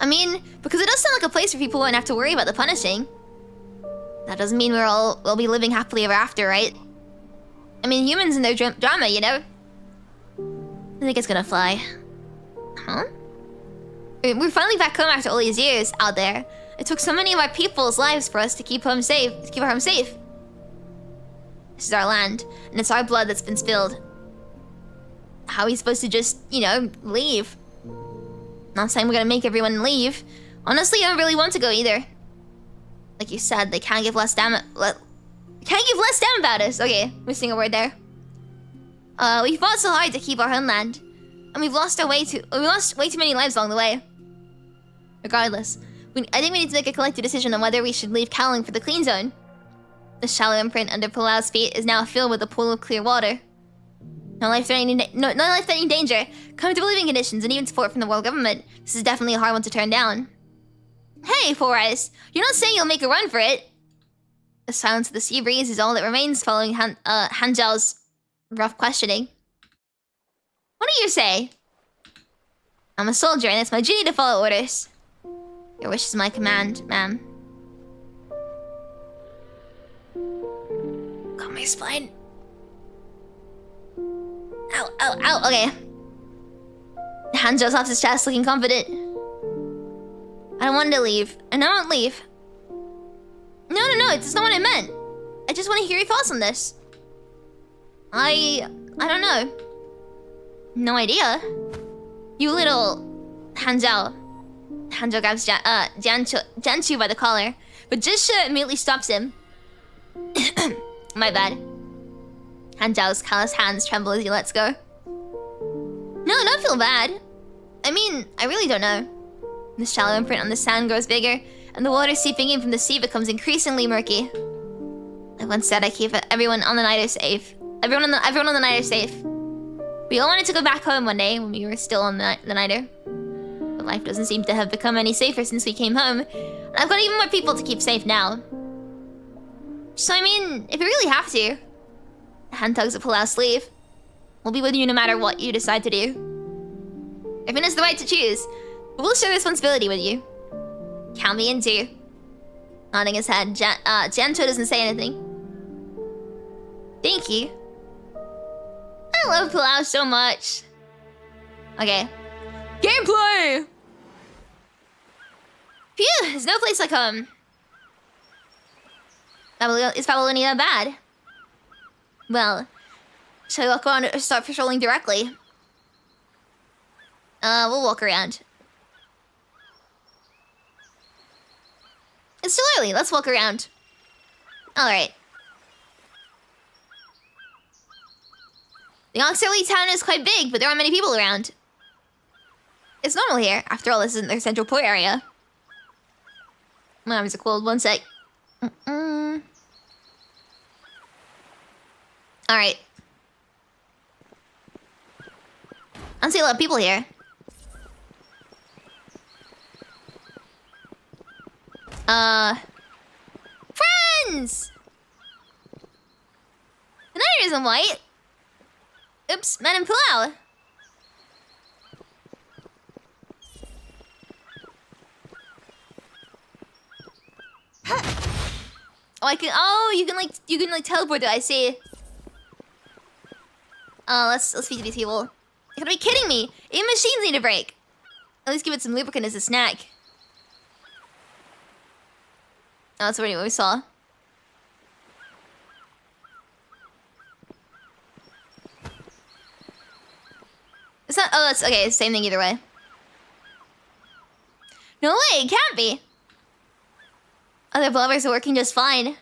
I mean, because it does sound like a place where people won't have to worry about the punishing. That doesn't mean we'll be living happily ever after, right? I mean, humans and their drama, you know? I think it's gonna fly. Huh? We're finally back home after all these years out there. It took so many of our people's lives for us to keep our home safe. This is our land, and it's our blood that's been spilled. how are we supposed to just, you know, leave? Not saying we're gonna make everyone leave. Honestly, I don't really want to go either. Like you said, they can't give less damn about us. Okay, missing a word there. We fought so hard to keep our homeland, and we lost way too many lives along the way. Regardless, I think we need to make a collective decision on whether we should leave Kowloong for the clean zone. The shallow imprint under Palau's feet is now filled with a pool of clear water. No life-threatening danger, comfortable living conditions, and even support from the world government. This is definitely a hard one to turn down. Hey, Four Eyes, you're not saying you'll make a run for it? The silence of the sea breeze is all that remains following Hanjiao's rough questioning. What do you say? I'm a soldier, and it's my duty to follow orders. Your wish is my command, ma'am. Got my spine. Ow, ow, ow, okay. Hanjiao's off his chest, looking confident. I don't want to leave, and I won't leave. No, it's not what I meant. I just want to hear your thoughts on this. I don't know. No idea. You little... Hanjiao. Hanjiao grabs Jianchu by the collar, but Jisha immediately stops him. My bad. Hanjiao's callous hands tremble as he lets go. No, don't feel bad. I mean, I really don't know. The shallow imprint on the sand grows bigger, and the water seeping in from the sea becomes increasingly murky. I once said I keep everyone on the Niter safe. Everyone on the Niter safe. We all wanted to go back home one day when we were still on the Niter. But life doesn't seem to have become any safer since we came home. And I've got even more people to keep safe now. So I mean, if you really have to... Hand tugs at Palau's sleeve. We'll be with you no matter what you decide to do. Everyone has the right to choose, but we'll share responsibility with you. Count me in too. Nodding his head, Jancho doesn't say anything. Thank you. I love Palau so much. Okay. Gameplay! Phew, there's no place like home. Is Babylonia bad? Well, shall we walk around or start patrolling directly? We'll walk around. It's still early, let's walk around. Alright. The auxiliary town is quite big, but there aren't many people around. It's normal here. After all, this isn't their central port area. My arms are cold, one sec. Alright. I don't see a lot of people here. Friends! The night isn't white. Oops, Madame Palau. Oh, you can like teleport to, I see. Let's feed these people. You gotta be kidding me! Even machines need a break. At least give it some lubricant as a snack. Oh, that's already what we saw. It's not. Oh, that's okay. Same thing either way. No way! It can't be. Other blubbers are working just fine.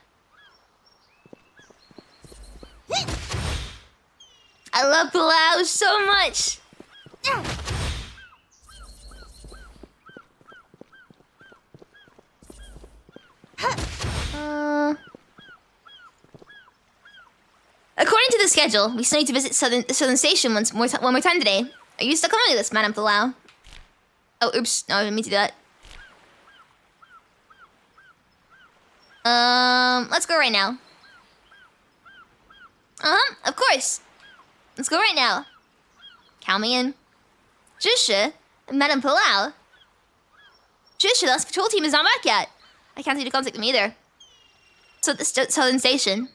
I love Palau so much. According to the schedule, we still need to visit Southern Station one more time today. Are you still coming with us, Madame Palau? Oh, oops. No, I didn't mean to do that. Let's go right now. Of course. Let's go right now. Count me in. Jusha and Madame Palau. Jusha, the last patrol team is not back yet. I can't seem to contact them either. So the Southern Station.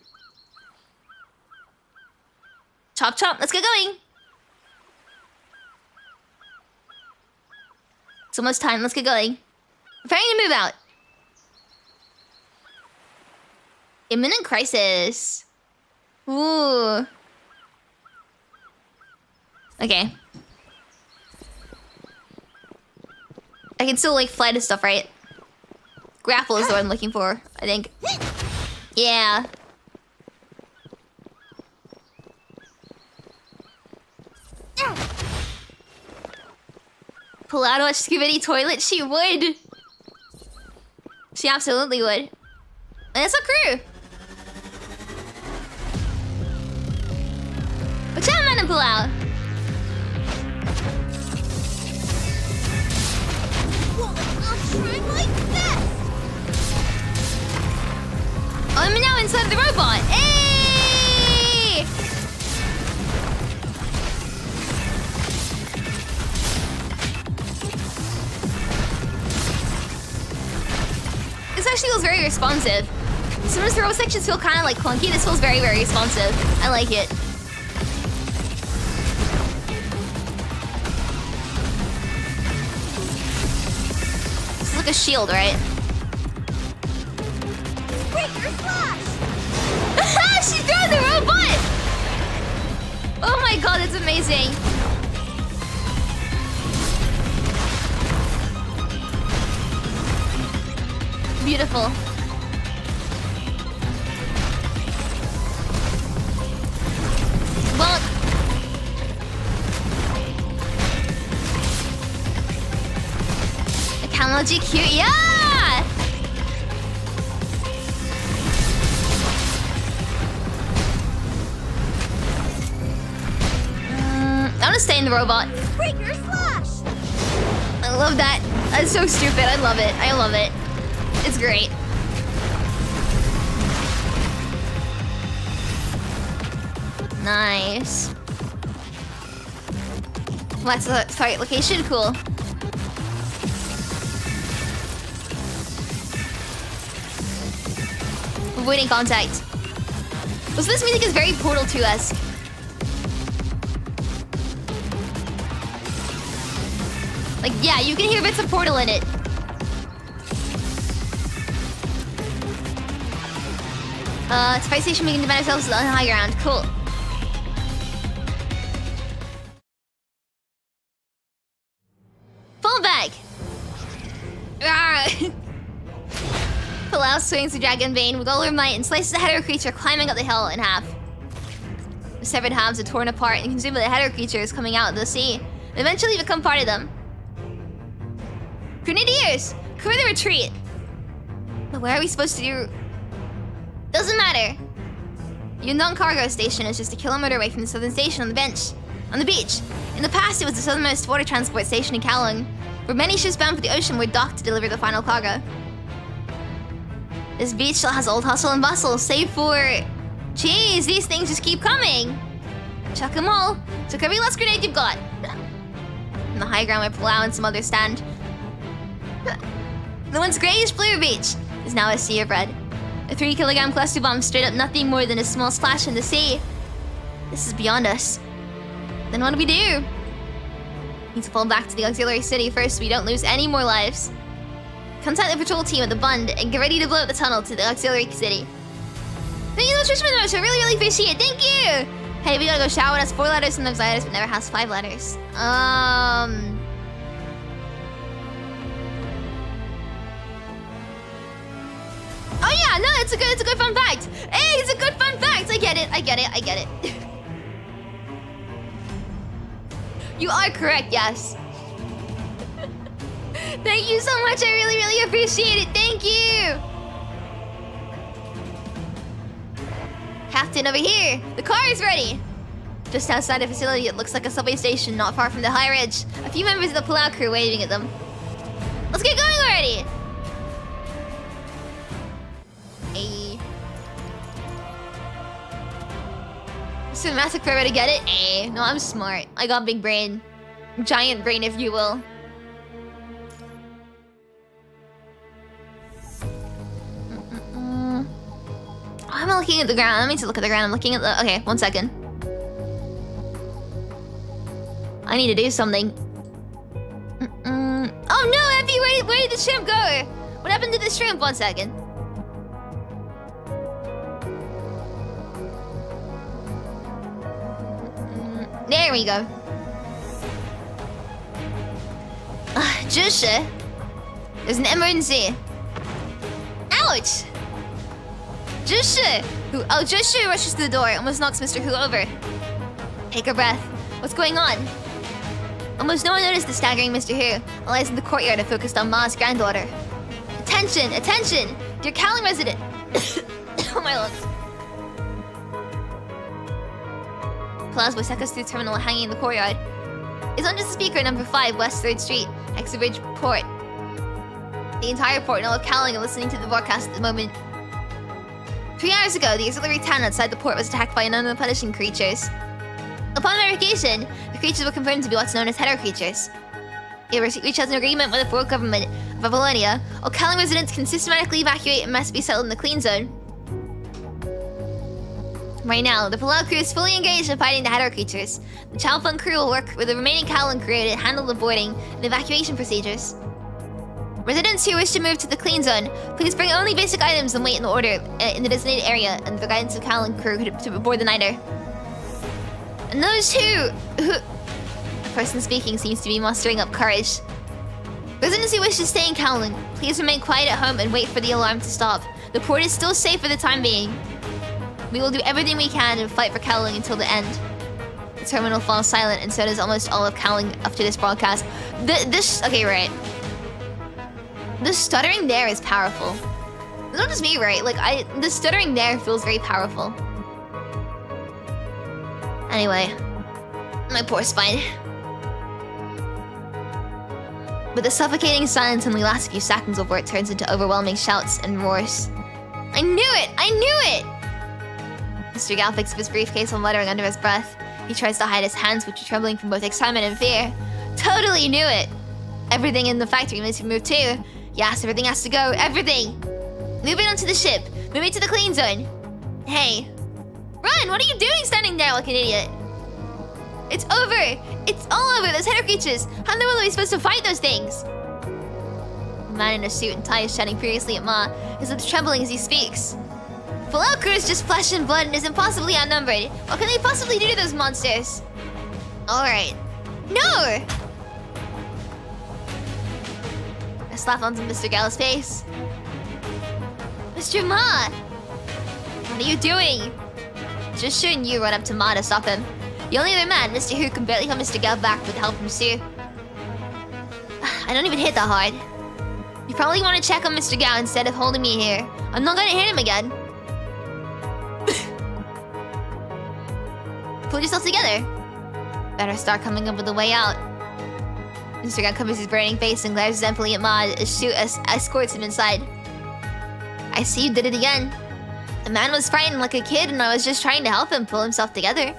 Chop chop, let's get going. It's almost time, let's get going. Preparing to move out. Imminent crisis. Ooh. Okay. I can still, like, fly to stuff, right? Grapple is what I'm looking for, I think. Yeah. Pull out a skibidi toilet? She would. She absolutely would. And it's a crew. But yeah, man, and pull out. Well, I'll try my best. I'm now inside of the robot. Hey! This actually feels very responsive. Sometimes the row sections feel kind of like clunky. This feels very, very responsive. I like it. This is like a shield, right? Breaker slash. She threw the robot! Oh my god, that's amazing. Beautiful. Bonk. A camel GQ, yeah! I'm gonna stay in the robot. Breaker slash. I love that. That's so stupid. I love it. I love it. It's great. Nice. What's the target location? Cool. Avoiding contact. So this music is very Portal 2-esque. Like, yeah, you can hear bits of Portal in it. Space station, we can defend ourselves on high ground. Cool. Fall back! Pull out, swings the dragon vein with all her might and slices the head of a creature climbing up the hill in half. The severed halves are torn apart and consumed by the head of creatures coming out of the sea, and eventually become part of them. Grenadiers! Clear the retreat! But where are we supposed to do? Doesn't matter. Yundong Cargo Station is just a kilometer away from the southern station on the beach. In the past, it was the southernmost water transport station in Kowloong, where many ships bound for the ocean were docked to deliver the final cargo. This beach still has old hustle and bustle, save for... Jeez, these things just keep coming. Chuck them all. Took every last grenade you've got. On the high ground where Palau and some others stand. The once grayish-blue beach is now a sea of red. A 3-kilogram cluster bomb straight up nothing more than a small splash in the sea. This is beyond us. Then what do? Need to fall back to the auxiliary city first so we don't lose any more lives. Contact the patrol team at the Bund and get ready to blow up the tunnel to the auxiliary city. Thank you so much for the notes. I really, really appreciate it. Thank you! Hey, we gotta go shower. It has 4 letters and those letters, but never has 5 letters. Oh yeah, no, it's a good fun fact. Hey, it's a good fun fact. I get it. You are correct, yes. Thank you so much. I really, really appreciate it. Thank you. Captain, over here. The car is ready. Just outside a facility that looks like a subway station not far from the high ridge. A few members of the Palau crew waving at them. Let's get going already. Hey. Cinematic forever to get it? Eh. No, I'm smart. I got big brain. Giant brain, if you will. I'm looking at the ground. I mean to look at the ground. I'm looking at the... Okay, 1 second. I need to do something. Oh no, Effie! Where did the shrimp go? What happened to the shrimp? 1 second. There we go. Jusha! There's an emergency! Ouch! Jusha! Jusha rushes to the door, almost knocks Mr. Hu over. Take a breath. What's going on? Almost no one noticed the staggering Mr. Hu, while I was in the courtyard and focused on Ma's granddaughter. Attention! Attention! Dear Kowloong resident! Oh my lungs. Pla's voice echoes through the terminal hanging in the courtyard. It's on just a speaker at number 5 West 3rd Street, Exeter Port. The entire port and all of Kowloong are listening to the broadcast at the moment. 3 hours ago, the auxiliary town outside the port was attacked by unknown punishing creatures. Upon verification, the creatures were confirmed to be what's known as hetero creatures. They reached out an agreement with the world government of Babylonia. All Kowloong residents can systematically evacuate and must be settled in the clean zone. Right now, the Palau crew is fully engaged in fighting the hetero creatures. The Chalfung crew will work with the remaining Kowloong crew to handle the boarding and evacuation procedures. Residents who wish to move to the clean zone, please bring only basic items and wait in order in the designated area under the guidance of Kowloong crew to board the Niter. And those who... The person speaking seems to be mustering up courage. Residents who wish to stay in Kowloong, please remain quiet at home and wait for the alarm to stop. The port is still safe for the time being. We will do everything we can and fight for Kowloong until the end. The terminal falls silent, and so does almost all of Kowloong after this broadcast. Okay, right. The stuttering there is powerful. It's not just me, right? Like, the stuttering there feels very powerful. Anyway, my poor spine. But the suffocating silence only lasts a few seconds before it turns into overwhelming shouts and roars. I knew it! I knew it! Mr. Gao picks up his briefcase while muttering under his breath. He tries to hide his hands, which are trembling from both excitement and fear. Totally knew it! Everything in the factory must be moved too. Yes, everything has to go. Everything! Move it onto the ship. Move it to the clean zone. Hey. Run! What are you doing standing there like an idiot? It's over! It's all over! Those hetero creatures! How in the world are we supposed to fight those things? The man in a suit and tie is shouting furiously at Ma, his lips trembling as he speaks. Palau crew is just flesh and blood and is impossibly outnumbered. What can they possibly do to those monsters? Alright. No! I slap onto Mr. Gal's face. Mr. Ma! What are you doing? Just shouldn't you run up to Ma to stop him? The only other man, Mr. Hu, can barely hold Mr. Gao back with help from Sue. I don't even hit that hard. You probably want to check on Mr. Gao instead of holding me here. I'm not gonna hit him again. Pull yourself together. Better start coming up with a way out. Mr. Gao covers his burning face and glares resentfully at Ma as Shu escorts him inside. I see you did it again. The man was frightened like a kid and I was just trying to help him pull himself together.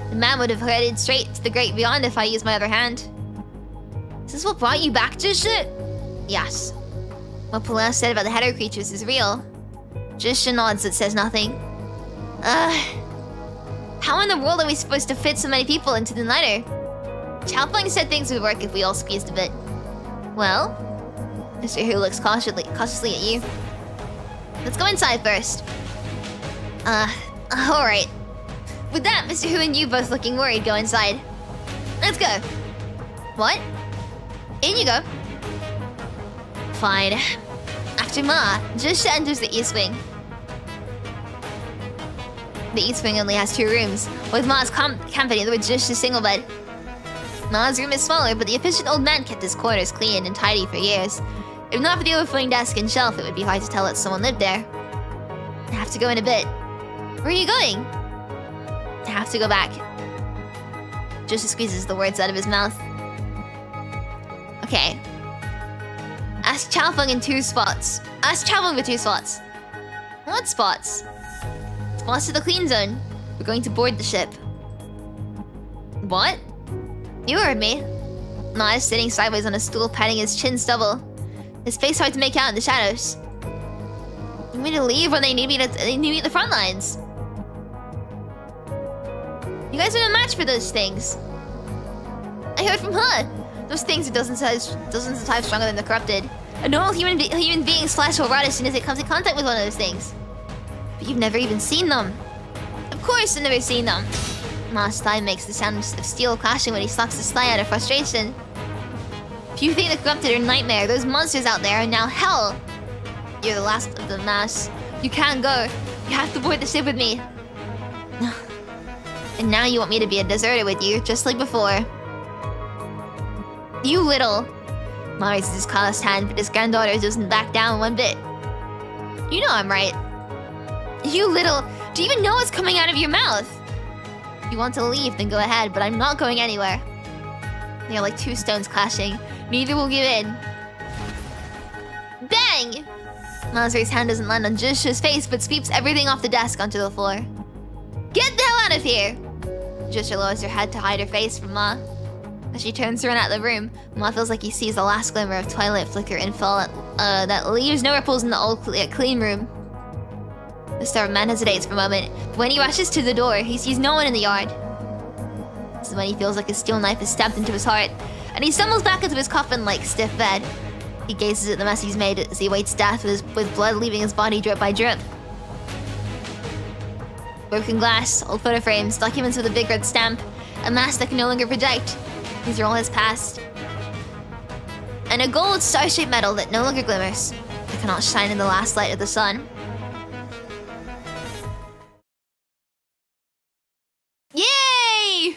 The man would have headed straight to the great beyond if I used my other hand. Is this what brought you back to shit? Yes. What Palau said about the hetero creatures is real. Jusha nods but says nothing. How in the world are we supposed to fit so many people into the Niter? Chalfung said things would work if we all squeezed a bit. Well? Mr. Hu looks cautiously at you. Let's go inside first. Alright. With that, Mr. Hu and you both looking worried, go inside. Let's go. What? In you go. Fine. After Ma, Jusha enters the East Wing. The East Wing only has 2 rooms, with Ma's company with Jusha's single bed. Ma's room is smaller, but the efficient old man kept his quarters clean and tidy for years. If not for the overflowing desk and shelf, it would be hard to tell that someone lived there. I have to go in a bit. Where are you going? I have to go back. Jusha squeezes the words out of his mouth. Okay. Ask Chalfung in 2 spots. Ask Chalfung for 2 spots. What spots? Spots to the clean zone. We're going to board the ship. What? You heard me. Ma is sitting sideways on a stool, patting his chin stubble. His face hard to make out in the shadows. You want me to leave when they need me at the front lines? You guys are a match for those things. I heard from her. Those things are dozens of times stronger than the corrupted. A normal human being's flesh will rot as soon as it comes in contact with one of those things. But you've never even seen them. Of course I've never seen them. Ma's thigh makes the sound of steel clashing when he slaps his thigh out of frustration. If you think the corrupted are nightmare, those monsters out there are now hell. You're the last of the mass. You can't go. You have to board the ship with me. And now you want me to be a deserter with you, just like before. You little... Ma raises his calloused hand, but his granddaughter doesn't back down one bit. You know I'm right. You little... Do you even know what's coming out of your mouth? If you want to leave, then go ahead, but I'm not going anywhere. They are like two stones clashing. Neither will give in. Bang! Mazri's hand doesn't land on Jusha's face, but sweeps everything off the desk onto the floor. Get the hell out of here! Jusha lowers her head to hide her face from Ma. As she turns to run out of the room, Ma feels like he sees the last glimmer of twilight flicker and fall that leaves no ripples in the old clean room. The starved man hesitates for a moment, but when he rushes to the door, he sees no one in the yard. This is when he feels like a steel knife is stabbed into his heart, and he stumbles back into his coffin-like stiff bed. He gazes at the mess he's made as he awaits death with blood leaving his body drip by drip. Broken glass, old photo frames, documents with a big red stamp, a mask that can no longer project. These are all his past. And a gold star-shaped medal that no longer glimmers. It cannot shine in the last light of the sun. Yay!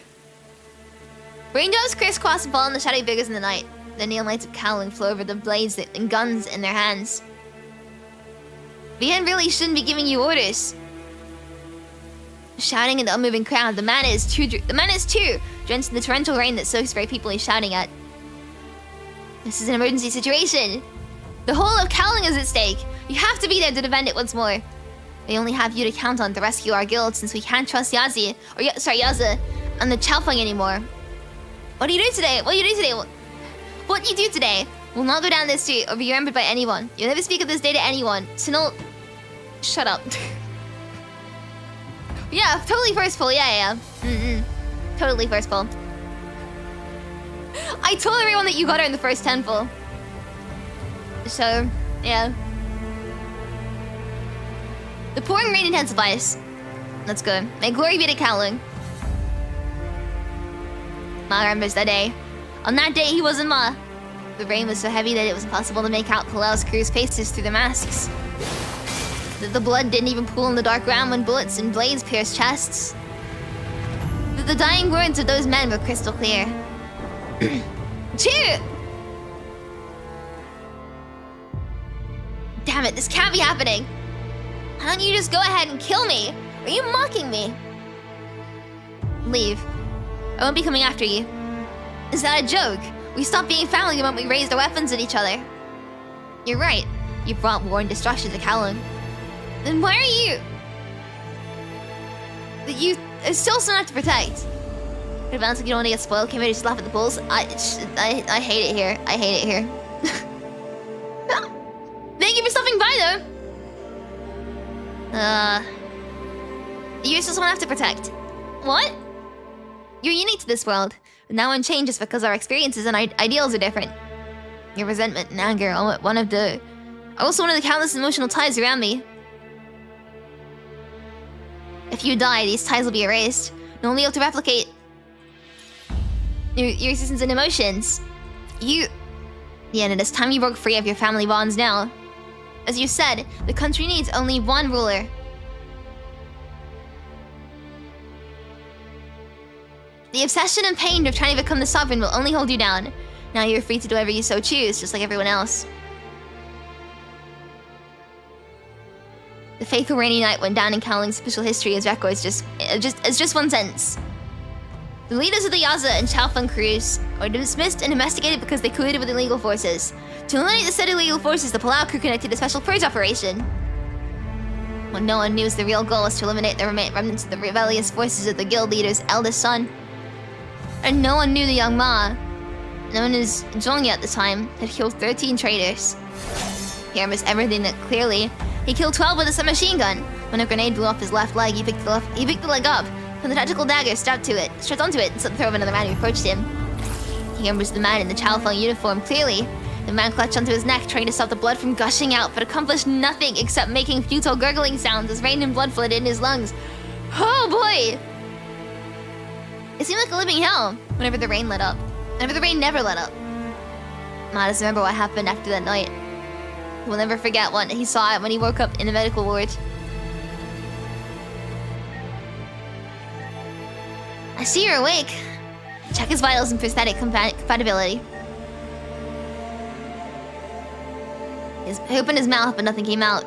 Raindrops crisscross and fall in the shadowy figures in the night. The neon lights of Kowloong flow over the blades and guns in their hands. Vian really shouldn't be giving you orders. Shouting in the unmoving crowd, the man is too, drenched in the torrential rain that soaks very people he's shouting at. This is an emergency situation. The whole of Kowloong is at stake. You have to be there to defend it once more. We only have you to count on to rescue our guild since we can't trust Yaza and the Chaofeng anymore. What do you do today? What do you do today will not go down this street or be remembered by anyone. You'll never speak of this day to anyone. Sinul... Shut up. Yeah, totally first pull. Yeah. Totally first pull. I told everyone that you got her in the first 10 pull. So, yeah. The pouring rain intensifies. That's good. May glory be to Kowloong. Ma remembers that day. On that day, he wasn't Ma. The rain was so heavy that it was impossible to make out Palal's crew's faces through the masks. That the blood didn't even pool in the dark ground when bullets and blades pierced chests. That the dying words of those men were crystal clear. Cheer! Damn it, this can't be happening. Why don't you just go ahead and kill me? Are you mocking me? Leave. I won't be coming after you. Is that a joke? We stopped being family the moment we raised our weapons at each other. You're right. You brought war and destruction to Kowloong. Then why are you still so enough to protect? It sounds like you don't want to get spoiled. Came here to just laugh at the bulls. I hate it here. I hate it here. Thank you for stopping by, though. You're still someone I have to protect. What? You're unique to this world. No one changes because our experiences and ideals are different. Your resentment and anger are also one of the countless emotional ties around me. If you die, these ties will be erased. And only able to replicate your existence and emotions. Yeah, and it is time you broke free of your family bonds now. As you said, the country needs only one ruler. The obsession and pain of trying to become the sovereign will only hold you down. Now you're free to do whatever you so choose, just like everyone else. The fateful rainy night went down in Kowloong's official history as records just one sentence. The leaders of the Yaza and Chaofeng crews were dismissed and investigated because they colluded with illegal forces. To eliminate the said illegal forces, the Palau crew conducted a special purge operation. What no one knew was the real goal was to eliminate the remnants of the rebellious forces of the guild leader's eldest son. And no one knew the young Ma, known as Zhongya at the time, had killed 13 traitors. He remembers everything that clearly. He killed 12 with a submachine gun. When a grenade blew off his left leg, he picked the leg up, put the tactical dagger strapped onto it, and slit the throat of another man who approached him. He remembers the man in the Chaofeng uniform clearly. The man clutched onto his neck, trying to stop the blood from gushing out, but accomplished nothing except making futile gurgling sounds as rain and blood flooded in his lungs. Oh boy! It seemed like a living hell whenever the rain let up. Whenever the rain never let up. Ma doesn't remember what happened after that night. He will never forget what he saw when he woke up in the medical ward. I see you're awake. Check his vitals and prosthetic compatibility. He opened his mouth, but nothing came out.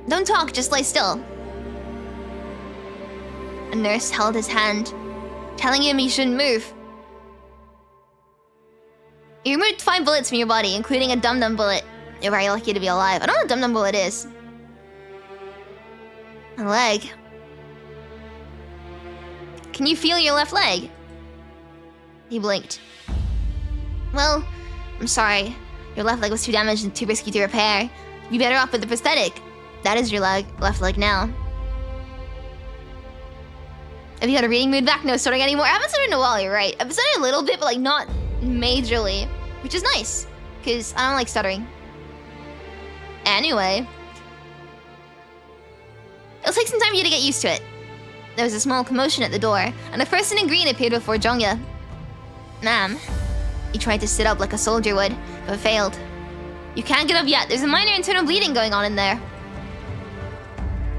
Don't talk, just lie still. A nurse held his hand, telling him he shouldn't move. You removed 5 bullets from your body, including a dum-dum bullet. You're very lucky to be alive. I don't know what a dum-dum bullet is. A leg. Can you feel your left leg? He blinked. Well, I'm sorry. Your left leg was too damaged and too risky to repair. You'd be better off with the prosthetic. That is your left leg now. Have you had a reading mood back? No stuttering anymore? I haven't stuttered in a while, you're right. I've stuttered a little bit, but like not majorly. Which is nice, because I don't like stuttering. Anyway. It'll take some time for you to get used to it. There was a small commotion at the door, and a person in green appeared before Jongya. Ma'am. He tried to sit up like a soldier would, but failed. You can't get up yet. There's a minor internal bleeding going on in there.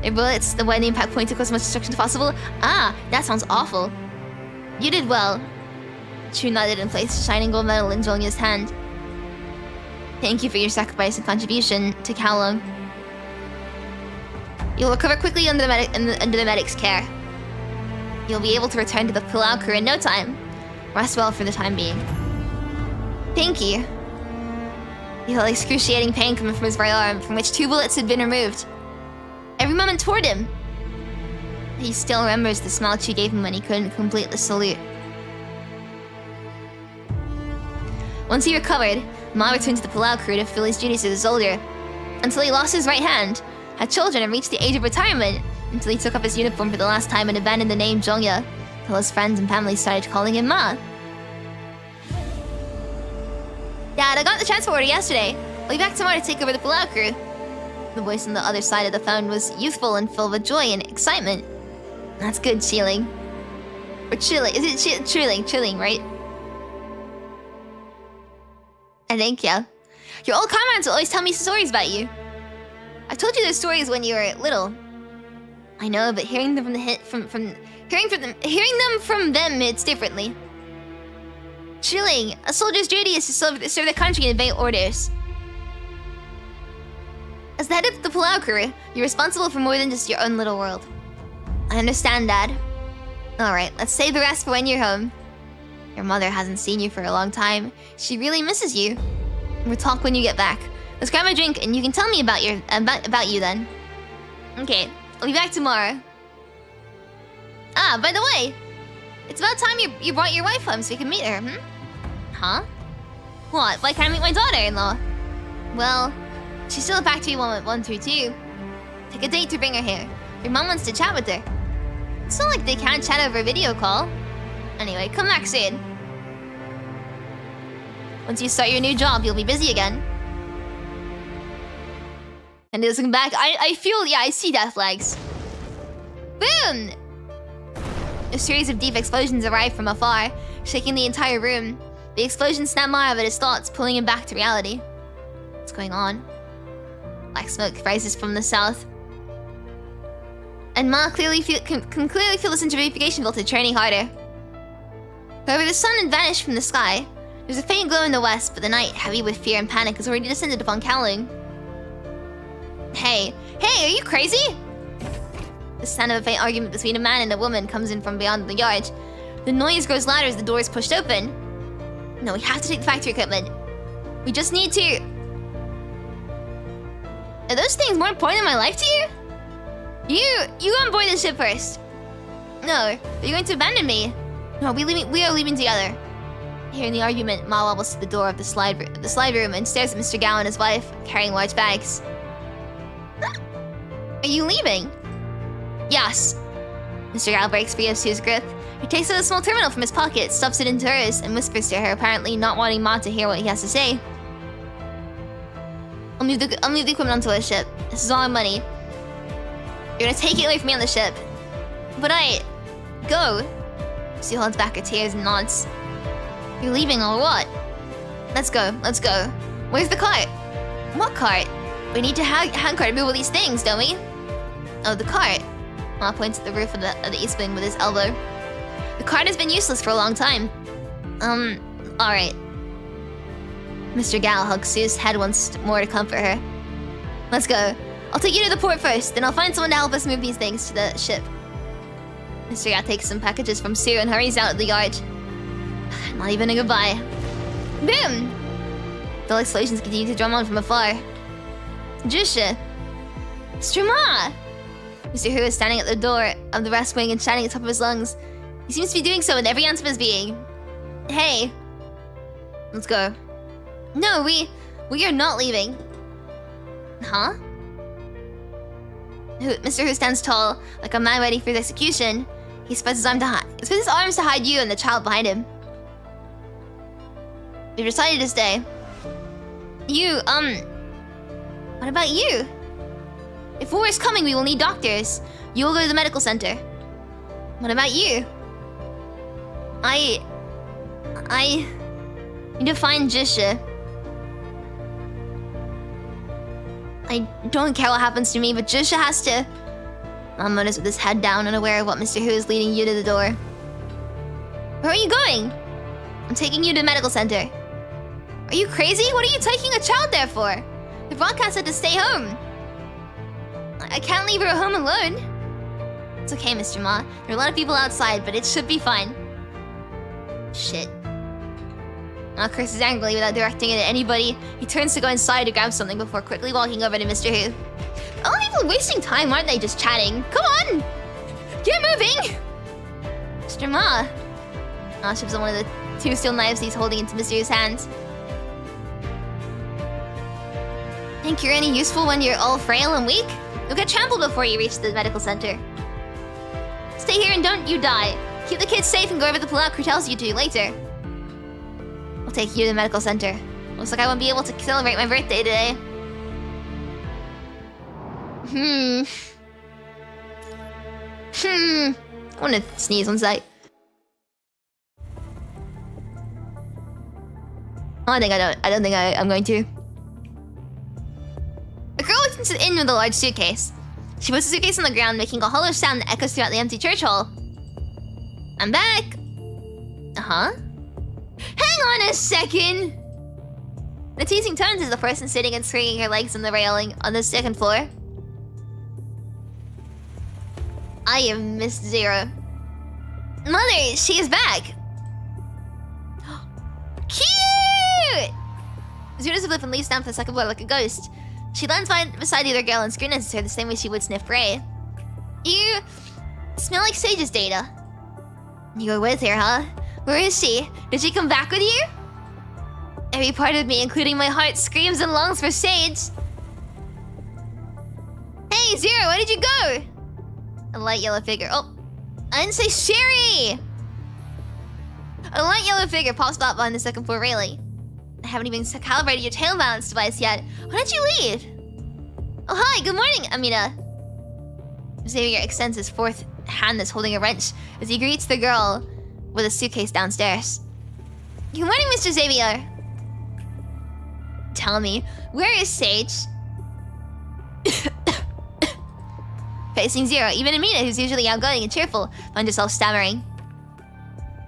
Your bullets, the way the impact point to cause as much destruction as possible. Ah, that sounds awful. You did well. Chu nodded and placed a shining gold medal in Jongya's hand. Thank you for your sacrifice and contribution to Kowloong. You'll recover quickly under the medic's care. You'll be able to return to the Palau crew in no time. Rest well for the time being. Thank you. He felt excruciating pain coming from his right arm, from which 2 bullets had been removed. Every moment toward him. He still remembers the smile she gave him when he couldn't complete the salute. Once he recovered, Ma returned to the Palau crew to fulfill his duties as a soldier. Until he lost his right hand, had children and reached the age of retirement, until he took up his uniform for the last time and abandoned the name Jongya, until his friends and family started calling him Ma. Dad, I got the transfer order yesterday. I'll be back tomorrow to take over the Palau crew. The voice on the other side of the phone was youthful and filled with joy and excitement. That's good, Chilling. Or Chilling. Is it Chilling? Chilling, right? I think, yeah. Your old comrades will always tell me stories about you. I told you those stories when you were little. I know, but hearing them hearing them from them, it's differently. Chilling. A soldier's duty is to serve the country and obey orders. As the head of the Palau crew, you're responsible for more than just your own little world. I understand, Dad. Alright, let's save the rest for when you're home. Your mother hasn't seen you for a long time. She really misses you. We'll talk when you get back. Let's grab a drink and you can tell me about you then. Okay, I'll be back tomorrow. Ah, by the way, it's about time you brought your wife home so we can meet her, Huh? What? Why can't I meet my daughter-in-law? Well, she's still at Factory 132. Take a date to bring her here. Your mom wants to chat with her. It's not like they can't chat over a video call. Anyway, come back soon. Once you start your new job, you'll be busy again. And he doesn't come back. I feel, yeah, I see death flags. Boom! A series of deep explosions arrived from afar, shaking the entire room. The explosion snapped Ma out of his thoughts, pulling him back to reality. What's going on? Black smoke rises from the south. And Ma can clearly feel the centrifugation voltage churning harder. However, the sun had vanished from the sky. There's a faint glow in the west, but the night, heavy with fear and panic, has already descended upon Kowloong. Hey, are you crazy? The sound of a faint argument between a man and a woman comes in from beyond the yard. The noise grows louder as the door is pushed open. No, we have to take the factory equipment. We just need to... Are those things more important in my life to you? You go on board the ship first. No, are you going to abandon me? No, we are leaving together. Hearing the argument, Ma wobbles to the door of the slide room and stares at Mr. Gao and his wife, carrying large bags. Are you leaving? Yes. Mr. Gao breaks free of Sue's grip. He takes out a small terminal from his pocket, stuffs it into hers, and whispers to her, apparently not wanting Ma to hear what he has to say. I'll move the equipment onto the ship. This is all our money. You're gonna take it away from me on the ship. But Go. Sue holds back her tears and nods. You're leaving or what? Let's go, let's go. Where's the cart? What cart? We need to handcart remove all these things, don't we? Oh, the cart. Ma points at the roof of the east wing with his elbow. The cart has been useless for a long time. Alright. Mr. Gal hugs Sue's head once more to comfort her. Let's go. I'll take you to the port first, then I'll find someone to help us move these things to the ship. Mr. Gal takes some packages from Sue and hurries out of the yard. Not even a goodbye. Boom! The explosions continue to drum on from afar. Jusha! Mr. Ma! Mr. Hu is standing at the door of the rest wing and shouting at the top of his lungs. He seems to be doing so with every ounce of his being. Hey. Let's go. No, we are not leaving. Huh? Mr. Hu stands tall, like a man ready for his execution. He spreads his arms to hide you and the child behind him. We've decided to stay. You, what about you? If war is coming, we will need doctors. You will go to the medical center. What about you? I need to find Jusha. I don't care what happens to me, but Jusha has to... Mom mutters with his head down, unaware of what Mr. Hu is leading you to the door. Where are you going? I'm taking you to the medical center. Are you crazy? What are you taking a child there for? The broadcast said to stay home. I can't leave her at home alone. It's okay, Mr. Ma. There are a lot of people outside, but it should be fine. Shit. Ma curses angrily without directing it at anybody. He turns to go inside to grab something before quickly walking over to Mr. Hu. A lot of people are wasting time, aren't they, just chatting? Come on! Get moving! Mr. Ma. Ma shoves on one of the two steel knives he's holding into Mr. Hu's hands. Think you're any useful when you're all frail and weak? You'll get trampled before you reach the medical center. Stay here and don't you die. Keep the kids safe and go over the Pullout crew tells you to later. I'll take you to the medical center. Looks like I won't be able to celebrate my birthday today. I wanna sneeze one sec. Oh, I don't think I'm going to. A girl walks into the inn with a large suitcase. She puts the suitcase on the ground, making a hollow sound that echoes throughout the empty church hall. I'm back! Uh-huh? Hang on a second! The teasing tones is the person sitting and swinging her legs on the railing on the second floor. I have missed Zero. Mother, she is back! Cute! Zero does a flip and leaps down to the second floor like a ghost. She lands beside the other girl and scrutinizes her the same way she would sniff prey. You smell like Sage's data. You were with her, huh? Where is she? Did she come back with you? Every part of me, including my heart, screams and longs for Sage. Hey, Zero, where did you go? A light yellow figure. Oh, I didn't say Sherry! A light yellow figure pops out behind the second floor railing. I haven't even calibrated your tail balance device yet. Why did you leave? Oh, hi, good morning, Amina. Xavier extends his fourth hand that's holding a wrench as he greets the girl with a suitcase downstairs. Good morning, Mr. Xavier. Tell me, where is Sage? Facing Zero, even Amina, who's usually outgoing and cheerful, finds herself stammering.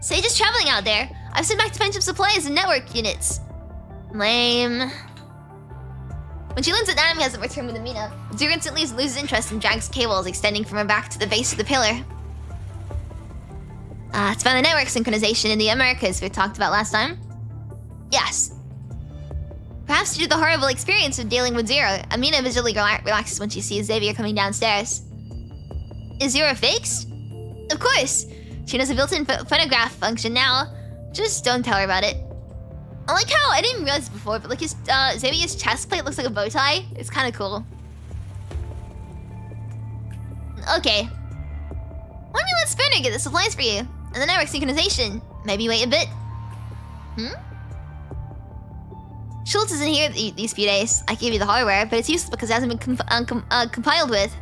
Sage is traveling out there. I've sent back to find some supplies and network units. Lame. When she learns that Nanami hasn't returned with Amina, Zero instantly loses interest and drags cables extending from her back to the base of the pillar. It's about the network synchronization in the Americas we talked about last time. Yes. Perhaps due to the horrible experience of dealing with Zero, Amina visually relaxes when she sees Xavier coming downstairs. Is Zero fixed? Of course. She knows a built-in phonograph function now. Just don't tell her about it. I like how, I didn't realize before, but like his, Xavier's chest plate looks like a bow tie. It's kind of cool. Okay. Why don't we let Spooner get the supplies for you? And the network synchronization. Maybe wait a bit. Schultz isn't here these few days. I gave you the hardware, but it's useless because it hasn't been complied with.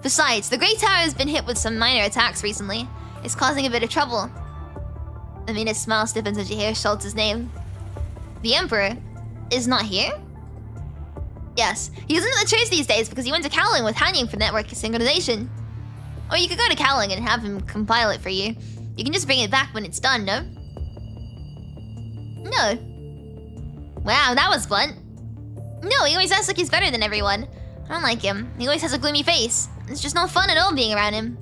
Besides, the Great Tower has been hit with some minor attacks recently. It's causing a bit of trouble. Amina's smile stiffens as she hears Schultz's name. The Emperor is not here? Yes, he isn't at the church these days because he went to Kowloong with Hanyang for network synchronization. Or you could go to Kowloong and have him compile it for you. You can just bring it back when it's done, no? No. Wow, that was blunt. No, he always acts like he's better than everyone. I don't like him. He always has a gloomy face. It's just no fun at all being around him.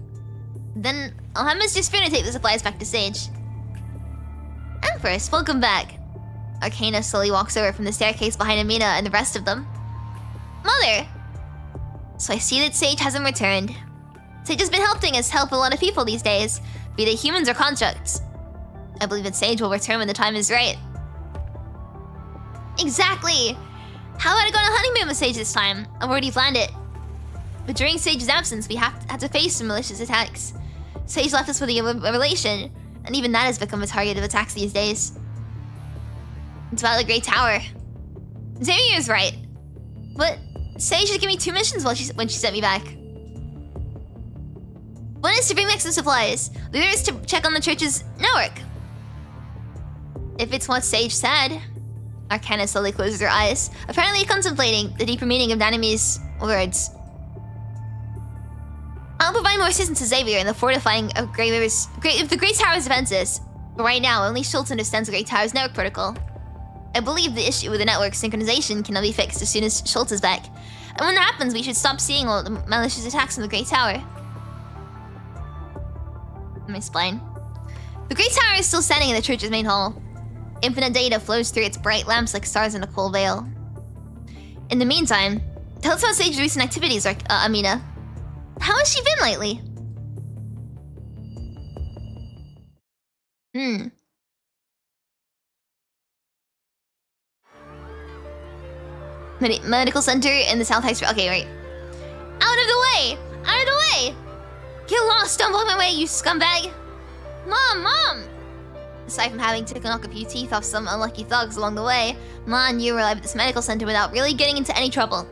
Then I'll have Mr. Spooner take the supplies back to Sage. Empress, welcome back. Arcana slowly walks over from the staircase behind Amina and the rest of them. Mother! So I see that Sage hasn't returned. Sage has been helping us help a lot of people these days, be they humans or constructs. I believe that Sage will return when the time is right. Exactly! How about I go on a honeymoon with Sage this time? I've already planned it. But during Sage's absence, we had to face some malicious attacks. Sage left us with a revelation, and even that has become a target of attacks these days. It's about the Great Tower. Xavier's right. But Sage should give me 2 missions when she sent me back. One is to bring back some supplies. The other is to check on the church's network. If it's what Sage said... Arcana slowly closes her eyes, apparently contemplating the deeper meaning of Nanami's words. I'll provide more assistance to Xavier in the fortifying of the Great Tower's defenses. But right now, only Schultz understands the Great Tower's network protocol. I believe the issue with the network synchronization can be fixed as soon as Schultz is back. And when that happens, we should stop seeing all the malicious attacks on the Great Tower. Let me explain. The Great Tower is still standing in the church's main hall. Infinite data flows through its bright lamps like stars in a cold veil. In the meantime, tell us about Sage's recent activities, Amina. How has she been lately? Medical center in the South Heights. Okay, right. Out of the way! Out of the way! Get lost! Don't block my way, you scumbag! Mom! Aside from having to knock a few teeth off some unlucky thugs along the way, Ma and you arrived at this medical center without really getting into any trouble.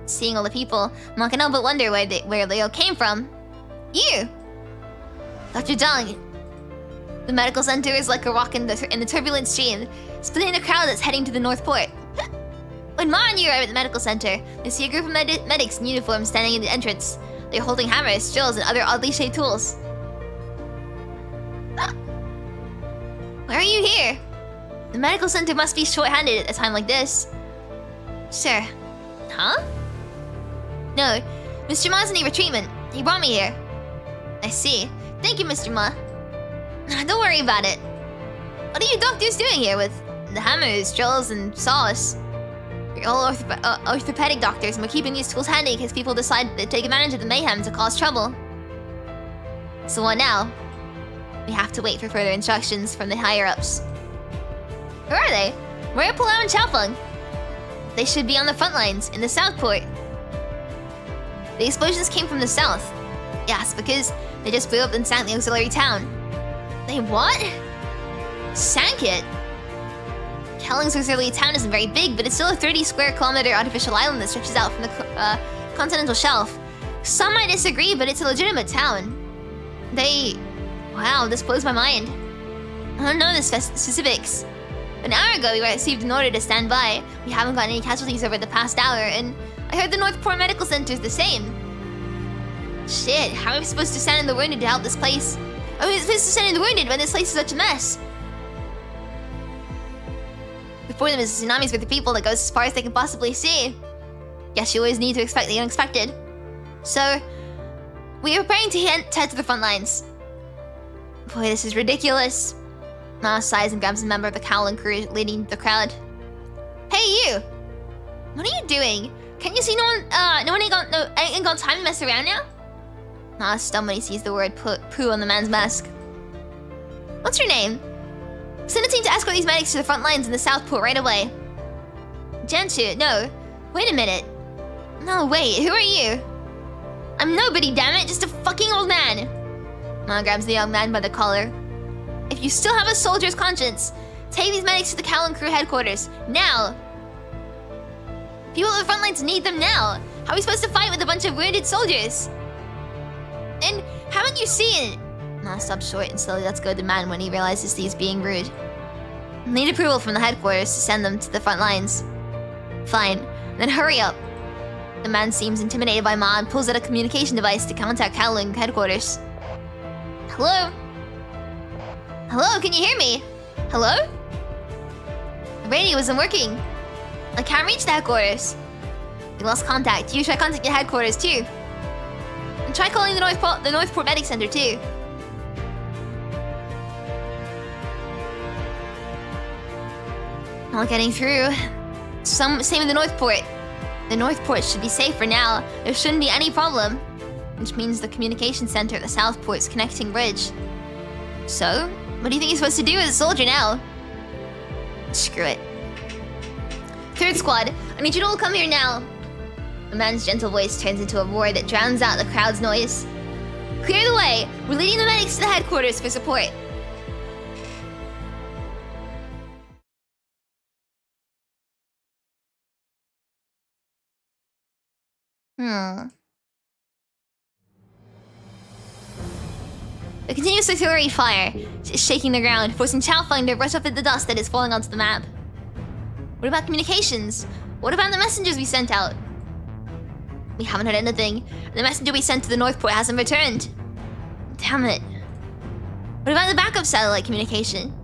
Seeing all the people, Ma can help but wonder where they all came from. You! Dr. Dong. The medical center is like a rock in the turbulent stream, splitting the crowd that's heading to the North Port. When Ma and you arrive at the medical center, they see a group of medics in uniform standing in the entrance. They're holding hammers, drills, and other oddly shaped tools. Why are you here? The medical center must be short-handed at a time like this. Sure. Huh? No, Mr. Ma's in need of treatment. He brought me here. I see. Thank you, Mr. Ma. Don't worry about it. What are you doctors doing here with the hammers, drills, and saws? You're all orthopedic doctors, and we're keeping these tools handy in case people decide to take advantage of the mayhem to cause trouble. So what now? We have to wait for further instructions from the higher-ups. Where are they? Where are Palau and Chaofeng? They should be on the front lines, in the South Port. The explosions came from the south. Yes, because they just blew up and sank the auxiliary town. They what? Sank it? Kowloong's auxiliary town isn't very big, but it's still a 30-square-kilometer artificial island that stretches out from the continental shelf. Some might disagree, but it's a legitimate town. Wow, this blows my mind. I don't know the specifics. An hour ago, we received an order to stand by. We haven't gotten any casualties over the past hour, and I heard the North Port Medical Center is the same. Shit, how are we supposed to send in the wounded to help this place? Are we supposed to send in the wounded when this place is such a mess? Before them is tsunamis with the people that goes as far as they can possibly see. Guess you always need to expect the unexpected. So, we are preparing to head to the front lines. Boy, this is ridiculous. Ma sighs and grabs a member of the Kowloong crew leading the crowd. Hey, you! What are you doing? Can't you see no one ain't got time to mess around now? Ma stunned when he sees the word poo on the man's mask. What's your name? Send a team to escort these medics to the front lines in the South Port right away. Janchu, no. Wait a minute. No, wait, who are you? I'm nobody, damn it, just a fucking old man. Ma grabs the young man by the collar. If you still have a soldier's conscience, take these medics to the Kowloong crew headquarters, now! People at the front lines need them now! How are we supposed to fight with a bunch of wounded soldiers? And haven't you seen... Ma stops short and slowly lets go of the man when he realizes he's being rude. Need approval from the headquarters to send them to the front lines. Fine. Then hurry up. The man seems intimidated by Ma and pulls out a communication device to contact Kowloong headquarters. Hello? Hello, can you hear me? Hello? The radio isn't working. I can't reach the headquarters. We lost contact. You try contacting the headquarters too. And try calling the Northport Medic Center too. Not getting through. Same with the Northport. The Northport should be safe for now. There shouldn't be any problem. Which means the communication center at the Southport's connecting bridge. So, what do you think you're supposed to do as a soldier now? Screw it. Third squad, I need you to all come here now. The man's gentle voice turns into a roar that drowns out the crowd's noise. Clear the way! We're leading the medics to the headquarters for support. The continuous artillery fire is shaking the ground, forcing Chowfang to rush up at the dust that is falling onto the map. What about communications? What about the messengers we sent out? We haven't heard anything. The messenger we sent to the Northport hasn't returned. Damn it. What about the backup satellite communication?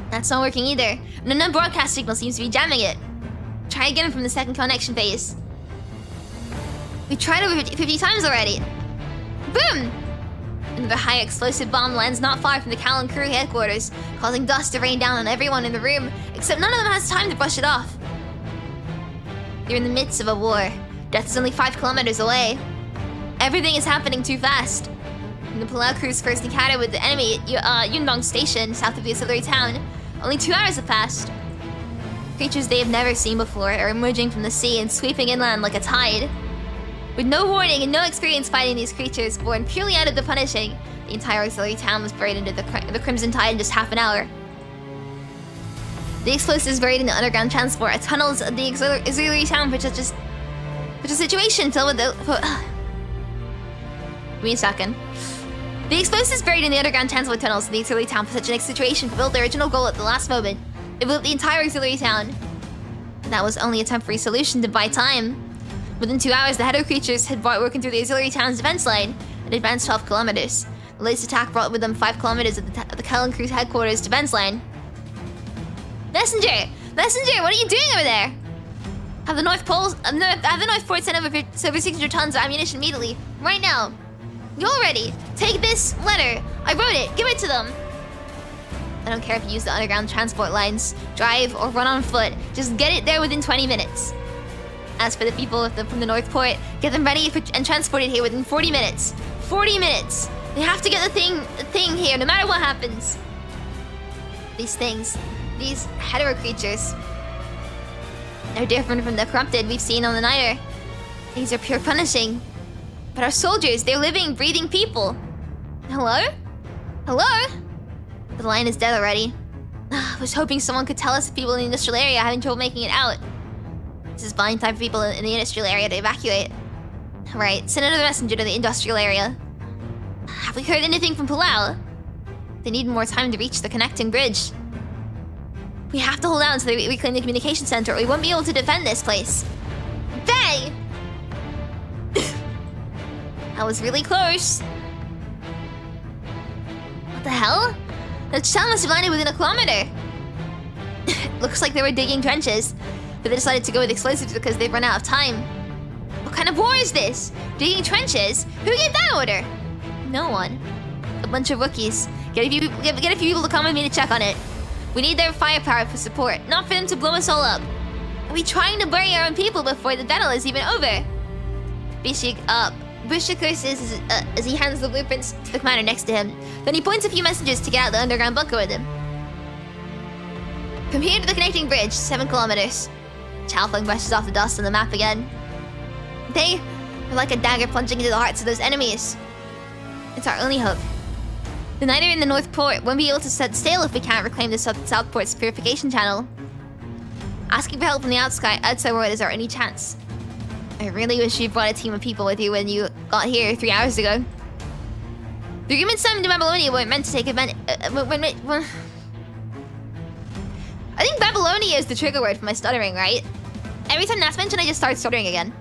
That's not working either. And the broadcast signal seems to be jamming it. Try again from the second connection phase. We tried over 50 times already. Boom! Another high explosive bomb lands not far from the Kowloong crew headquarters, causing dust to rain down on everyone in the room, except none of them has time to brush it off. They're in the midst of a war. Death is only 5 kilometers away. Everything is happening too fast. When the Palau crew's first encounter with the enemy at Yundong Station, south of the auxiliary town, only 2 hours have passed. Creatures they have never seen before are emerging from the sea and sweeping inland like a tide. With no warning and no experience fighting these creatures, born purely out of the punishing, the entire auxiliary town was buried under the Crimson Tide in just half an hour. The explosives buried in the underground transport are tunnels of the auxiliary town for such a situation filled with the... Give me a second. The explosives buried in the underground transport tunnels of the auxiliary town for such a situation fulfilled their original goal at the last moment. It blew up the entire auxiliary town. And that was only a temporary solution to buy time. Within 2 hours, the Header creatures had brought working through the auxiliary town's defense line and advanced 12 kilometers. The latest attack brought with them 5 kilometers of the Kowloong crew's headquarters defense line. Messenger! Messenger, what are you doing over there? Have the Northport send over 600 tons of ammunition immediately. Right now. You're ready. Take this letter. I wrote it. Give it to them. I don't care if you use the underground transport lines, drive, or run on foot. Just get it there within 20 minutes. As for the people from the Northport, get them ready and transported here within 40 minutes. 40 minutes! They have to get the thing here, no matter what happens. These things, these hetero creatures, they're different from the corrupted we've seen on the Niter. These are pure punishing. But our soldiers, they're living, breathing people. Hello? Hello? The line is dead already. I was hoping someone could tell us if people in the industrial area are having trouble making it out. This is buying time for people in the industrial area to evacuate. Right, send another messenger to the industrial area. Have we heard anything from Palau? They need more time to reach the connecting bridge. We have to hold out until they reclaim the communication center or we won't be able to defend this place. They! That was really close. What the hell? The shell must have landed within a kilometer. Looks like they were digging trenches. But they decided to go with explosives because they've run out of time. What kind of war is this? Digging trenches? Who gave that order? No one. A bunch of rookies. Get a few people to come with me to check on it. We need their firepower for support, not for them to blow us all up. Are we trying to bury our own people before the battle is even over? Bishik curses as he hands the blueprints to the commander next to him. Then he points a few messengers to get out the underground bunker with him. From here to the connecting bridge, 7 kilometers. Chowfang brushes off the dust on the map again. They are like a dagger plunging into the hearts of those enemies. It's our only hope. The Niter in the Northport won't be able to set sail if we can't reclaim the Southport's purification channel. Asking for help from the outside world is our only chance. I really wish you brought a team of people with you when you got here 3 hours ago. The agreements signed in Babylonia weren't meant to take advantage. Babylonia is the trigger word for my stuttering, right? Every time that's mentioned, I just start stuttering again.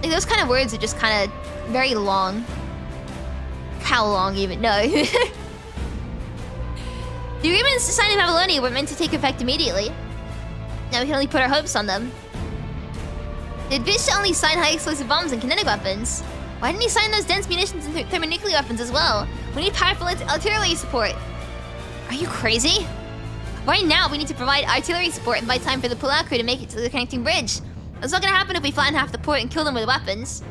Like, those kind of words are just kind of very long. How long even? No. The agreements to sign in Babylonia were meant to take effect immediately. Now we can only put our hopes on them. Did Vish only sign high explosive bombs and kinetic weapons? Why didn't he sign those dense munitions and thermonuclear weapons as well? We need powerful artillery support. Are you crazy? Right now, we need to provide artillery support and buy time for the pullout crew to make it to the connecting bridge. That's not gonna happen if we flatten half the port and kill them with weapons.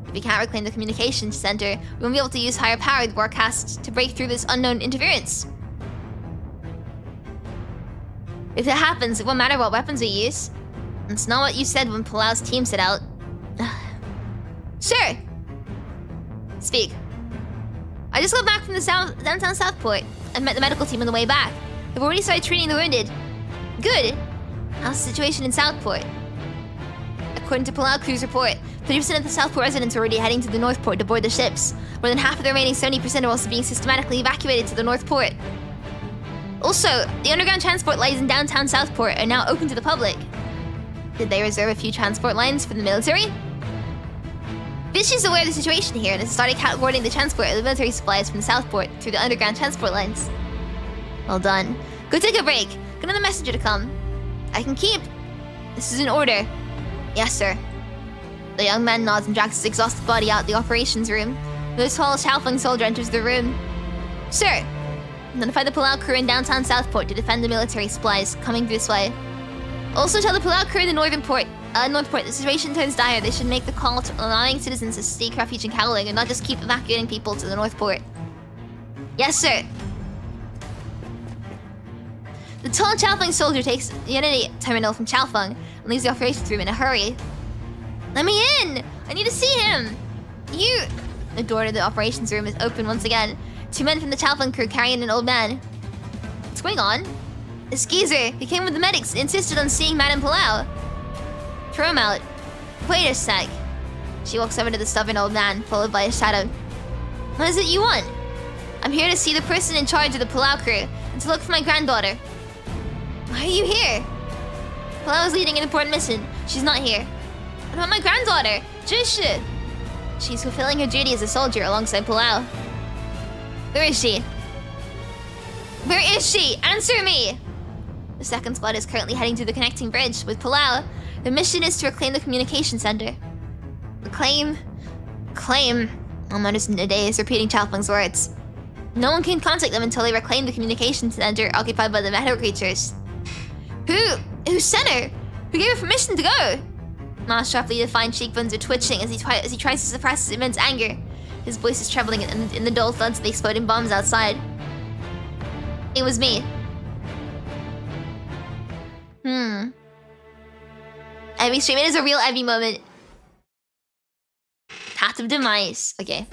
If we can't reclaim the communications center, we won't be able to use higher powered broadcasts to break through this unknown interference. If that happens, it won't matter what weapons we use. It's not what you said when Palau's team set out. Sure. Speak. I just got back from the downtown Southport and met the medical team on the way back. They've already started treating the wounded. Good. How's the situation in Southport? According to Palau Crew's report, 30% of the Southport residents are already heading to the Northport to board the ships. More than half of the remaining 70% are also being systematically evacuated to the Northport. Also, the underground transport lines in downtown Southport are now open to the public. Did they reserve a few transport lines for the military? Vish is aware of the situation here and has started coordinating the transport of the military supplies from the Southport through the underground transport lines. Well done. Go take a break. Get another messenger to come. I can keep. This is an order. Yes, sir. The young man nods and drags his exhausted body out the operations room. The tall Chalfang soldier enters the room. Sir, notify the Palau crew in downtown Southport to defend the military supplies coming this way. Also tell the Palau crew in the Northport the situation turns dire. They should make the call to allowing citizens to seek refuge in Kowloong and not just keep evacuating people to the Northport. Yes, sir. The tall Chalfang soldier takes the Unity terminal from Chalfang and leaves the operations room in a hurry. Let me in! I need to see him! You... The door to the operations room is open once again. Two men from the Chalfang crew carrying an old man. What's going on? This geezer, he came with the medics, insisted on seeing Madame Palau. Throw him out. Wait a sec. She walks over to the stubborn old man, followed by a shadow. What is it you want? I'm here to see the person in charge of the Palau crew and to look for my granddaughter. Why are you here? Palau is leading an important mission. She's not here. What about my granddaughter? Jushu. She's fulfilling her duty as a soldier alongside Palau. Where is she? Where is she? Answer me! The second squad is currently heading to the connecting bridge with Palau. The mission is to reclaim the communication center. Reclaim? Claim. I'm understood today is repeating Chalfang's words. No one can contact them until they reclaim the communication center occupied by the metal creatures. Who sent her? Who gave her permission to go? Ma's sharply defined cheekbones are twitching as he tries to suppress his immense anger. His voice is trembling in the dull thuds of the exploding bombs outside. It was me. Evie stream. It is a real Evie moment. Path of demise. Okay.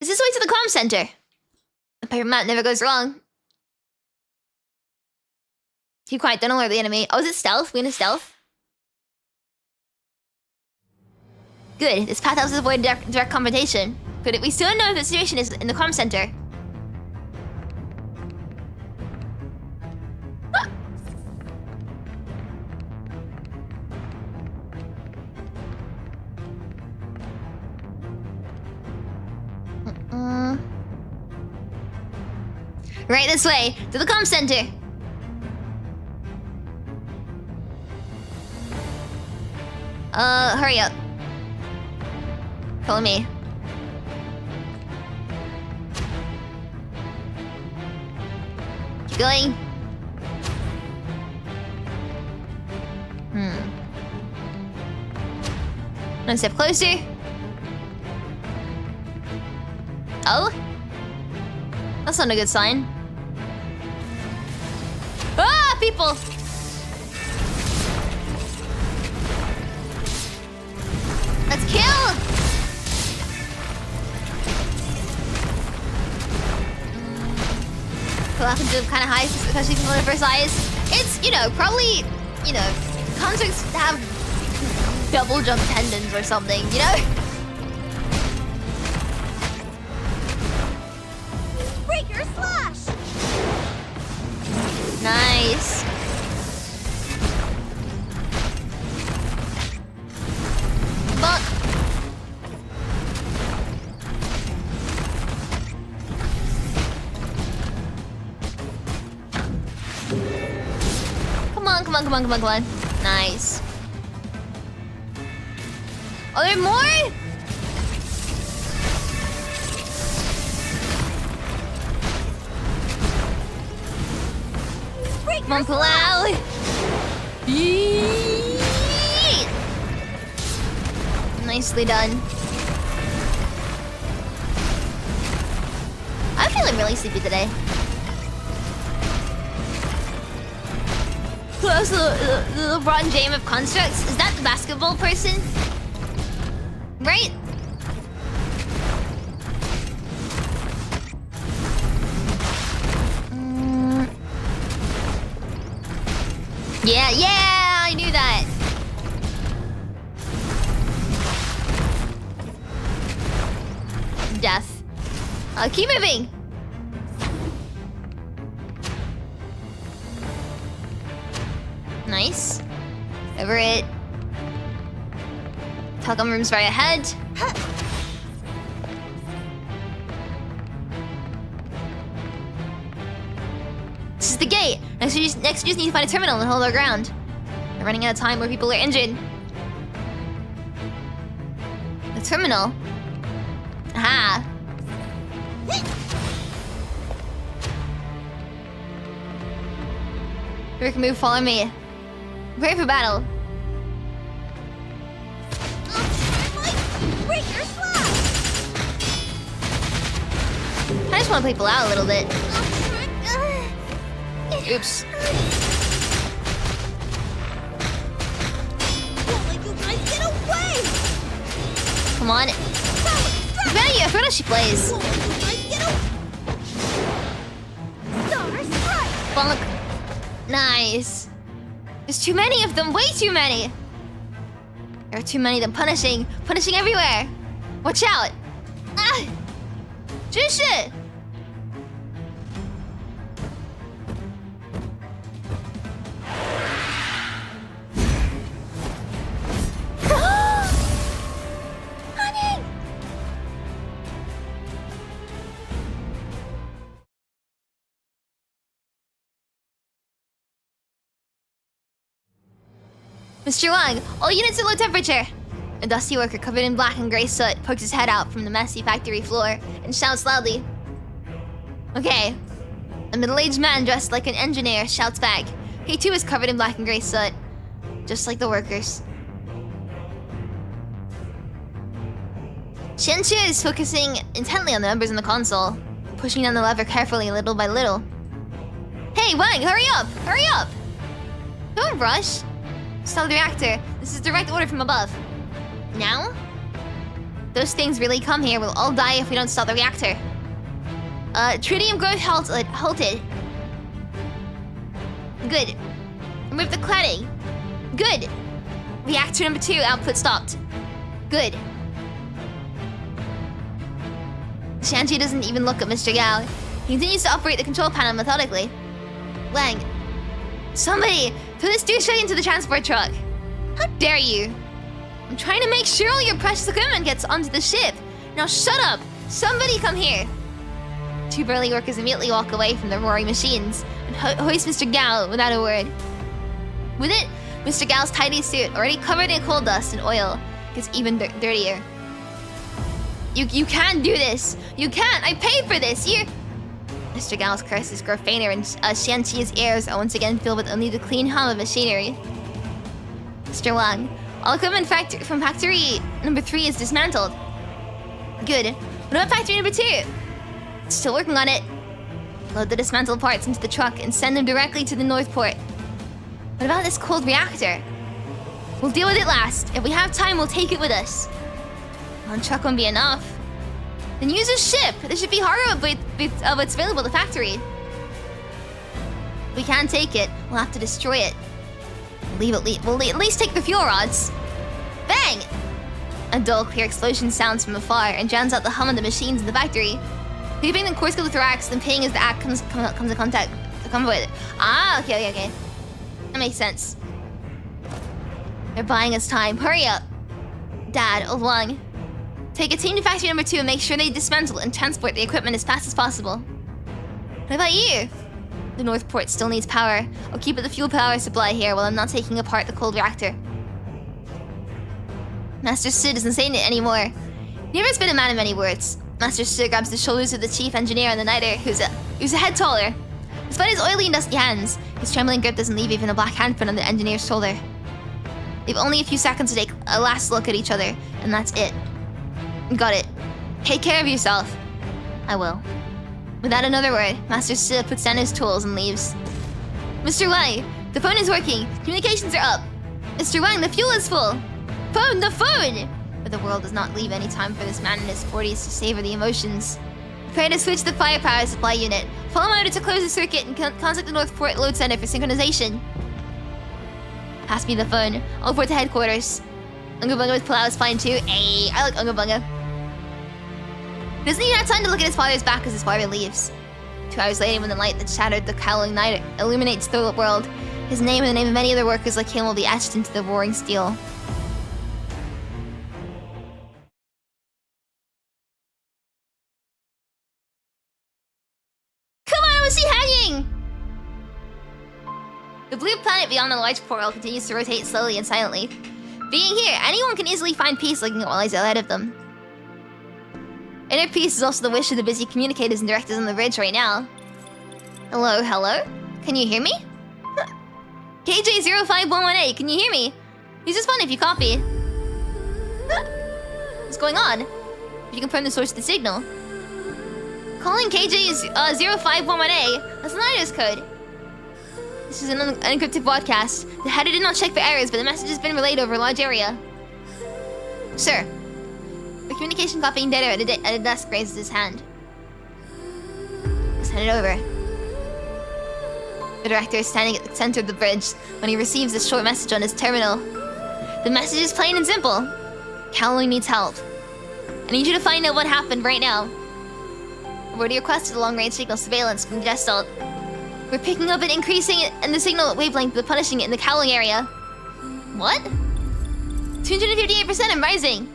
Is this the way to the comm center? The paper map never goes wrong. Keep quiet, don't alert the enemy. Oh, is it stealth? We gonna stealth? Good, this path helps us avoid direct confrontation. But we still don't know if the situation is in the comm center. Right this way, to the comm center. Hurry up. Follow me. Keep going. One step closer. Oh? That's not a good sign. Ah, people! Let's kill! Go up and do kind of high, especially from one of the first eyes. It's, probably, constructs have double jump tendons or something, Breaker slash! Nice. But come on, come on, come on, come on, come on. Nice. Are there more? Come on, pull out. Yeet. Nicely done. I'm feeling really sleepy today. Close the LeBron James of constructs. Is that the basketball person? Right? Yeah, yeah, I knew that. Death. Keep moving. Nice. Over it. Telecom room's right ahead. This is the gate. Next, you just need to find a terminal and hold our ground. We're running out of time where people are injured. The terminal? Aha. We can move, follow me. Prepare for battle. I just want to people out a little bit. Oops. Come on. Betty, I forgot how she plays. Bonk. Nice. There's too many of them, way too many. There are too many of them punishing everywhere. Watch out. Ah. Just shit. Mr. Wang, all units at low temperature. A dusty worker covered in black and gray soot pokes his head out from the messy factory floor and shouts loudly. Okay. A middle-aged man dressed like an engineer shouts back. He too is covered in black and gray soot, just like the workers. Qianqi is focusing intently on the numbers in the console, pushing down the lever carefully little by little. Hey, Wang, hurry up! Hurry up! Don't rush. Stop the reactor. This is direct order from above. Now? Those things really come here. We'll all die if we don't stop the reactor. Tritium growth halted. Good. Remove the cladding. Good. Reactor number 2 output stopped. Good. Qianqi doesn't even look at Mr. Gao. He continues to operate the control panel methodically. Wang. Somebody! Throw this douchebag into the transport truck! How dare you! I'm trying to make sure all your precious equipment gets onto the ship! Now shut up! Somebody come here! Two burly workers immediately walk away from the roaring machines and hoist Mr. Gao without a word. With it, Mr. Gao's tidy suit, already covered in coal dust and oil, gets even dirtier. You can't do this! You can't! I paid for this! Mr. Gao's curses grow fainter and Qianqi's ears are once again filled with only the clean hum of machinery. Mr. Wang, all equipment from factory number 3 is dismantled. Good. What about factory number 2? Still working on it. Load the dismantled parts into the truck and send them directly to the North Port. What about this cold reactor? We'll deal with it last. If we have time, we'll take it with us. One truck won't be enough. Then use a ship! There should be cargo of what's available at the factory. If we can't take it, we'll have to destroy it. We'll at least take the fuel rods. Bang! A dull, clear explosion sounds from afar and drowns out the hum of the machines in the factory. Leaving the course go with racks, then ping as the act comes in contact convoy. Ah, okay. That makes sense. They're buying us time. Hurry up. Dad, along. Take a team to factory number 2 and make sure they dismantle and transport the equipment as fast as possible. What about you? The North Port still needs power. I'll keep the fuel power supply here while I'm not taking apart the cold reactor. Master Sid isn't saying it anymore. He never's been a man of many words. Master Sid grabs the shoulders of the chief engineer on the Nighter, who's a head taller. Despite his oily and dusty hands, his trembling grip doesn't leave even a black handprint on the engineer's shoulder. They've only a few seconds to take a last look at each other, and that's it. Got it. Take care of yourself. I will. Without another word, Master Sid puts down his tools and leaves. Mr. Wang, the phone is working. Communications are up. Mr. Wang, the fuel is full. Phone, the phone! But the world does not leave any time for this man in his 40s to savor the emotions. Prepare to switch the firepower supply unit. Follow my order to close the circuit and contact the North Port Load Center for synchronization. Pass me the phone. I'll report to headquarters. Unga Bunga with Palau is fine too. Ayy, I like Unga Bunga. Doesn't even have time to look at his father's back as his father leaves. 2 hours later, when the light that shattered the Kowloong night illuminates the world, his name and the name of many other workers like him will be etched into the roaring steel. Come on, what's he hanging? The blue planet beyond the large portal continues to rotate slowly and silently. Being here, anyone can easily find peace looking at what lies ahead of them. Inner peace is also the wish of the busy communicators and directors on the bridge right now. Hello? Can you hear me? KJ05118, can you hear me? This is fun if you copy. What's going on? If you confirm the source of the signal. Calling KJ05118, that's an iris code. This is an unencrypted broadcast. The header did not check for errors, but the message has been relayed over a large area. Sir. The communication copying data at a desk raises his hand. Send it over. The director is standing at the center of the bridge when he receives a short message on his terminal. The message is plain and simple. Kowloong needs help. I need you to find out what happened right now. I've already requested a long-range signal surveillance from the Gestalt. We're picking up and increasing it in the signal wavelength but punishing it in the Kowloong area. What? 258% and rising.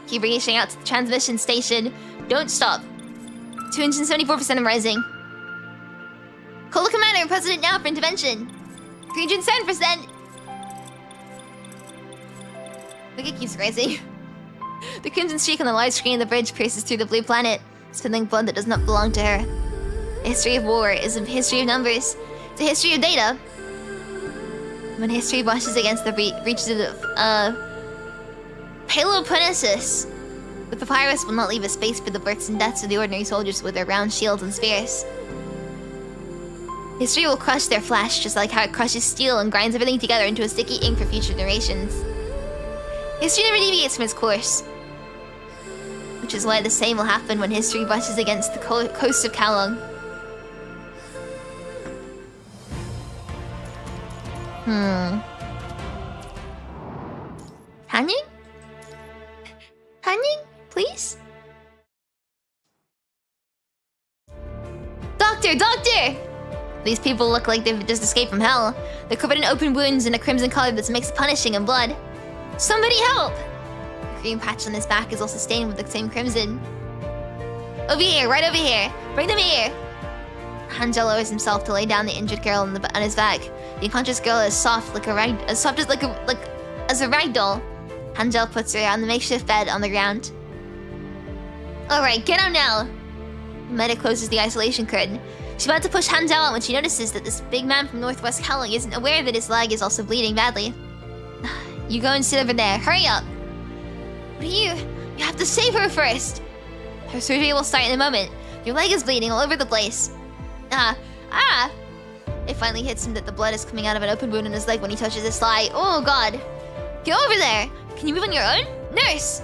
Keep reaching out to the transmission station. Don't stop. 274% and rising. Call the commander and president now for intervention. 307%. Look, it keeps rising. The crimson streak on the large screen of the bridge pierces through the blue planet, spilling blood that does not belong to her. The history of war is a history of numbers. It's a history of data. When history brushes against the reaches of Peloponnesus, the papyrus will not leave a space for the births and deaths of the ordinary soldiers with their round shields and spears. History will crush their flesh, just like how it crushes steel and grinds everything together into a sticky ink for future generations. History never deviates from its course. Which is why the same will happen when history brushes against the coast of Kowloong. Hanging? Hanging, please? Doctor! These people look like they've just escaped from hell. They're covered in open wounds in a crimson color that's mixed punishing and blood. Somebody help! The green patch on his back is also stained with the same crimson. Over here, right over here. Bring them here. Hanjal lowers himself to lay down the injured girl on his back. The unconscious girl is soft as a rag doll. Hanjal puts her on the makeshift bed on the ground. Alright, get up now. The medic closes the isolation curtain. She's about to push Hanjal out when she notices that this big man from Northwest Kowloong isn't aware that his leg is also bleeding badly. You go and sit over there. Hurry up. What are you? You have to save her first. Her surgery will start in a moment. Your leg is bleeding all over the place. It finally hits him that the blood is coming out of an open wound in his leg when he touches his thigh. Oh god. Get over there. Can you move on your own? Nurse!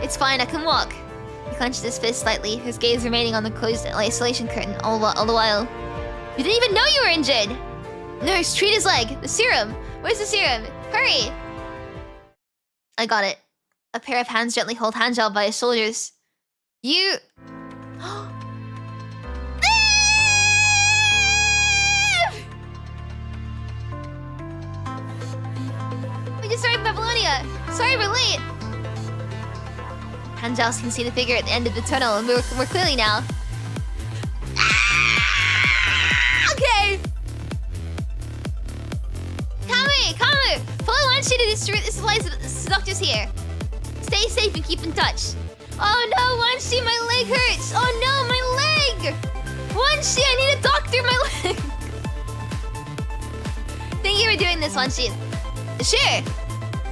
It's fine, I can walk. He clenched his fist slightly, his gaze remaining on the closed isolation curtain all the while. You didn't even know you were injured! Nurse, treat his leg! The serum! Where's the serum? Hurry! I got it. A pair of hands gently hold Hanjal by his shoulders. You... Sorry we're late. Hanjaos can see the figure at the end of the tunnel, and we're clearly now. Ah! Okay. Come. Follow Wanshi to distribute the supplies. The doctor's here. Stay safe and keep in touch. Oh no, Wanshi, my leg hurts. Oh no, my leg. Wanshi, I need a doctor. My leg. Thank you for doing this, Wanshi. Sure.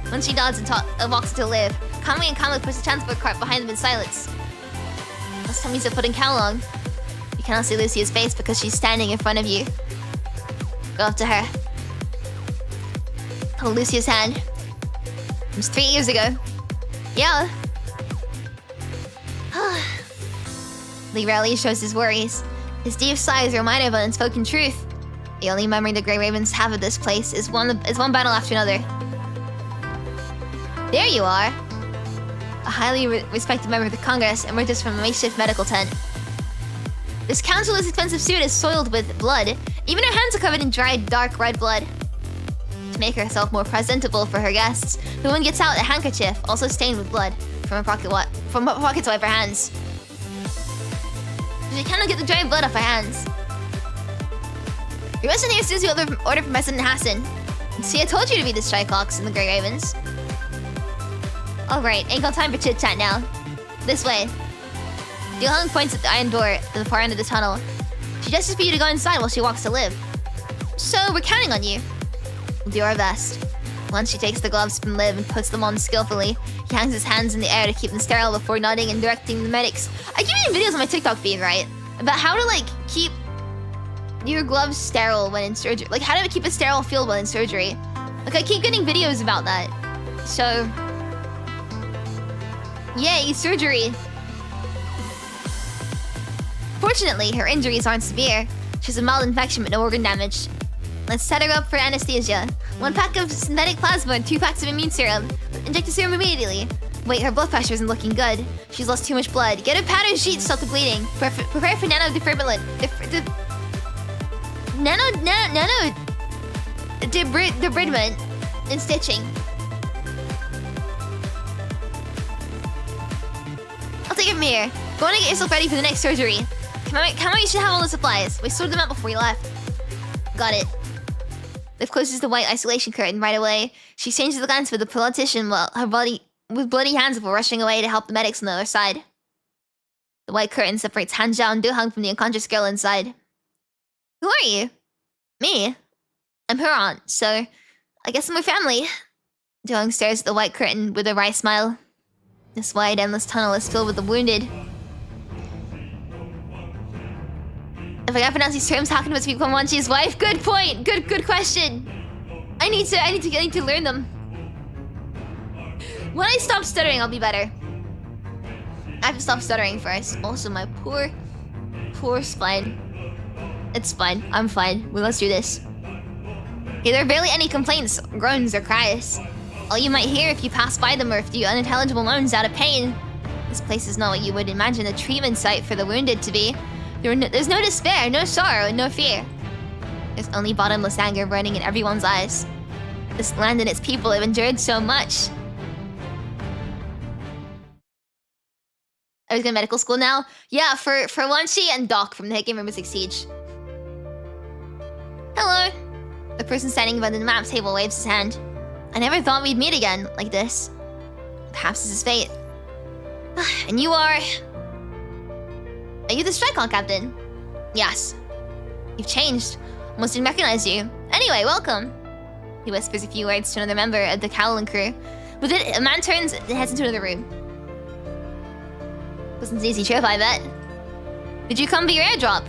Wanshi nods and walks to live. Kamui and Kamui push the transport cart behind them in silence. Last time you set foot in Kowloong, you cannot see Lucia's face because she's standing in front of you. Go up to her. Hold Lucia's hand. It was 3 years ago. Yeah. Lee rarely shows his worries. His deep sighs remind of an unspoken truth. The only memory the Grey Ravens have of this place is one battle after another. There you are. A highly respected member of the Congress emerges from a makeshift medical tent. This counselor's expensive suit is soiled with blood. Even her hands are covered in dried, dark red blood. To make herself more presentable for her guests, the woman gets out a handkerchief, also stained with blood, from her pocket to wipe her hands. She cannot get the dried blood off her hands. You're listening here as soon as you order from President Hassan. See, I told you to be the Strike Hawks and the Grey Ravens. Alright, ain't got time for chit-chat now. This way. Kowloong points at the iron door at the far end of the tunnel. She gestures for you to go inside while she walks to Liv. So, we're counting on you. We'll do our best. Once she takes the gloves from Liv and puts them on skillfully, he hangs his hands in the air to keep them sterile before nodding and directing the medics. I keep getting videos on my TikTok feed, right? About how to, like, keep your gloves sterile when in surgery. Like, how to keep a sterile field while in surgery. Like, I keep getting videos about that. So... yay, surgery. Fortunately, her injuries aren't severe. She has a mild infection but no organ damage. Let's set her up for anesthesia. 1 pack of synthetic plasma and 2 packs of immune serum. Inject the serum immediately. Wait, her blood pressure isn't looking good. She's lost too much blood. Get a powder sheet to stop the bleeding. Prepare for nano defibrillator. Debridement and stitching. I'll take it from here. Go on and get yourself ready for the next surgery. Kamui should have all the supplies. We sorted them out before we left. Got it. Liv closes the white isolation curtain right away. She changes the glance for the politician while her body with bloody hands before rushing away to help the medics on the other side. The white curtain separates Hanjiao and Duhong from the unconscious girl inside. Who are you? Me? I'm her aunt, so I guess I'm her family. Duhong stares at the white curtain with a wry smile. This wide, endless tunnel is filled with the wounded. If I gotta pronounce these terms, how can it become Wanshi's wife? Good point. Good question. I need to learn them. When I stop stuttering, I'll be better. I have to stop stuttering first. Also, my poor spine. It's fine. I'm fine. Well, let's do this. Okay, there are barely any complaints, groans, or cries. All you might hear if you pass by them are a few unintelligible moans out of pain. This place is not what you would imagine a treatment site for the wounded to be. There's no despair, no sorrow, and no fear. There's only bottomless anger burning in everyone's eyes. This land and its people have endured so much. I was going to medical school now? Yeah, for Wanshi and Doc from the Hit Game Rainbow Six Siege. Hello. The person standing by the map table waves his hand. I never thought we'd meet again, like this. Perhaps this is fate. And you are... Are you the Strike Hawk captain? Yes. You've changed. Almost didn't recognize you. Anyway, welcome. He whispers a few words to another member of the Kowloong crew. With it, a man turns and heads into another room. Wasn't an easy trip, I bet. Did you come for your airdrop?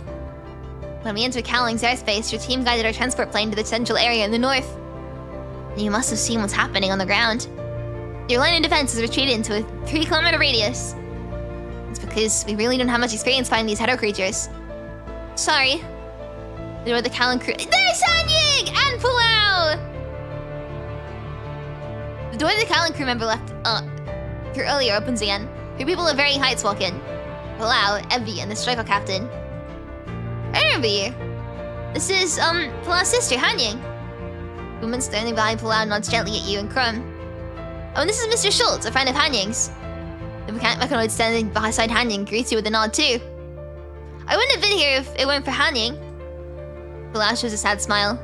When we entered Kowloong's airspace, your team guided our transport plane to the central area in the north. You must have seen what's happening on the ground. Your line of defense has retreated into a 3-kilometer radius. It's because we really don't have much experience fighting these Hedo creatures. Sorry. The door of the Kowloong crew— There's Sanying! And Palau! The door the Kowloong crew member left through earlier opens again. 3 people of varying heights walk in. Palau, Evie, and the Strike Hawk captain. I remember you. This is, Palau's sister, Hanying. The woman standing behind Palau nods gently at you and Crumb. Oh, and this is Mr. Schultz, a friend of Hanyang's. The mechanoid standing beside Hanyang greets you with a nod too. I wouldn't have been here if it weren't for Hanyang. Bilal shows a sad smile.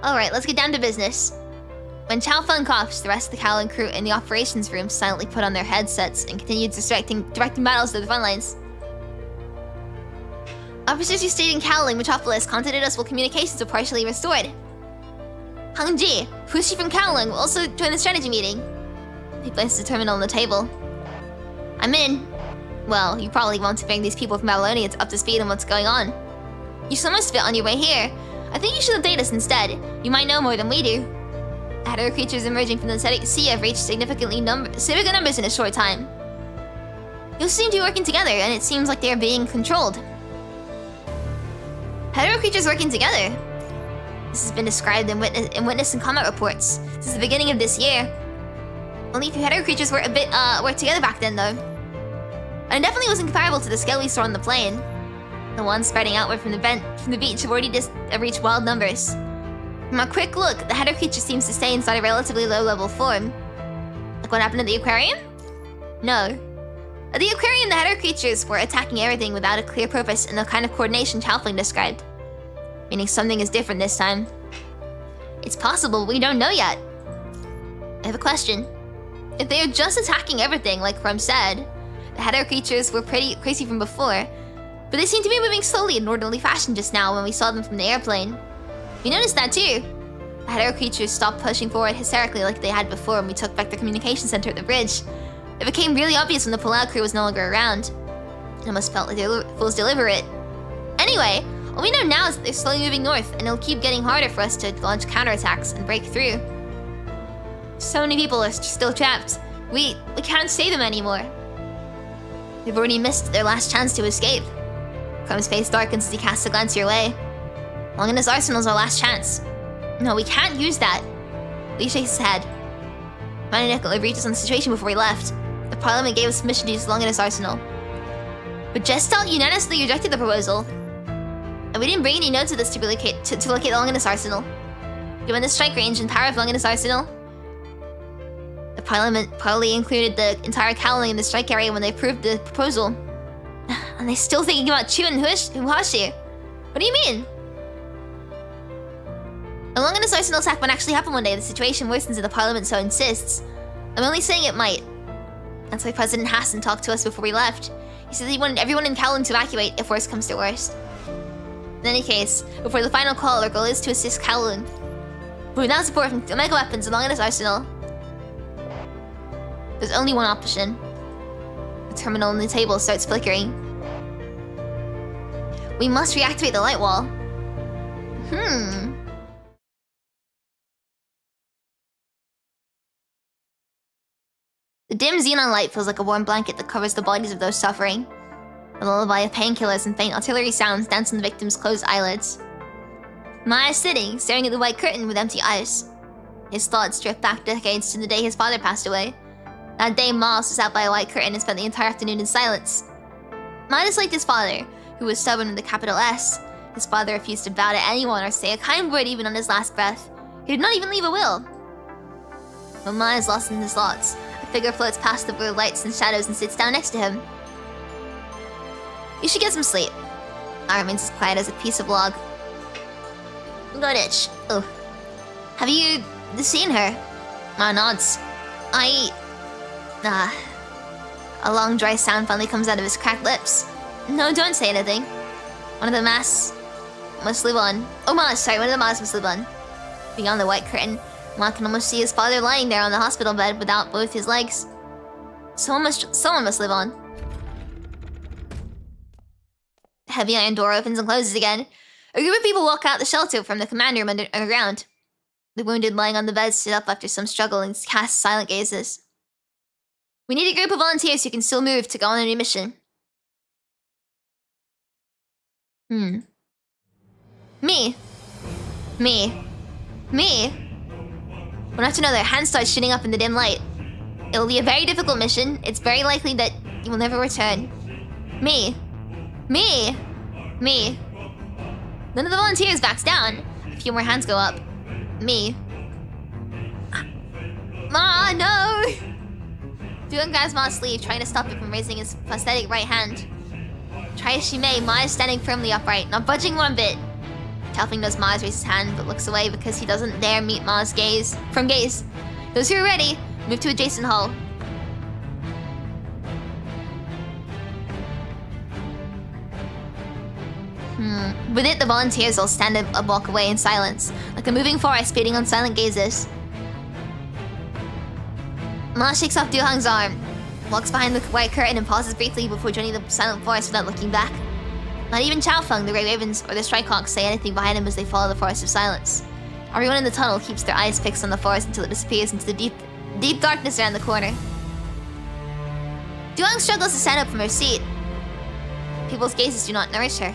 Alright, let's get down to business. When Chow Fun coughs, the rest of the Kowloong crew in the operations room silently put on their headsets and continued directing battles to the front lines. Officers who stayed in Kowloong Metropolis contacted us while communications were partially restored. Hang Ji, Fushi from Kowloong, will also join the strategy meeting. He places the terminal on the table. I'm in. Well, you probably want to bring these people from Babylonia up to speed on what's going on. You saw most of it on your way here. I think you should update us instead. You might know more than we do. Hetero creatures emerging from the sea have reached significant numbers in a short time. You seem to be working together, and it seems like they are being controlled. Hetero creatures working together? This has been described in witness and comment reports since the beginning of this year. Only a few hetero creatures were worked together back then, though. And it definitely wasn't comparable to the scale we saw on the plane. The ones spreading outward from the beach have already reached wild numbers. From a quick look, the hetero creature seems to stay inside a relatively low-level form. Like what happened at the aquarium? No. At the aquarium, the hetero creatures were attacking everything without a clear purpose and the kind of coordination Chalfling described. Meaning something is different this time. It's possible, we don't know yet. I have a question. If they are just attacking everything, like Crum said, the hetero creatures were pretty crazy from before, but they seem to be moving slowly in orderly fashion just now when we saw them from the airplane. We noticed that too. The hetero creatures stopped pushing forward hysterically like they had before when we took back the communication center at the bridge. It became really obvious when the Palau crew was no longer around. It almost felt like it was deliberate. Anyway, all we know now is that they're slowly moving north, and it'll keep getting harder for us to launch counterattacks and break through. So many people are still trapped. We can't save them anymore. They've already missed their last chance to escape. Crum's face darkens as he casts a glance your way. Longinus Arsenal's our last chance. No, we can't use that. Lee shakes his head. Mine and Nickel briefed us on the situation before we left. The Parliament gave us permission to use Longinus Arsenal. But Gestalt unanimously rejected the proposal. And we didn't bring any notes of this to locate the Longinus Arsenal. Given the strike range and power of Longinus Arsenal, the Parliament probably included the entire Kowloong in the strike area when they approved the proposal. And they're still thinking about Chu and Huashi. What do you mean? A Longinus Arsenal attack might actually happen one day. The situation worsens if the Parliament so insists. I'm only saying it might. That's why President Hassan talked to us before we left. He said he wanted everyone in Kowloong to evacuate if worst comes to worst. In any case, before the final call, our goal is to assist Kowloong. But without support from Omega Weapons and Longinus Arsenal, there's only one option. The terminal on the table starts flickering. We must reactivate the light wall. The dim xenon light feels like a warm blanket that covers the bodies of those suffering. A lullaby of painkillers and faint artillery sounds dance on the victim's closed eyelids. Maya is sitting, staring at the white curtain with empty eyes. His thoughts drift back decades to the day his father passed away. That day, Miles was sat by a white curtain and spent the entire afternoon in silence. Maya disliked his father, who was stubborn with a capital S. His father refused to bow to anyone or say a kind word even on his last breath. He did not even leave a will. When Maya is lost in his thoughts, a figure floats past the blue lights and shadows and sits down next to him. You should get some sleep. I remains as quiet as a piece of log. Good itch. Oh. Have you seen her? Maya nods. A long dry sound finally comes out of his cracked lips. No, don't say anything. One of the masks must live on. Oh, one of the masks must live on. Beyond the white curtain, Ma can almost see his father lying there on the hospital bed without both his legs. Someone must live on. The heavy iron door opens and closes again. A group of people walk out the shelter from the command room underground. The wounded lying on the bed sit up after some struggle and cast silent gazes. We need a group of volunteers who can still move to go on a new mission. Me. One after another, hands start shooting up in the dim light. It will be a very difficult mission. It's very likely that you will never return. Me. None of the volunteers backs down. A few more hands go up. Me. Ma, no! Doing grabs Ma's sleeve, trying to stop it from raising his prosthetic right hand. Try as she may, Ma is standing firmly upright, not budging one bit. Chaofeng knows Ma has raised his hand, but looks away because he doesn't dare meet Ma's gaze. Those who are ready, move to adjacent hall. With it, the volunteers all stand a block away in silence, like a moving forest feeding on silent gazes. Ma shakes off Duhang's arm, walks behind the white curtain and pauses briefly before joining the silent forest without looking back. Not even Chaofeng, the Grey Ravens, or the Strikehawks say anything behind him as they follow the forest of silence. Everyone in the tunnel keeps their eyes fixed on the forest until it disappears into the deep darkness around the corner. Duhang struggles to stand up from her seat. People's gazes do not nourish her.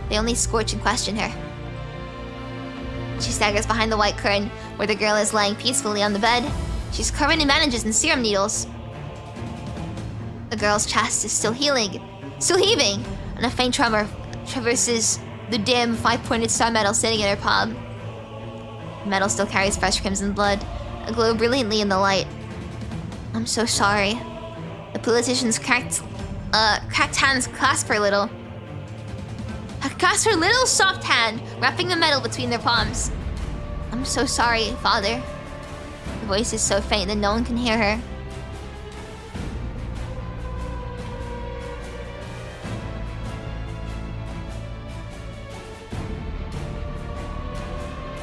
They only scorch and question her. She staggers behind the white curtain, where the girl is lying peacefully on the bed. She's covered in bandages and serum needles. The girl's chest is still heaving, and a faint tremor traverses the dim, five-pointed star medal sitting in her palm. The medal still carries fresh crimson blood, aglow brilliantly in the light. I'm so sorry. The politician's cracked hands clasp her little. Clasp her little soft hand, wrapping the medal between their palms. I'm so sorry, Father. The voice is so faint that no one can hear her.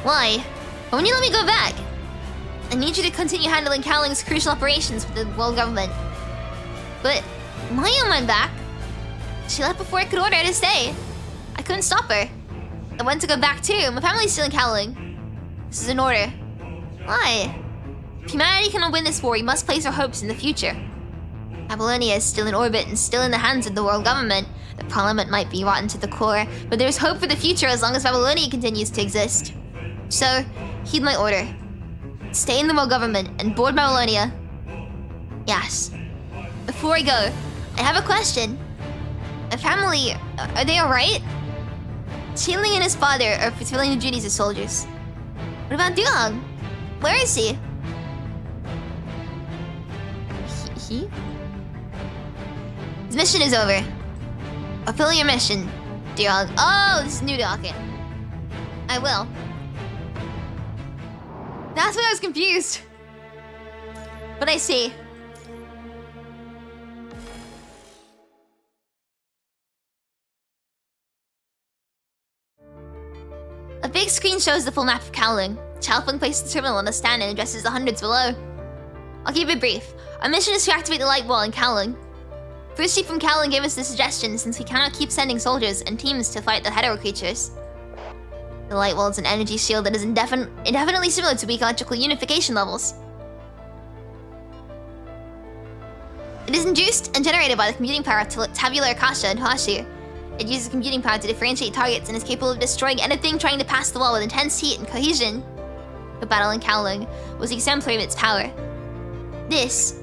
Why? Why won't you let me go back? I need you to continue handling Kowloong's crucial operations with the world government. But why am I back? She left before I could order her to stay. I couldn't stop her. I want to go back too. My family's still in Kowloong. This is an order. Why? If humanity cannot win this war, we must place our hopes in the future. Babylonia is still in orbit and still in the hands of the world government. The parliament might be rotten to the core, but there's hope for the future as long as Babylonia continues to exist. So, heed my order. Stay in the world government and board Babylonia. Yes. Before I go, I have a question. My family, are they alright? Qinling and his father are fulfilling the duties as soldiers. What about Duhang? Where is he? He? His mission is over. Fulfill your mission, Duhang. Oh, this is new Duhang. I will. That's why I was confused. But I see. A big screen shows the full map of Kowloong. Chaofeng places the terminal on a stand and addresses the hundreds below. I'll keep it brief. Our mission is to activate the light wall in Kowloong. First Chief from Kowloong gave us the suggestion since we cannot keep sending soldiers and teams to fight the hetero creatures. The light wall is an energy shield that is indefinitely similar to ecological unification levels. It is induced and generated by the computing power of Tabular Akasha and Huashir. It uses computing power to differentiate targets and is capable of destroying anything trying to pass the wall with intense heat and cohesion. The battle in Kowloong was exemplary of its power. This...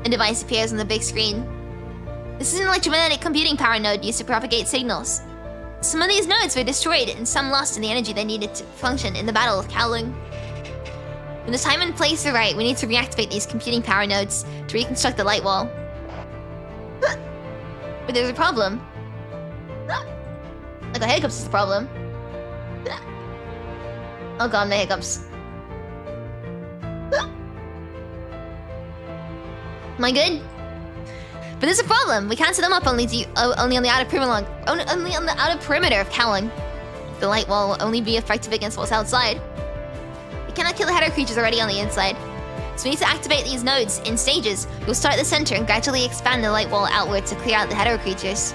A device appears on the big screen. This is an electromagnetic computing power node used to propagate signals. Some of these nodes were destroyed and some lost in the energy they needed to function in the Battle of Kowloong. When the time and place are right, we need to reactivate these computing power nodes to reconstruct the light wall. But there's a problem. I got hiccups is the problem. Oh god, my hiccups. Am I good? But there's a problem. We can't set them up only on the outer perimeter of Kowloong. The light wall will only be effective against what's outside. We cannot kill the hetero creatures already on the inside. So we need to activate these nodes in stages. We'll start at the center and gradually expand the light wall outward to clear out the hetero creatures.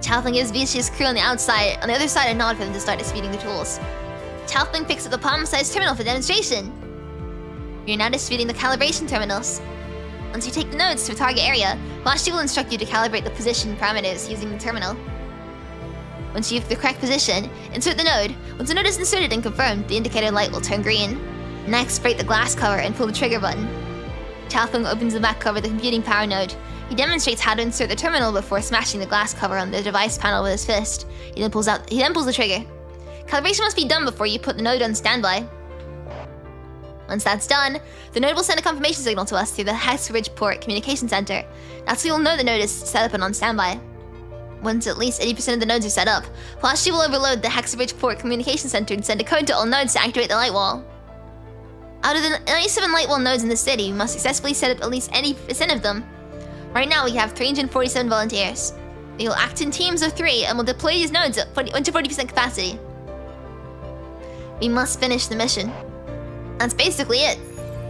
Chaofeng gives Vishi's crew on the other side a nod for them to start disputing the tools. Chaofeng picks up the palm-sized terminal for demonstration. You're now disputing the calibration terminals. Once you take the nodes to a target area, Huashir will instruct you to calibrate the position parameters using the terminal. Once you have the correct position, insert the node. Once the node is inserted and confirmed, the indicator light will turn green. Next, break the glass cover and pull the trigger button. Chaofeng opens the back cover of the computing power node. He demonstrates how to insert the terminal before smashing the glass cover on the device panel with his fist. He then pulls the trigger. Calibration must be done before you put the node on standby. Once that's done, the node will send a confirmation signal to us through the Hexbridge Port Communication Center. That's when we'll know the node is set up and on standby. Once at least 80% of the nodes are set up, Pulaski will overload the Hexbridge Port Communication Center and send a code to all nodes to activate the light wall. Out of the 97 light wall nodes in the city, we must successfully set up at least 80% of them. Right now, we have 347 volunteers. We will act in teams of 3 and will deploy these nodes at 40% capacity. We must finish the mission. That's basically it.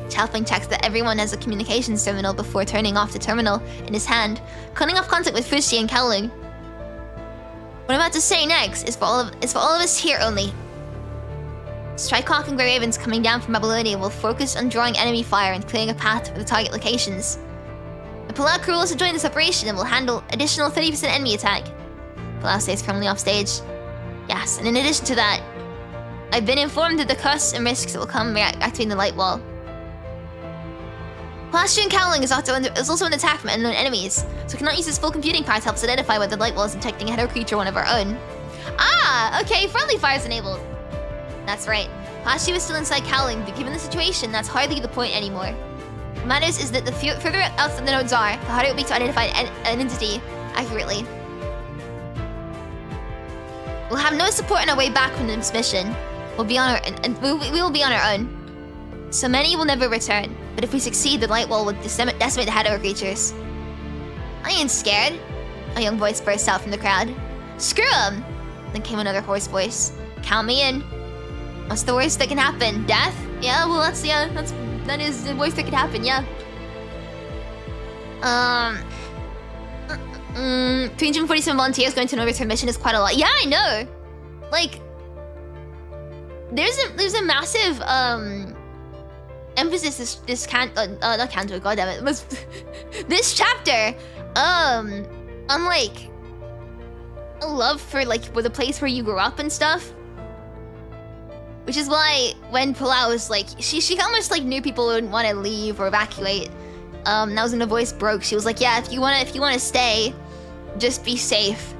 Chalfing checks that everyone has a communications terminal before turning off the terminal in his hand, cutting off contact with Fushi and Kowloong. What I'm about to say next is for all of us here only. Strikehawk and Grey Ravens coming down from Babylonia will focus on drawing enemy fire and clearing a path for the target locations. The Palau crew will also join this operation and will handle additional 30% enemy attack. Palau stays firmly off stage. Yes, and in addition to that, I've been informed of the costs and risks that will come activating the light wall. Pulaski and Kowloong is also an attack from unknown enemies, so we cannot use his full computing power to help us identify whether the light wall is detecting a header creature or one of our own. Ah, okay, friendly fire is enabled. That's right. Pulaski was still inside Kowloong, but given the situation, that's hardly the point anymore. What matters is that the further out the nodes are, the harder it will be to identify an entity accurately. We'll have no support on our way back from this mission. We will be on our own. So many will never return, but if we succeed, the light wall will decimate the header creatures. I ain't scared. A young voice burst out from the crowd. Screw 'em! Then came another hoarse voice. Count me in. What's the worst that can happen? Death? Yeah, well that is the worst that could happen, yeah. 347 volunteers going to an overturn mission is quite a lot. Yeah, I know! Like, there's a massive emphasis this chapter on like a love for the place where you grew up and stuff. Which is why when Palau was like, she almost like knew people wouldn't want to leave or evacuate. That was when the voice broke. She was like, yeah, if you wanna stay, just be safe.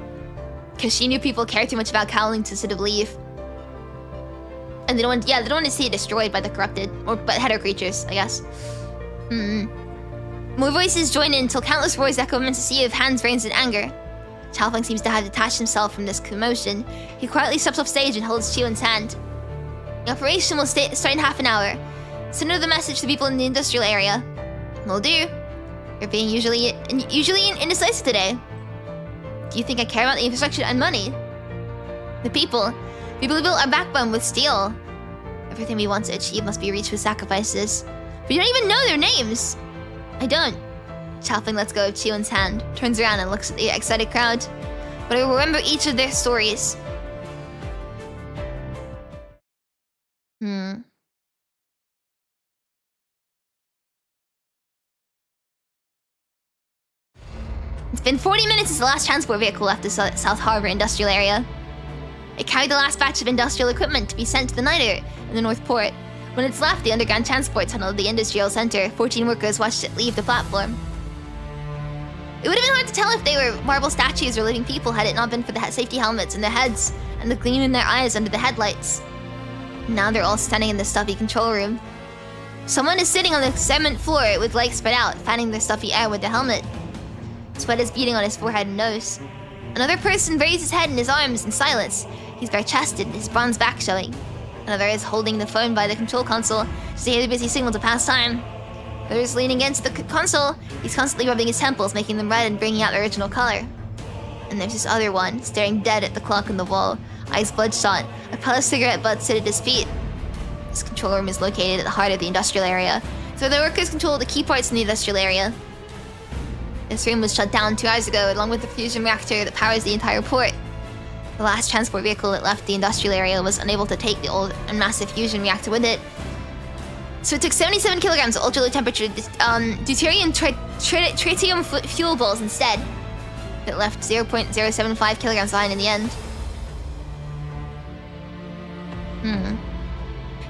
Cause she knew people cared too much about Kowloong to sort of leave. And they don't want to see it destroyed by the corrupted or by header creatures, I guess. More voices join in until countless roars echo amidst a sea of hands, brains, and anger. Chalfang seems to have detached himself from this commotion. He quietly steps off stage and holds Chiyun's hand. The operation will start in half an hour. Send the message to people in the industrial area. Will do. You're being usually indecisive today. Do you think I care about the infrastructure and money? The people who built our backbone with steel. Everything we want to achieve must be reached with sacrifices. We don't even know their names. I don't. Chalfang lets go of Chiyun's hand, turns around and looks at the excited crowd. But I will remember each of their stories. It's been 40 minutes since the last transport vehicle left the South Harbor industrial area. It carried the last batch of industrial equipment to be sent to the Niter in the North Port. When it's left the underground transport tunnel of the industrial center, 14 workers watched it leave the platform. It would have been hard to tell if they were marble statues or living people had it not been for the safety helmets in their heads and the gleam in their eyes under the headlights. Now they're all standing in the stuffy control room. Someone is sitting on the cement floor with legs spread out, fanning the stuffy air with the helmet. Sweat is beading on his forehead and nose. Another person buries his head in his arms in silence. He's bare-chested, his bronze back showing. Another is holding the phone by the control console to say a busy signal to pass time. Another is leaning against the console. He's constantly rubbing his temples, making them red and bringing out the original color. And there's this other one, staring dead at the clock on the wall, eyes bloodshot, a pile of cigarette butts sit at his feet. This control room is located at the heart of the industrial area, so the workers control the key parts in the industrial area. This room was shut down 2 hours ago, along with the fusion reactor that powers the entire port. The last transport vehicle that left the industrial area was unable to take the old and massive fusion reactor with it. So it took 77 kilograms of ultra-low temperature deuterium tritium fuel balls instead. It left 0.075 kilograms behind in the end.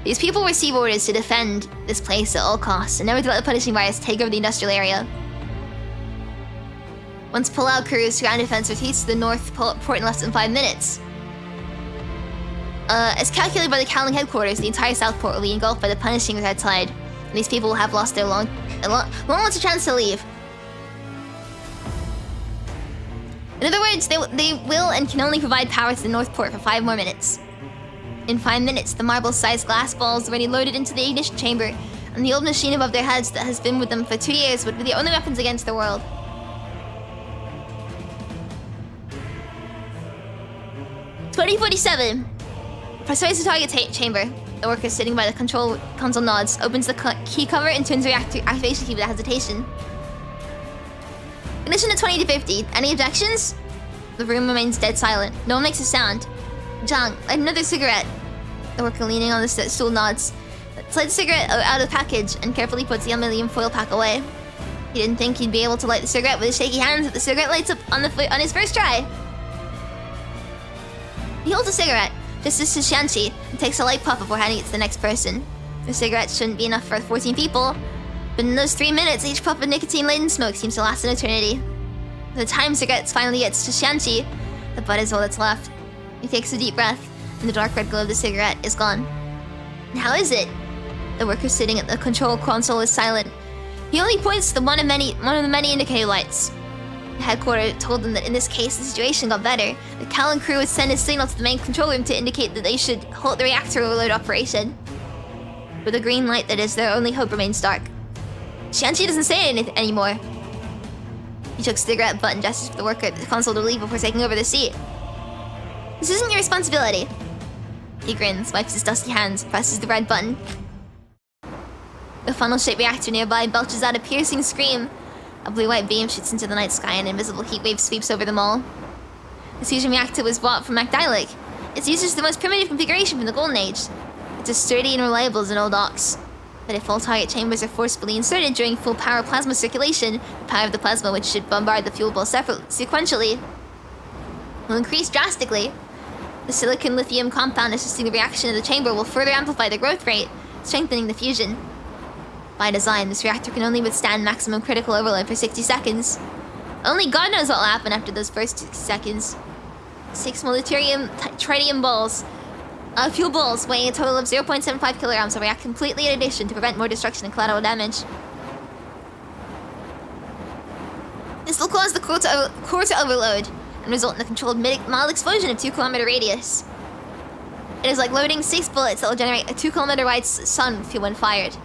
These people receive orders to defend this place at all costs and never to let the punishing virus take over the industrial area. Once Palau crew's ground defense retreats to the North Port in less than 5 minutes. As calculated by the Kowloong headquarters, the entire South Port will be engulfed by the punishing red tide. And these people will have lost their long chance to leave. In other words, they will and can only provide power to the North Port for 5 more minutes. In 5 minutes, the marble-sized glass balls already loaded into the ignition chamber, and the old machine above their heads that has been with them for 2 years would be the only weapons against the world. "2047. Pressurizes the target chamber. The worker sitting by the control console nods, opens the key cover, and turns the reactor activation key without hesitation. Ignition at 20 to 50. Any objections?" The room remains dead silent. No one makes a sound. "Zhang, light another cigarette." The worker leaning on the stool nods. Slides the cigarette out of the package and carefully puts the aluminium foil pack away. He didn't think he'd be able to light the cigarette with his shaky hands, but the cigarette lights up on his first try. He holds a cigarette, just as Shishanchi, and takes a light puff before handing it to the next person. The cigarette shouldn't be enough for 14 people, but in those 3 minutes, each puff of nicotine-laden smoke seems to last an eternity. By the time cigarettes finally gets to Shishanchi, the butt is all that's left. He takes a deep breath, and the dark red glow of the cigarette is gone. And how is it? The worker sitting at the control console is silent. He only points to one of the many indicator lights. The headquarters told them that in this case, the situation got better. The Kowloong crew would send a signal to the main control room to indicate that they should halt the reactor overload operation. With a green light that is, their only hope remains dark. Shanchi doesn't say anything anymore. He took a cigarette butt and gestures for the worker at the console to leave before taking over the seat. "This isn't your responsibility." He grins, wipes his dusty hands, presses the red button. The funnel-shaped reactor nearby belches out a piercing scream. A blue-white beam shoots into the night sky and an invisible heat wave sweeps over them all. This fusion reactor was bought from Magdalek. Its use is the most primitive configuration from the Golden Age. It's as sturdy and reliable as an old ox. But if all target chambers are forcibly inserted during full power plasma circulation, the power of the plasma, which should bombard the fuel ball sequentially, will increase drastically. The silicon-lithium compound assisting the reaction of the chamber will further amplify the growth rate, strengthening the fusion. By design, this reactor can only withstand maximum critical overload for 60 seconds. Only God knows what will happen after those first 60 seconds. 6 small tritium balls, fuel balls weighing a total of 0.75 kilograms will react completely in addition to prevent more destruction and collateral damage. This will cause the core to overload and result in a controlled mild explosion of 2-kilometer radius. It is like loading 6 bullets that will generate a 2-kilometer wide sun fuel when fired.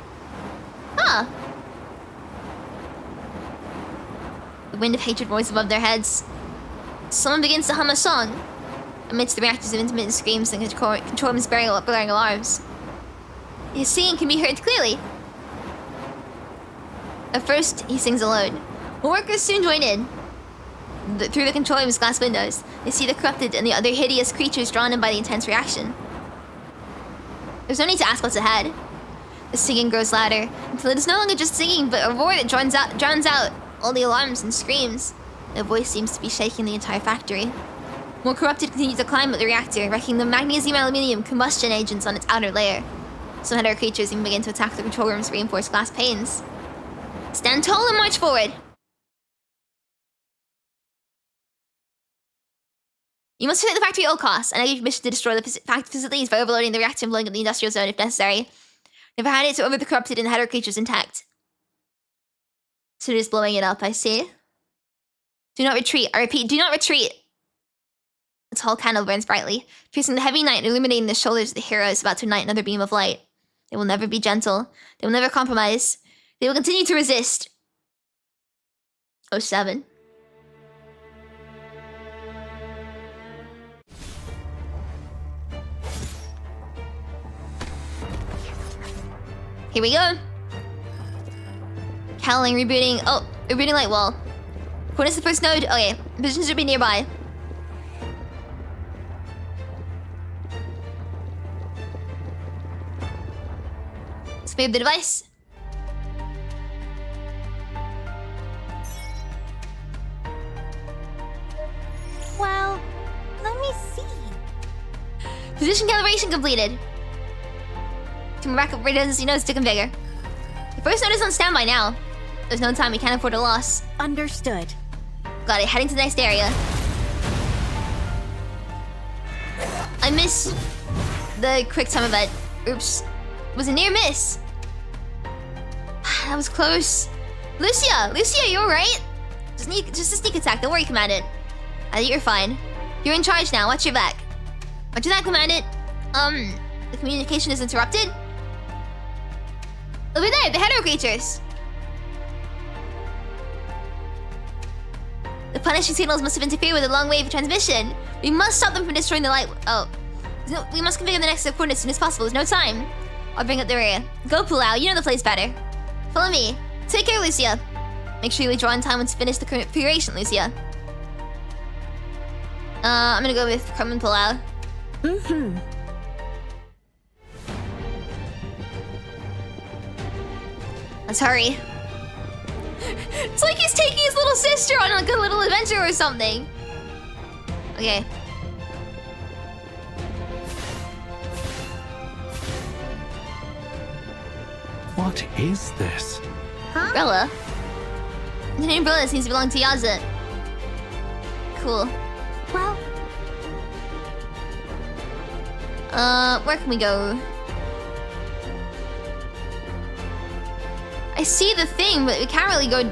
Huh. The wind of hatred roars above their heads. Someone begins to hum a song amidst the reactors of intermittent screams and control room's blaring alarms. His singing can be heard clearly. At first, he sings alone. The workers soon join in. Through the control room's glass windows, they see the corrupted and the other hideous creatures drawn in by the intense reaction. There's no need to ask what's ahead. The singing grows louder, until it is no longer just singing, but a roar that drowns out all the alarms and screams. The voice seems to be shaking the entire factory. More corrupted continue to climb at the reactor, wrecking the magnesium-aluminium combustion agents on its outer layer. Some other creatures even begin to attack the control room's reinforced glass panes. Stand tall and march forward! You must protect the factory at all costs, and I give you permission to destroy the facilities by overloading the reactor and blowing up the industrial zone if necessary. Never had it to over the corrupted and the header creatures intact. So just blowing it up, I see. Do not retreat. I repeat, do not retreat. A tall candle burns brightly, piercing the heavy night and illuminating the shoulders of the heroes about to ignite another beam of light. They will never be gentle. They will never compromise. They will continue to resist. 07. Here we go. Kowloong rebooting. Oh, rebooting light wall. What is the first node? Okay, positions should be nearby. Let's move the device. Well, let me see. Position calibration completed. To rack up redundancy nodes to configure. The first node is on standby now. There's no time, we can't afford a loss. Understood. Got it, heading to the next area. I miss the quick time event. Oops. It was a near miss. That was close. Lucia, you alright? Just a sneak attack. Don't worry, Commandant. I think you're fine. You're in charge now. Watch your back. Watch your back, Commandant. The communication is interrupted. Over there, the Henlo creatures. The punishing signals must have interfered with the long wave transmission. We must stop them from destroying the light. Oh. We must configure the next coordinates as soon as possible. There's no time. I'll bring up the rear. Go, Pulau. You know the place better. Follow me. Take care, Lucia. Make sure you withdraw in time once you finish the configuration, Lucia. I'm gonna go with Crumb and Pulau. Let's hurry. It's like he's taking his little sister on like a little adventure or something. Okay. What is this? Huh? Umbrella. The name umbrella seems to belong to Yaza. Cool. Well, where can we go? I see the thing, but we can't really go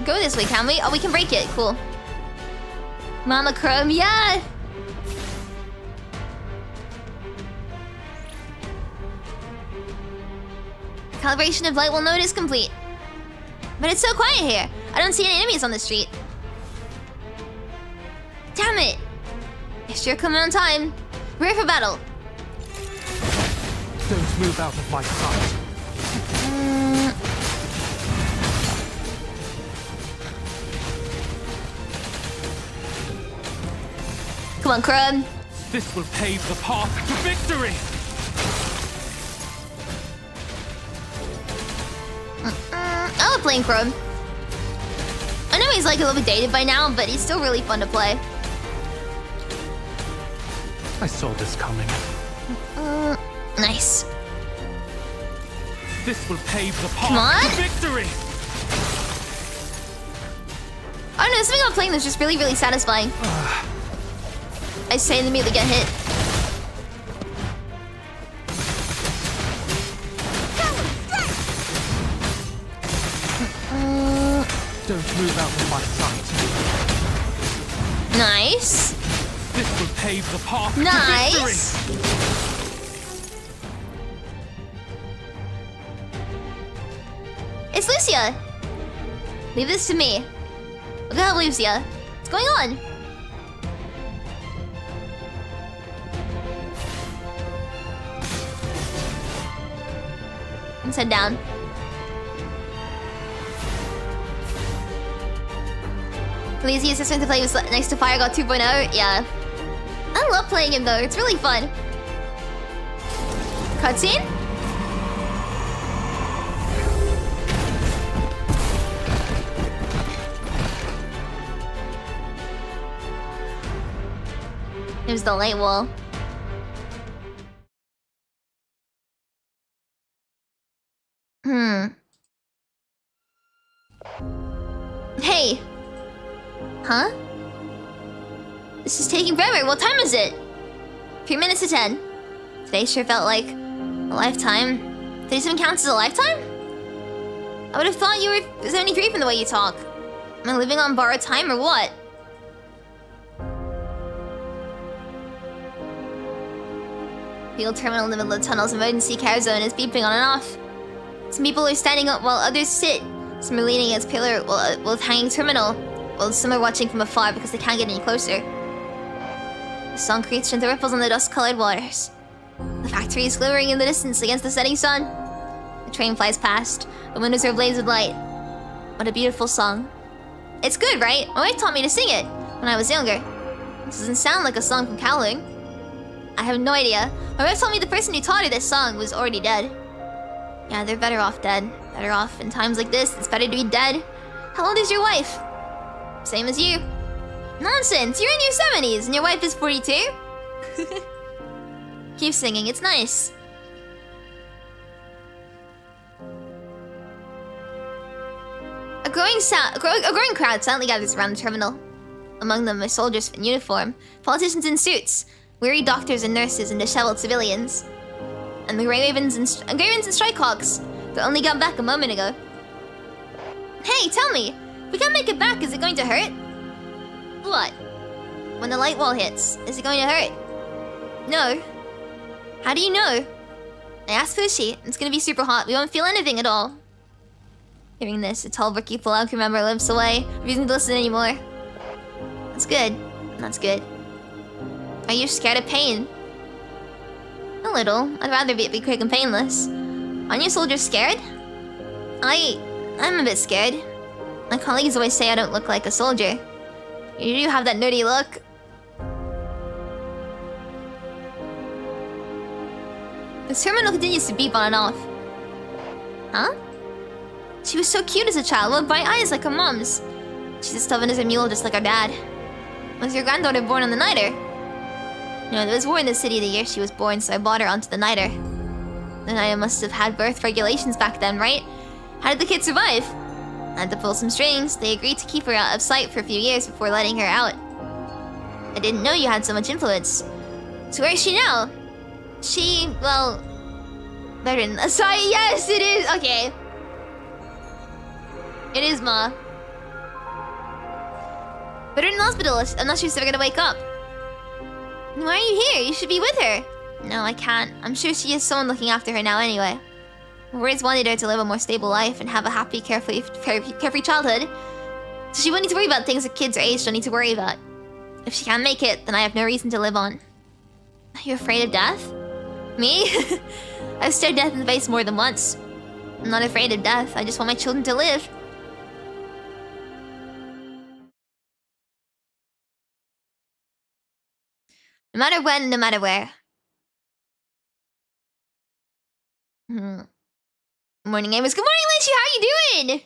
this way, can we? Oh, we can break it. Cool. Mama Chrome, yeah! Calibration of light will node is complete. But it's so quiet here. I don't see any enemies on the street. Damn it! Guess you're coming on time. We're here for battle. Don't move out of my sight. Come on, Crumb. This will pave the path to victory. I love playing Crumb. I know he's like a little bit dated by now, but he's still really fun to play. I saw this coming. Nice. This will pave the Come on. path to victory. I don't know, something about playing this is just really, really satisfying. I say and immediately get hit. Don't move out of my sight. Nice. This will pave the path Nice. to victory. It's Lucia. Leave this to me. Look at Lucia. What's going on? Let's head down. Lazy assistant to play was next to Fire God 2.0. Yeah. I love playing him though. It's really fun. Cutscene? There's the light wall. Hey. Huh? This is taking forever. What time is it? 3 minutes to 10. Today sure felt like a lifetime. 37 counts as a lifetime? I would have thought you were 73 from the way you talk. Am I living on borrowed time or what? Field terminal in the middle of the tunnel's emergency care zone is beeping on and off. Some people are standing up while others sit. Some are leaning against pillar while hanging terminal, while some are watching from afar because they can't get any closer. The song creates gentle ripples on the dust-colored waters. The factory is glimmering in the distance against the setting sun. The train flies past. The windows are ablaze with light. What a beautiful song. It's good, right? My wife taught me to sing it when I was younger. This doesn't sound like a song from Kowloong. I have no idea. My wife told me the person who taught her this song was already dead. Yeah, they're better off dead. Better off in times like this. It's better to be dead. How old is your wife? Same as you. Nonsense! You're in your 70s and your wife is 42? Keep singing, it's nice. A growing crowd silently gathers around the terminal. Among them are soldiers in uniform, politicians in suits, weary doctors and nurses and disheveled civilians. And the Ravens and Strikehawks that only got back a moment ago. Hey, tell me, if we can't make it back, is it going to hurt? What? When the light wall hits, is it going to hurt? No. How do you know? I asked Fushi. It's gonna be super hot. We won't feel anything at all. Hearing this, a tall rookie Pulao crew member limps away, refusing to listen anymore. That's good. That's good. Are you scared of pain? A little. I'd rather be quick and painless. Aren't you soldiers scared? I'm a bit scared. My colleagues always say I don't look like a soldier. You do have that nerdy look. The terminal continues to beep on and off. Huh? She was so cute as a child, with bright eyes like her mom's. She's as stubborn as a mule, just like her dad. Was your granddaughter born on the Niter? No, there was war in the city the year she was born, so I brought her onto the Niter. The Niter must have had birth regulations back then, right? How did the kid survive? I had to pull some strings. They agreed to keep her out of sight for a few years before letting her out. I didn't know you had so much influence. So where is she now? She, well... Veteran. Sorry, yes, it is. Okay. It is, Ma. Put her in the hospital unless she's ever gonna wake up. Why are you here? You should be with her. No, I can't. I'm sure she has someone looking after her now anyway. Words wanted her to live a more stable life and have a happy, carefree childhood. So she wouldn't need to worry about things that kids her age don't need to worry about. If she can't make it, then I have no reason to live on. Are you afraid of death? Me? I've stared death in the face more than once. I'm not afraid of death. I just want my children to live. No matter when, no matter where. Morning, gamers. Good morning, Lynchy. How are you doing?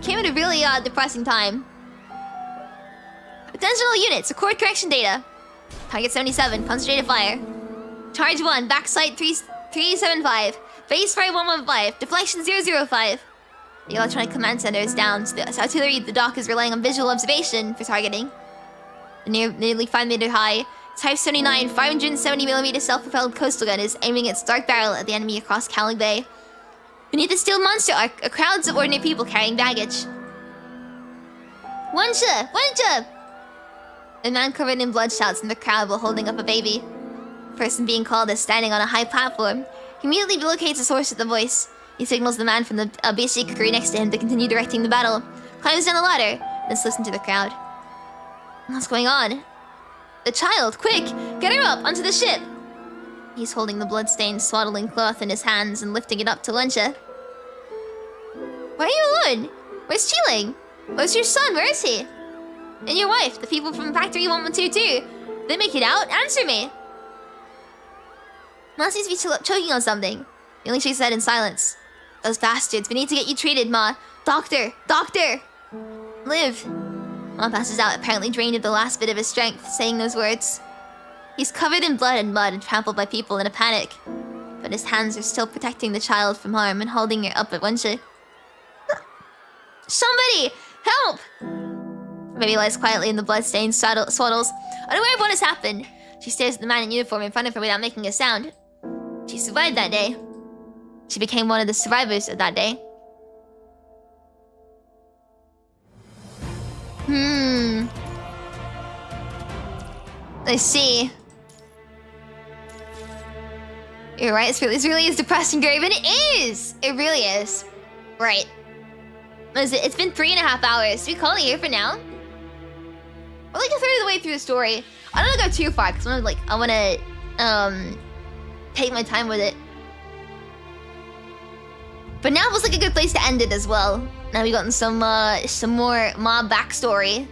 Came at a really depressing time. Attention all units. Record correction data. Target 77. Concentrated fire. Charge 1. Backseat 375. Base fire 115. Deflection 005. The electronic command center is down. So the artillery at the dock is relying on visual observation for targeting. The nearly 5 meter high Type 79 570mm self-propelled coastal gun is aiming its dark barrel at the enemy across Kowloong Bay. Beneath the steel monster arc are crowds of ordinary people carrying baggage. Wansha! Wansha! A man covered in blood shouts in the crowd while holding up a baby. The person being called is standing on a high platform. He immediately locates the source of the voice. He signals the man from the basic crew next to him to continue directing the battle. Climbs down the ladder, then listens to the crowd. What's going on? The child! Quick! Get her up! Onto the ship! He's holding the blood-stained swaddling cloth in his hands and lifting it up to Lunsha. Why are you alone? Where's Chiling? Where's your son? Where is he? And your wife, the people from Factory 1122. They make it out? Answer me! Ma seems to be choking on something. The only she said in silence. Those bastards, we need to get you treated, Ma. Doctor! Doctor! Live! Ma passes out, apparently drained of the last bit of his strength, saying those words. He's covered in blood and mud and trampled by people in a panic. But his hands are still protecting the child from harm and holding her up at Wansha. Somebody! Help! The baby lies quietly in the blood-stained swaddles. Unaware of what has happened, she stares at the man in uniform in front of her without making a sound. She survived that day. She became one of the survivors of that day. I see. You're right, it really is depressing, Graven. It is! It really is. Right. What is it? It's been 3.5 hours. Should we call it here for now? We're like a third of the way through the story. I don't want to go too far, because I want to, take my time with it. But now was like a good place to end it as well. Now we've gotten some more mob backstory.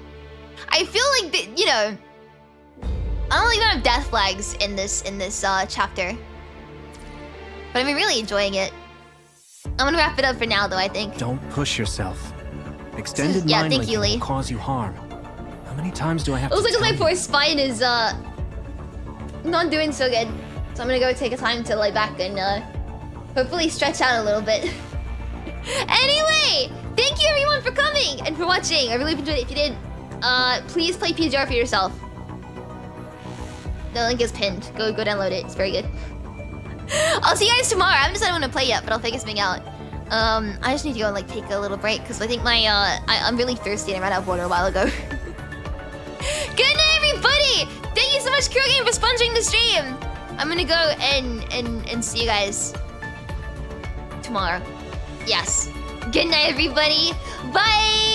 I feel like, you know, I don't even have death flags in this chapter. But I've been really enjoying it. I'm gonna wrap it up for now, though, I think. Don't push yourself. Extended mind thank linking you, Lee. will cause you harm. How many times do I have to It looks tell like my you? poor spine is not doing so good. So I'm gonna go take a time to lie back and hopefully stretch out a little bit. Anyway, thank you everyone for coming and for watching. I really enjoyed it. If you did, please play PGR for yourself. The link is pinned. Go download it. It's very good. I'll see you guys tomorrow. I haven't decided when to play yet, but I'll figure something out. I just need to go and like take a little break because I think my I'm really thirsty and I ran out of water a while ago. Good night, everybody! Thank you so much, Crew Game, for sponsoring the stream. I'm gonna go and see you guys tomorrow. Yes. Good night, everybody. Bye.